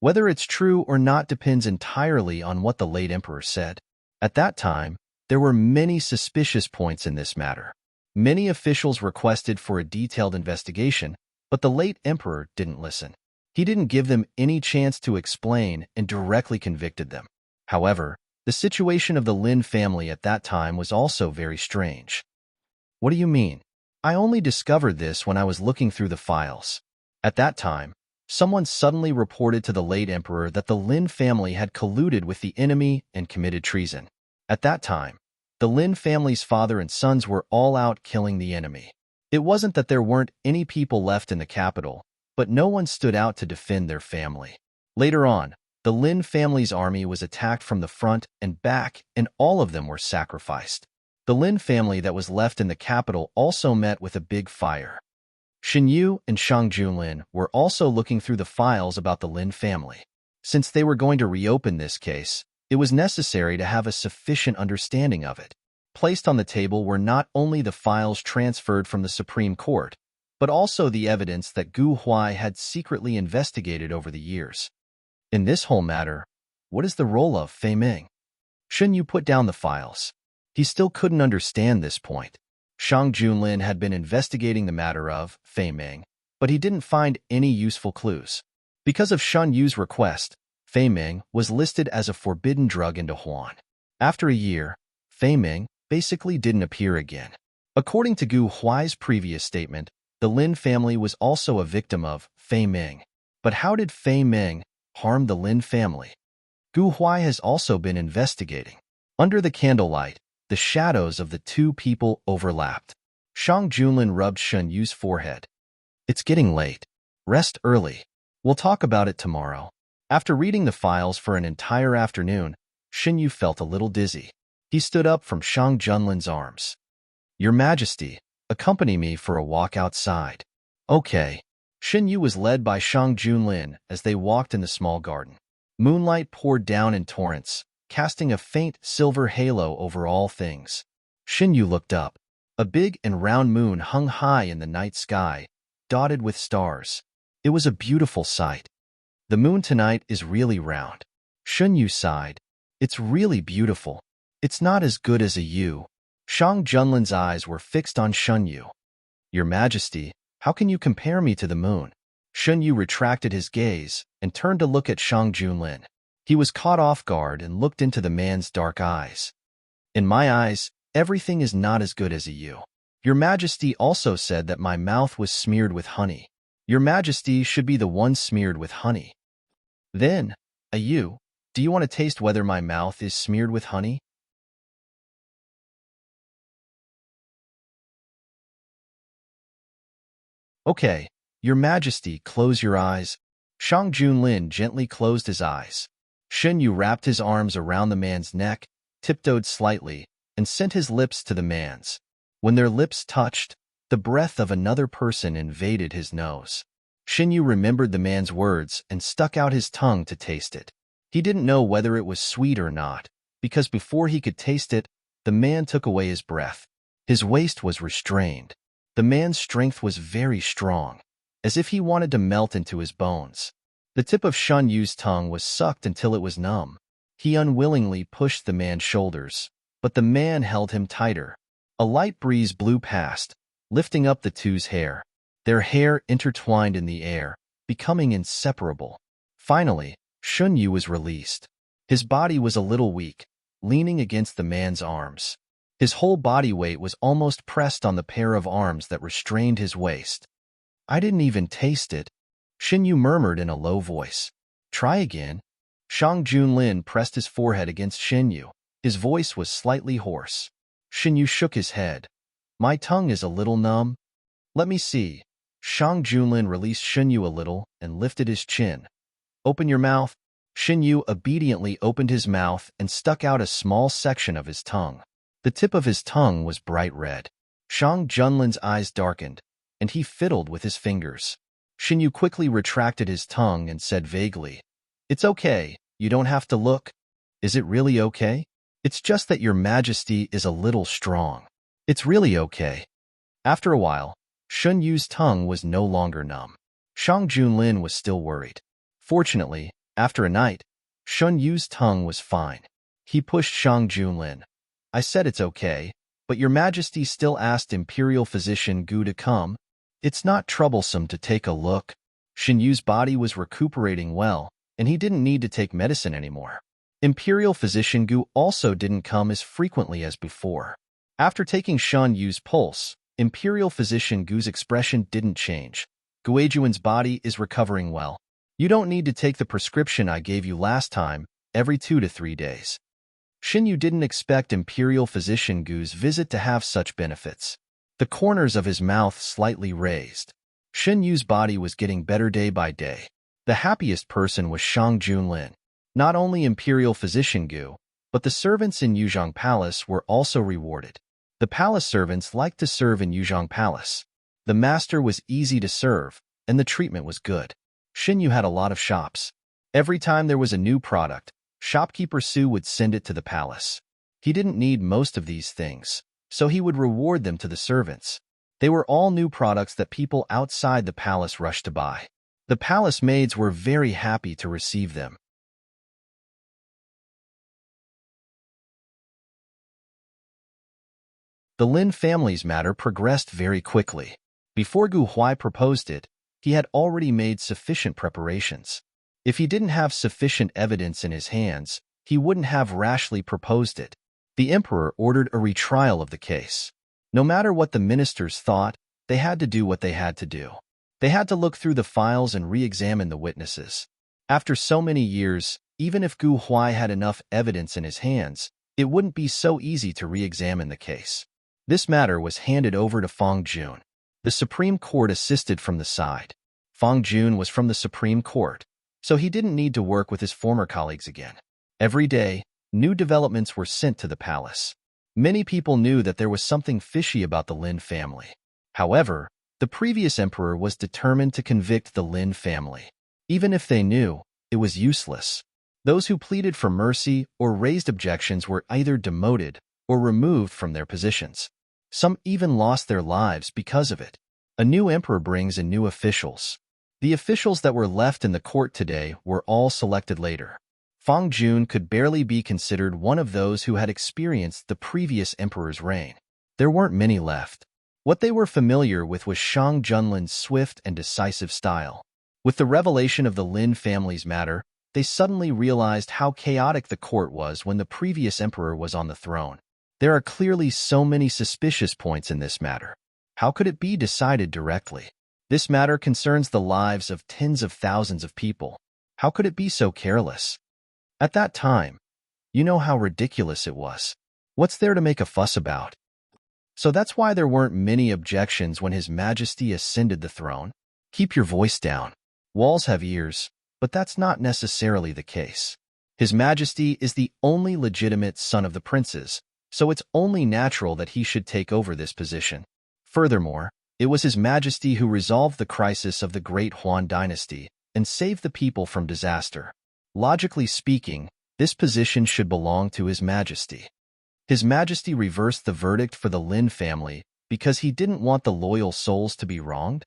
Whether it's true or not depends entirely on what the late emperor said. At that time, there were many suspicious points in this matter. Many officials requested for a detailed investigation, but the late emperor didn't listen. He didn't give them any chance to explain and directly convicted them. However, the situation of the Lin family at that time was also very strange. What do you mean? I only discovered this when I was looking through the files. At that time, someone suddenly reported to the late emperor that the Lin family had colluded with the enemy and committed treason. At that time, the Lin family's father and sons were all out killing the enemy. It wasn't that there weren't any people left in the capital, but no one stood out to defend their family. Later on, the Lin family's army was attacked from the front and back, and all of them were sacrificed. The Lin family that was left in the capital also met with a big fire. Xin Yu and Shang Junlin were also looking through the files about the Lin family. Since they were going to reopen this case, it was necessary to have a sufficient understanding of it. Placed on the table were not only the files transferred from the Supreme Court, but also the evidence that Gu Huai had secretly investigated over the years. In this whole matter, what is the role of Fei Ming? Shouldn't you put down the files? He still couldn't understand this point. Shang Junlin had been investigating the matter of Fei Ming, but he didn't find any useful clues. Because of Shun Yu's request, Fei Ming was listed as a forbidden drug in De Huan. After a year, Fei Ming basically didn't appear again. According to Gu Huai's previous statement, the Lin family was also a victim of Fei Ming. But how did Fei Ming harm the Lin family? Gu Huai has also been investigating. Under the candlelight, the shadows of the two people overlapped. Shang Junlin rubbed Shun Yu's forehead. It's getting late. Rest early. We'll talk about it tomorrow. After reading the files for an entire afternoon, Xin Yu felt a little dizzy. He stood up from Shang Junlin's arms. Your Majesty, accompany me for a walk outside. Okay. Xin Yu was led by Shang Junlin as they walked in the small garden. Moonlight poured down in torrents, casting a faint silver halo over all things. Xin Yu looked up. A big and round moon hung high in the night sky, dotted with stars. It was a beautiful sight. The moon tonight is really round. Shun Yu sighed. It's really beautiful. It's not as good as a Yu. Shang Junlin's eyes were fixed on Shun Yu. Your Majesty, how can you compare me to the moon? Shun Yu retracted his gaze and turned to look at Shang Junlin. He was caught off guard and looked into the man's dark eyes. In my eyes, everything is not as good as a Yu. Your Majesty also said that my mouth was smeared with honey. Your Majesty should be the one smeared with honey. Then, a Yu, do you want to taste whether my mouth is smeared with honey? Okay, Your Majesty, close your eyes. Shang Junlin gently closed his eyes. Shen Yu wrapped his arms around the man's neck, tiptoed slightly, and sent his lips to the man's. When their lips touched, the breath of another person invaded his nose. Shen Yu remembered the man's words and stuck out his tongue to taste it. He didn't know whether it was sweet or not, because before he could taste it, the man took away his breath. His waist was restrained. The man's strength was very strong, as if he wanted to melt into his bones. The tip of Shun Yu's tongue was sucked until it was numb. He unwillingly pushed the man's shoulders, but the man held him tighter. A light breeze blew past, lifting up the two's hair. Their hair intertwined in the air, becoming inseparable. Finally, Shunyu was released. His body was a little weak, leaning against the man's arms. His whole body weight was almost pressed on the pair of arms that restrained his waist. I didn't even taste it, Shunyu murmured in a low voice. Try again. Shang Junlin pressed his forehead against Shunyu. His voice was slightly hoarse. Shunyu shook his head. My tongue is a little numb. Let me see. Shang Junlin released Shunyu a little and lifted his chin. Open your mouth. Shunyu obediently opened his mouth and stuck out a small section of his tongue. The tip of his tongue was bright red. Shang Junlin's eyes darkened, and he fiddled with his fingers. Shunyu quickly retracted his tongue and said vaguely, It's okay, you don't have to look. Is it really okay? It's just that your majesty is a little strong. It's really okay. After a while, Shunyu's tongue was no longer numb. Shang Junlin was still worried. Fortunately, after a night, Shunyu's tongue was fine. He pushed Shang Junlin. I said it's okay, but your majesty still asked Imperial Physician Gu to come. It's not troublesome to take a look. Shunyu's body was recuperating well, and he didn't need to take medicine anymore. Imperial Physician Gu also didn't come as frequently as before. After taking Shunyu's pulse, Imperial Physician Gu's expression didn't change. Guejuan's body is recovering well. You don't need to take the prescription I gave you last time, every 2 to 3 days. Shunyu didn't expect Imperial Physician Gu's visit to have such benefits. The corners of his mouth slightly raised. Shunyu's body was getting better day by day. The happiest person was Shang Junlin. Not only Imperial Physician Gu, but the servants in Yuzhong Palace were also rewarded. The palace servants liked to serve in Yuzhong Palace. The master was easy to serve, and the treatment was good. Shunyu had a lot of shops. Every time there was a new product, shopkeeper Su would send it to the palace. He didn't need most of these things, so he would reward them to the servants. They were all new products that people outside the palace rushed to buy. The palace maids were very happy to receive them. The Lin family's matter progressed very quickly. Before Gu Huai proposed it, he had already made sufficient preparations. If he didn't have sufficient evidence in his hands, he wouldn't have rashly proposed it. The emperor ordered a retrial of the case. No matter what the ministers thought, they had to do what they had to do. They had to look through the files and re-examine the witnesses. After so many years, even if Gu Huai had enough evidence in his hands, it wouldn't be so easy to re-examine the case. This matter was handed over to Fang Jun. The Supreme Court assisted from the side. Fang Jun was from the Supreme Court, so he didn't need to work with his former colleagues again. Every day, new developments were sent to the palace. Many people knew that there was something fishy about the Lin family. However, the previous emperor was determined to convict the Lin family. Even if they knew, it was useless. Those who pleaded for mercy or raised objections were either demoted or removed from their positions. Some even lost their lives because of it. A new emperor brings in new officials. The officials that were left in the court today were all selected later. Fang Jun could barely be considered one of those who had experienced the previous emperor's reign. There weren't many left. What they were familiar with was Shang Junlin's swift and decisive style. With the revelation of the Lin family's matter, they suddenly realized how chaotic the court was when the previous emperor was on the throne. There are clearly so many suspicious points in this matter. How could it be decided directly? This matter concerns the lives of tens of thousands of people. How could it be so careless? At that time, you know how ridiculous it was. What's there to make a fuss about? So that's why there weren't many objections when His Majesty ascended the throne. Keep your voice down. Walls have ears, but that's not necessarily the case. His Majesty is the only legitimate son of the princes, so it's only natural that he should take over this position. Furthermore, it was His Majesty who resolved the crisis of the Great Huan dynasty and saved the people from disaster. Logically speaking, this position should belong to His Majesty. His Majesty reversed the verdict for the Lin family because he didn't want the loyal souls to be wronged.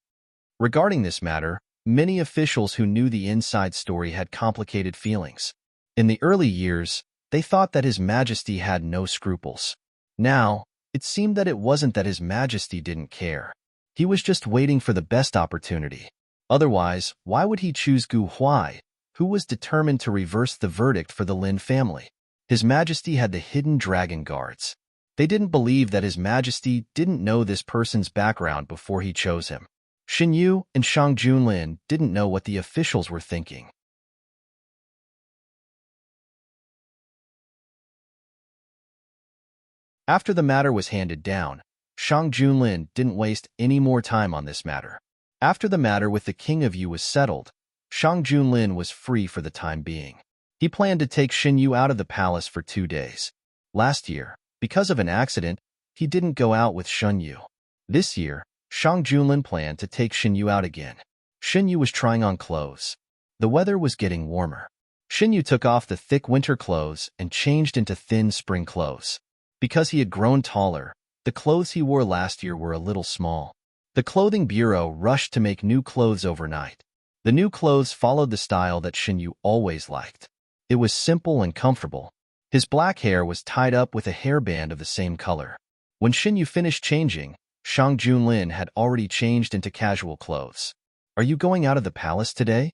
Regarding this matter, many officials who knew the inside story had complicated feelings. In the early years, they thought that His Majesty had no scruples. Now, It seemed that it wasn't that His Majesty didn't care. He was just waiting for the best opportunity. Otherwise, why would he choose Gu Huai, who was determined to reverse the verdict for the Lin family? His Majesty had the hidden dragon guards. They didn't believe that His Majesty didn't know this person's background before he chose him. Xin Yu and Shang Junlin didn't know what the officials were thinking. After the matter was handed down, Shang Junlin didn't waste any more time on this matter. After the matter with the King of Yu was settled, Shang Junlin was free for the time being. He planned to take Xin Yu out of the palace for 2 days. Last year, because of an accident, he didn't go out with Xin Yu. This year, Shang Junlin planned to take Xin Yu out again. Xin Yu was trying on clothes. The weather was getting warmer. Xin Yu took off the thick winter clothes and changed into thin spring clothes. Because he had grown taller, the clothes he wore last year were a little small. The clothing bureau rushed to make new clothes overnight. The new clothes followed the style that Xin Yu always liked. It was simple and comfortable. His black hair was tied up with a hairband of the same color. When Xin Yu finished changing, Shang Junlin had already changed into casual clothes. "Are you going out of the palace today?"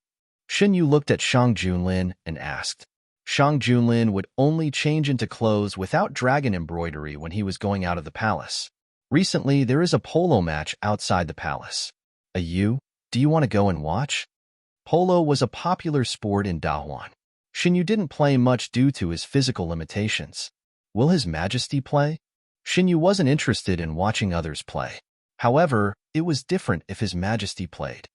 Xin Yu looked at Shang Junlin and asked. Shang Junlin would only change into clothes without dragon embroidery when he was going out of the palace. Recently, there is a polo match outside the palace. Do you want to go and watch? Polo was a popular sport in Dahuan. Xin Yu didn't play much due to his physical limitations. Will His Majesty play? Xin Yu wasn't interested in watching others play. However, it was different if His Majesty played.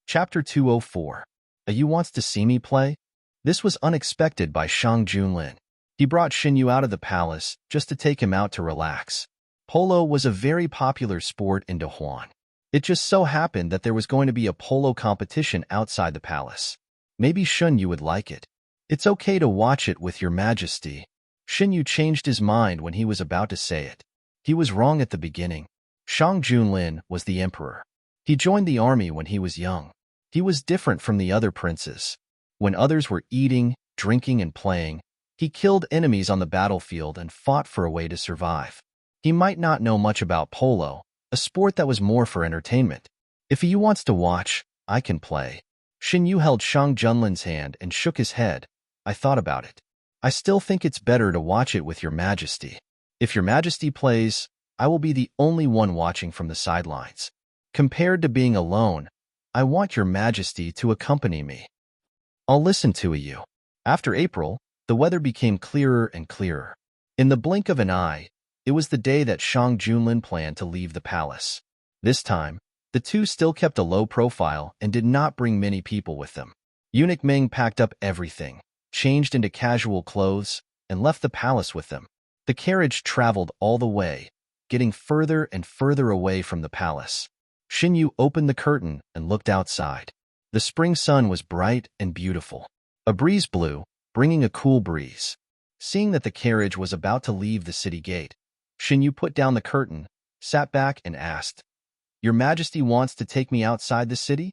Chapter 204. Yu wants to see me play? This was unexpected by Shang Junlin. He brought Xin Yu out of the palace just to take him out to relax. Polo was a very popular sport in Dahuan. It just so happened that there was going to be a polo competition outside the palace. Maybe Xin Yu would like it. It's okay to watch it with Your Majesty. Xin Yu changed his mind when he was about to say it. He was wrong at the beginning. Shang Junlin was the emperor. He joined the army when he was young. He was different from the other princes. When others were eating, drinking, and playing, he killed enemies on the battlefield and fought for a way to survive. He might not know much about polo, a sport that was more for entertainment. If he wants to watch, I can play. Xin Yu held Shang Junlin's hand and shook his head. I thought about it. I still think it's better to watch it with Your Majesty. If Your Majesty plays, I will be the only one watching from the sidelines. Compared to being alone, I want Your Majesty to accompany me. I'll listen to you. After April, the weather became clearer and clearer. In the blink of an eye, it was the day that Shang Junlin planned to leave the palace. This time, the two still kept a low profile and did not bring many people with them. Eunuch Ming packed up everything, changed into casual clothes, and left the palace with them. The carriage traveled all the way, getting further and further away from the palace. Xin Yu opened the curtain and looked outside. The spring sun was bright and beautiful. A breeze blew, bringing a cool breeze. Seeing that the carriage was about to leave the city gate, Xin Yu put down the curtain, sat back, and asked, "Your Majesty wants to take me outside the city?"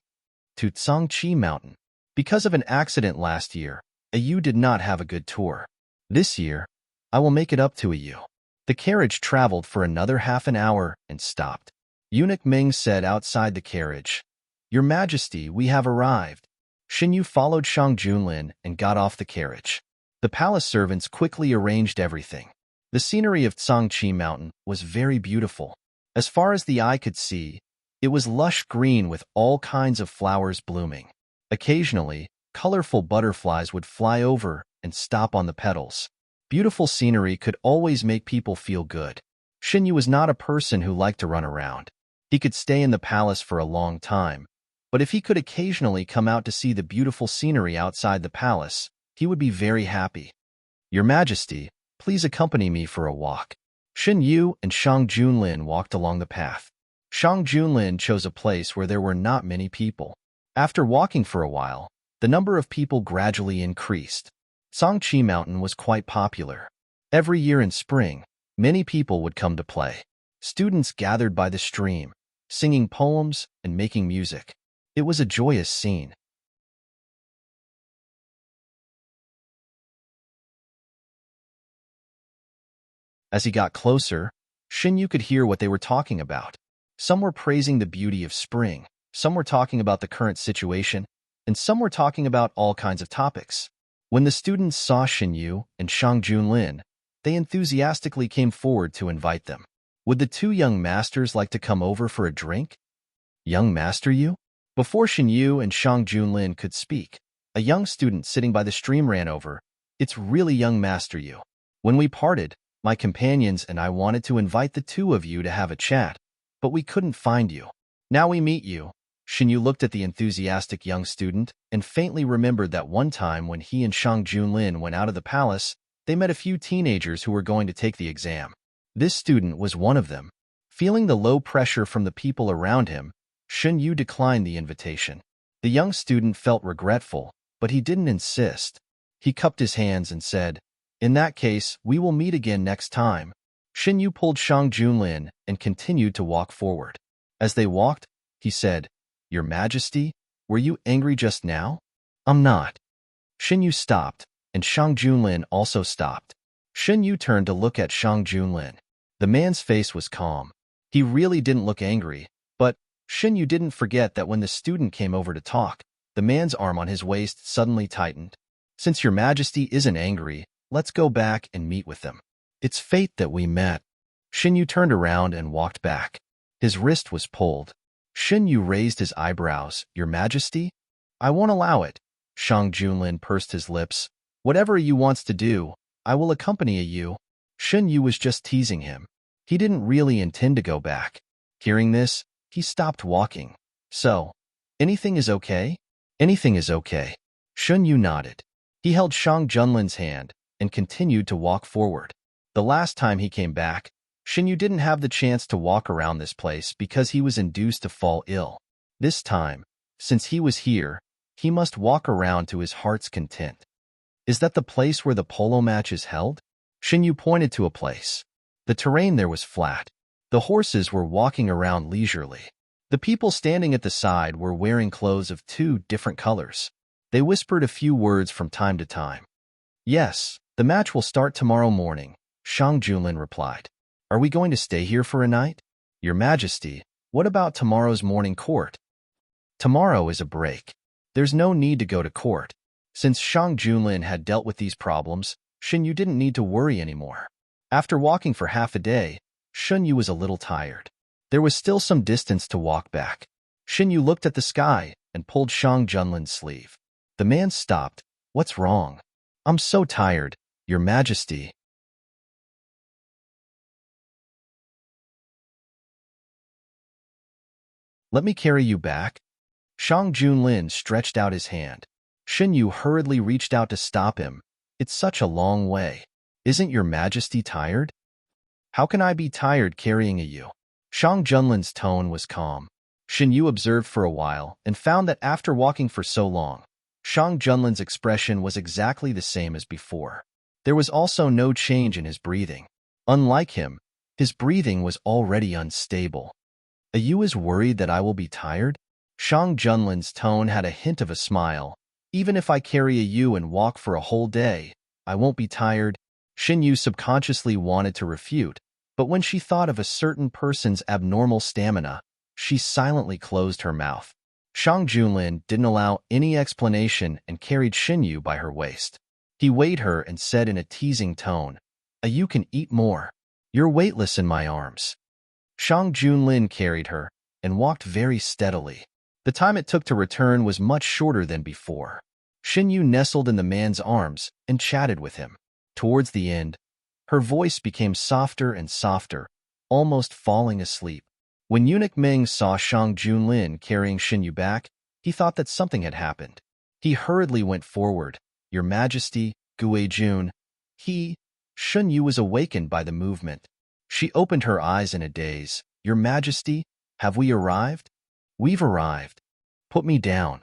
To Tsangqi Mountain. Because of an accident last year, Yu did not have a good tour. This year, I will make it up to Yu. The carriage traveled for another half an hour and stopped. Eunuch Ming said outside the carriage, "Your Majesty, we have arrived." Xin Yu followed Shang Junlin and got off the carriage. The palace servants quickly arranged everything. The scenery of Tsangqi Mountain was very beautiful. As far as the eye could see, it was lush green with all kinds of flowers blooming. Occasionally, colorful butterflies would fly over and stop on the petals. Beautiful scenery could always make people feel good. Xin Yu was not a person who liked to run around. He could stay in the palace for a long time, but if he could occasionally come out to see the beautiful scenery outside the palace, he would be very happy. "Your Majesty, please accompany me for a walk." Xin Yu and Shang Junlin walked along the path. Shang Junlin chose a place where there were not many people. After walking for a while, the number of people gradually increased. Tsangqi Mountain was quite popular. Every year in spring, many people would come to play. Students gathered by the stream. singing poems and making music. It was a joyous scene. As he got closer, Shinyu could hear what they were talking about. Some were praising the beauty of spring, some were talking about the current situation, and some were talking about all kinds of topics. When the students saw Shinyu and Shang Junlin, they enthusiastically came forward to invite them. Would the two young masters like to come over for a drink? Young master Yu? Before Shinyu and Shang Junlin could speak, a young student sitting by the stream ran over. It's really young master Yu. When we parted, my companions and I wanted to invite the two of you to have a chat, but we couldn't find you. Now we meet you. Shinyu looked at the enthusiastic young student and faintly remembered that one time when he and Shang Junlin went out of the palace, they met a few teenagers who were going to take the exam. This student was one of them. Feeling the low pressure from the people around him, Shinyu declined the invitation. The young student felt regretful, but he didn't insist. He cupped his hands and said, "In that case, we will meet again next time." Shinyu pulled Shang Junlin and continued to walk forward. As they walked, he said, "Your Majesty, were you angry just now?" "I'm not." Shinyu stopped, and Shang Junlin also stopped. Shinyu turned to look at Shang Junlin. The man's face was calm. He really didn't look angry, but Shinyu didn't forget that when the student came over to talk, the man's arm on his waist suddenly tightened. "Since your Majesty isn't angry, let's go back and meet with them. It's fate that we met." Shinyu turned around and walked back. His wrist was pulled. Shinyu raised his eyebrows. "Your Majesty?" "I won't allow it." Shang Junlin pursed his lips. "Whatever you wants to do, I will accompany you." Shinyu was just teasing him. He didn't really intend to go back. Hearing this, he stopped walking. "So, anything is okay?" "Anything is okay." Shinyu nodded. He held Shang Junlin's hand and continued to walk forward. The last time he came back, Shinyu didn't have the chance to walk around this place because he was induced to fall ill. This time, since he was here, he must walk around to his heart's content. "Is that the place where the polo match is held?" Shinyu pointed to a place. The terrain there was flat. The horses were walking around leisurely. The people standing at the side were wearing clothes of two different colors. They whispered a few words from time to time. "Yes, the match will start tomorrow morning," Shang Junlin replied. "Are we going to stay here for a night?" "Your Majesty, what about tomorrow's morning court?" "Tomorrow is a break. There's no need to go to court." Since Shang Junlin had dealt with these problems, Shinyu didn't need to worry anymore. After walking for half a day, Shinyu was a little tired. There was still some distance to walk back. Shinyu looked at the sky and pulled Shang Junlin's sleeve. The man stopped. "What's wrong?" "I'm so tired, Your Majesty." "Let me carry you back." Shang Junlin stretched out his hand. Shinyu hurriedly reached out to stop him. "It's such a long way. Isn't Your Majesty tired?" "How can I be tired carrying you?" Shang Junlin's tone was calm. Shinyu observed for a while and found that after walking for so long, Shang Junlin's expression was exactly the same as before. There was also no change in his breathing. Unlike him, his breathing was already unstable. "Are you as worried that I will be tired?" Shang Junlin's tone had a hint of a smile. "Even if I carry you and walk for a whole day, I won't be tired." Shinyu subconsciously wanted to refute, but when she thought of a certain person's abnormal stamina, she silently closed her mouth. Shang Junlin didn't allow any explanation and carried Shinyu by her waist. He weighed her and said in a teasing tone, "You can eat more. You're weightless in my arms." Shang Junlin carried her and walked very steadily. The time it took to return was much shorter than before. Shinyu nestled in the man's arms and chatted with him. Towards the end, her voice became softer and softer, almost falling asleep. When Eunuch Meng saw Shang Junlin carrying Shinyu back, he thought that something had happened. He hurriedly went forward. "Your Majesty, Gue Jun." Shinyu was awakened by the movement. She opened her eyes in a daze. "Your Majesty, have we arrived?" "We've arrived." "Put me down."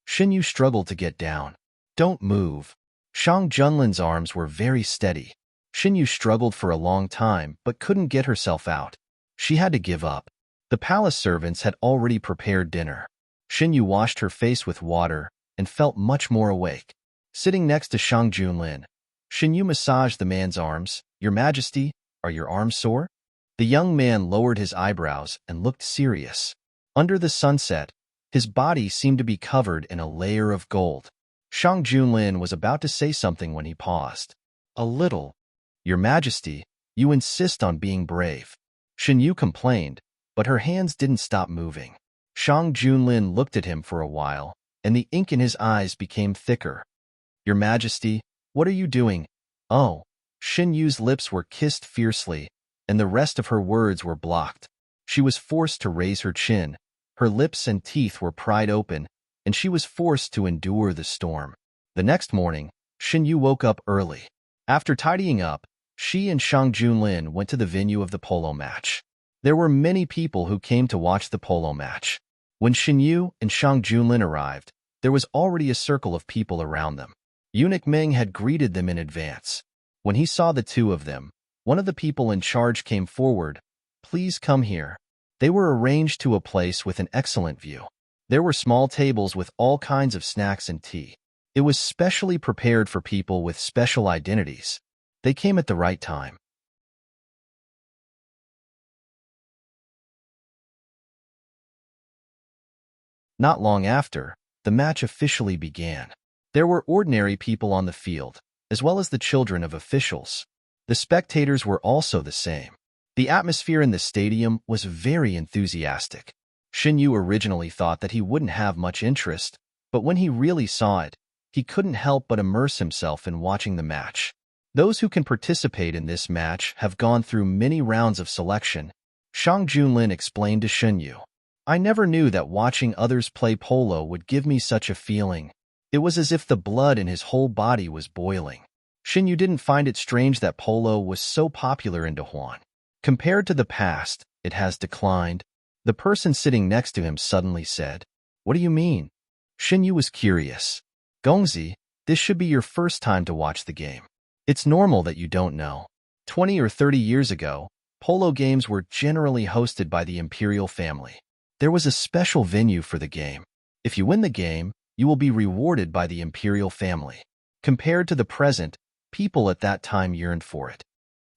Shinyu struggled to get down. "Don't move." Shang Junlin's arms were very steady. Shinyu struggled for a long time but couldn't get herself out. She had to give up. The palace servants had already prepared dinner. Xinyu washed her face with water and felt much more awake. Sitting next to Shang Junlin, Xinyu massaged the man's arms. "Your Majesty, are your arms sore?" The young man lowered his eyebrows and looked serious. Under the sunset, his body seemed to be covered in a layer of gold. Shang Junlin was about to say something when he paused. "A little. Your Majesty, you insist on being brave." Xinyu complained, but her hands didn't stop moving. Shang Junlin looked at him for a while, and the ink in his eyes became thicker. "Your Majesty, what are you doing?" "Oh." Xinyu's lips were kissed fiercely, and the rest of her words were blocked. She was forced to raise her chin. Her lips and teeth were pried open, and she was forced to endure the storm. The next morning, Xinyu woke up early. After tidying up, she and Shang Junlin went to the venue of the polo match. There were many people who came to watch the polo match. When Xinyu and Shang Junlin arrived, there was already a circle of people around them. Eunuch Meng had greeted them in advance. When he saw the two of them, one of the people in charge came forward. "Please come here." They were arranged to a place with an excellent view. There were small tables with all kinds of snacks and tea. It was specially prepared for people with special identities. They came at the right time. Not long after, the match officially began. There were ordinary people on the field, as well as the children of officials. The spectators were also the same. The atmosphere in the stadium was very enthusiastic. Xinyu originally thought that he wouldn't have much interest, but when he really saw it, he couldn't help but immerse himself in watching the match. Those who can participate in this match have gone through many rounds of selection. Shang Junlin explained to Xinyu. "I never knew that watching others play polo would give me such a feeling. It was as if the blood in his whole body was boiling." Xinyu didn't find it strange that polo was so popular in Dahuan. Compared to the past, it has declined. The person sitting next to him suddenly said, "What do you mean?" Xinyu was curious. "Gongzi, this should be your first time to watch the game. It's normal that you don't know. 20 or 30 years ago, polo games were generally hosted by the imperial family. There was a special venue for the game. If you win the game, you will be rewarded by the imperial family. Compared to the present, people at that time yearned for it."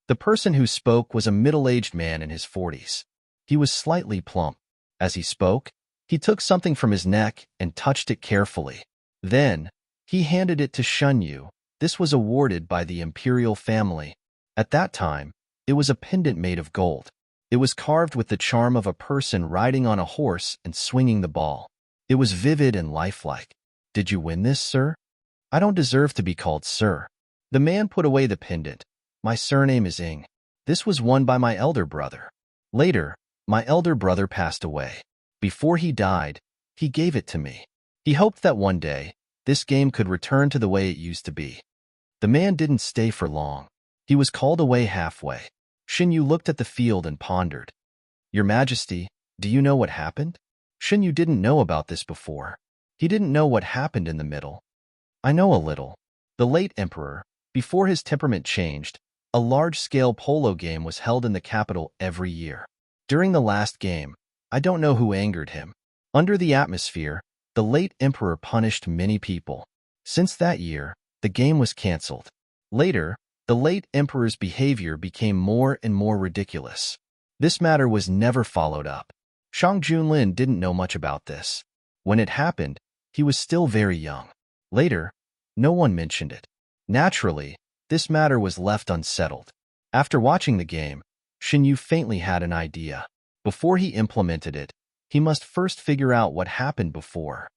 The person who spoke was a middle-aged man in his 40s. He was slightly plump. As he spoke, he took something from his neck and touched it carefully. Then, he handed it to Xinyu. This was awarded by the imperial family. At that time, it was a pendant made of gold. It was carved with the charm of a person riding on a horse and swinging the ball. It was vivid and lifelike. "Did you win this, sir?" "I don't deserve to be called sir." The man put away the pendant. "My surname is Ing. This was won by my elder brother. Later, my elder brother passed away. Before he died, he gave it to me. He hoped that one day, this game could return to the way it used to be." The man didn't stay for long. He was called away halfway. Xinyu looked at the field and pondered. "Your Majesty, do you know what happened?" Xinyu didn't know about this before. He didn't know what happened in the middle. "I know a little. The late emperor, before his temperament changed, a large-scale polo game was held in the capital every year. During the last game, I don't know who angered him. Under the atmosphere, the late emperor punished many people. Since that year, the game was cancelled. Later, the late emperor's behavior became more and more ridiculous. This matter was never followed up. Shang Junlin didn't know much about this. When it happened, he was still very young. Later, no one mentioned it. Naturally, this matter was left unsettled. After watching the game, Xinyu faintly had an idea. Before he implemented it, he must first figure out what happened before.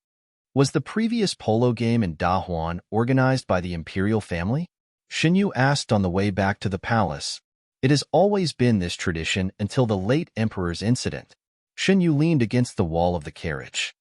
Was the previous polo game in Dahuan organized by the imperial family? Xinyu asked on the way back to the palace. It has always been this tradition until the late emperor's incident. Xinyu leaned against the wall of the carriage.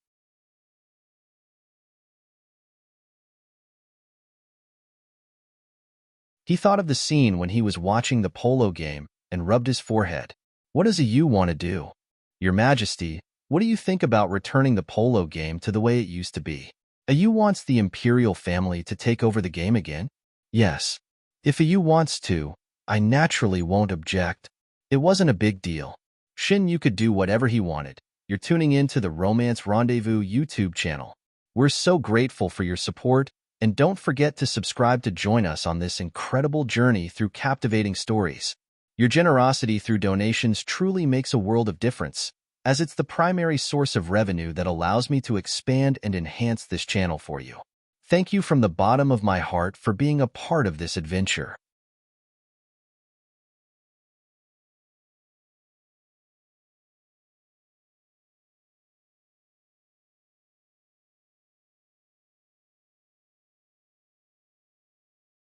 He thought of the scene when he was watching the polo game and rubbed his forehead. "What does you want to do?" "Your Majesty, what do you think about returning the polo game to the way it used to be?" "You wants the imperial family to take over the game again?" "Yes. If you wants to, I naturally won't object. It wasn't a big deal." Shin you could do whatever he wanted. You're tuning in to the Romance Rendezvous YouTube channel. We're so grateful for your support, and don't forget to subscribe to join us on this incredible journey through captivating stories. Your generosity through donations truly makes a world of difference, as it's the primary source of revenue that allows me to expand and enhance this channel for you. Thank you from the bottom of my heart for being a part of this adventure.